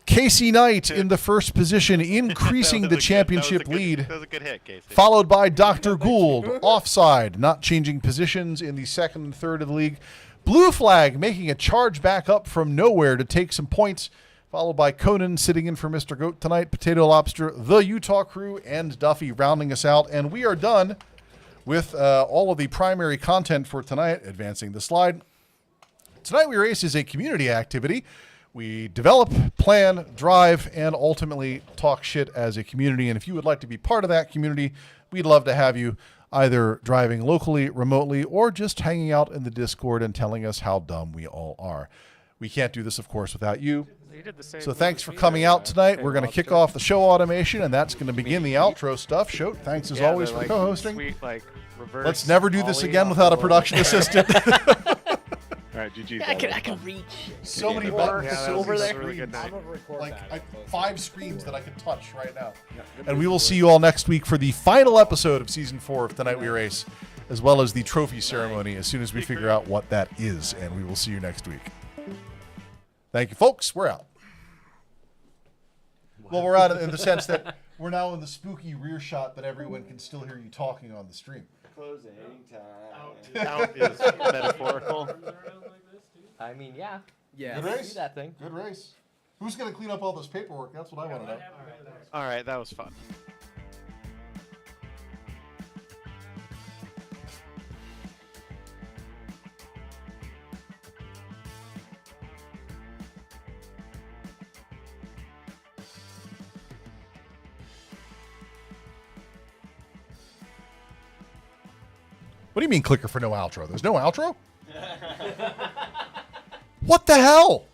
Kasey Knight in the first position, increasing the championship lead. That was a good hit, Kasey. Followed by Dr. Gould, offside, not changing positions in the second and third of the league. Blue flag making a charge back up from nowhere to take some points. Followed by Conan sitting in for Mr. Goat tonight, Potato Lobster, the Utah crew, and Duffy rounding us out. And we are done with all of the primary content for tonight. Advancing the slide. Tonight We Race is a community activity. We develop, plan, drive, and ultimately talk shit as a community. And if you would like to be part of that community, we'd love to have you either driving locally, remotely, or just hanging out in the Discord and telling us how dumb we all are. We can't do this, of course, without you. He did the same. So move thanks as for me coming there, out tonight. Hey, We're going to kick Lobster. off the show automation, and that's going to begin the outro stuff. Shote, thanks as Yeah, always the, for like, co-hosting. Sweet, like, reverse Let's never do this ollie again off without the a production wall. assistant. All right, GG's. I can reach. So many Yeah, buttons, that so was many a really good screens. night. Like 5 screens that I can touch right now. And we will see you all next week for the final episode of Season 4 of Tonight We Race, as well as the trophy ceremony as soon as we figure out what that is. And we will see you next week. Thank you, folks. We're out. Well, we're out in the sense that we're now in the spooky rear shot that everyone can still hear you talking on the stream. Closing time. Out is metaphorical. I mean, yeah. Yeah. Good You race. do that thing. Good race. Who's going to clean up all this paperwork? That's what I want to know. All right, that was fun. What do you mean clicker for no outro? There's no outro? What the hell?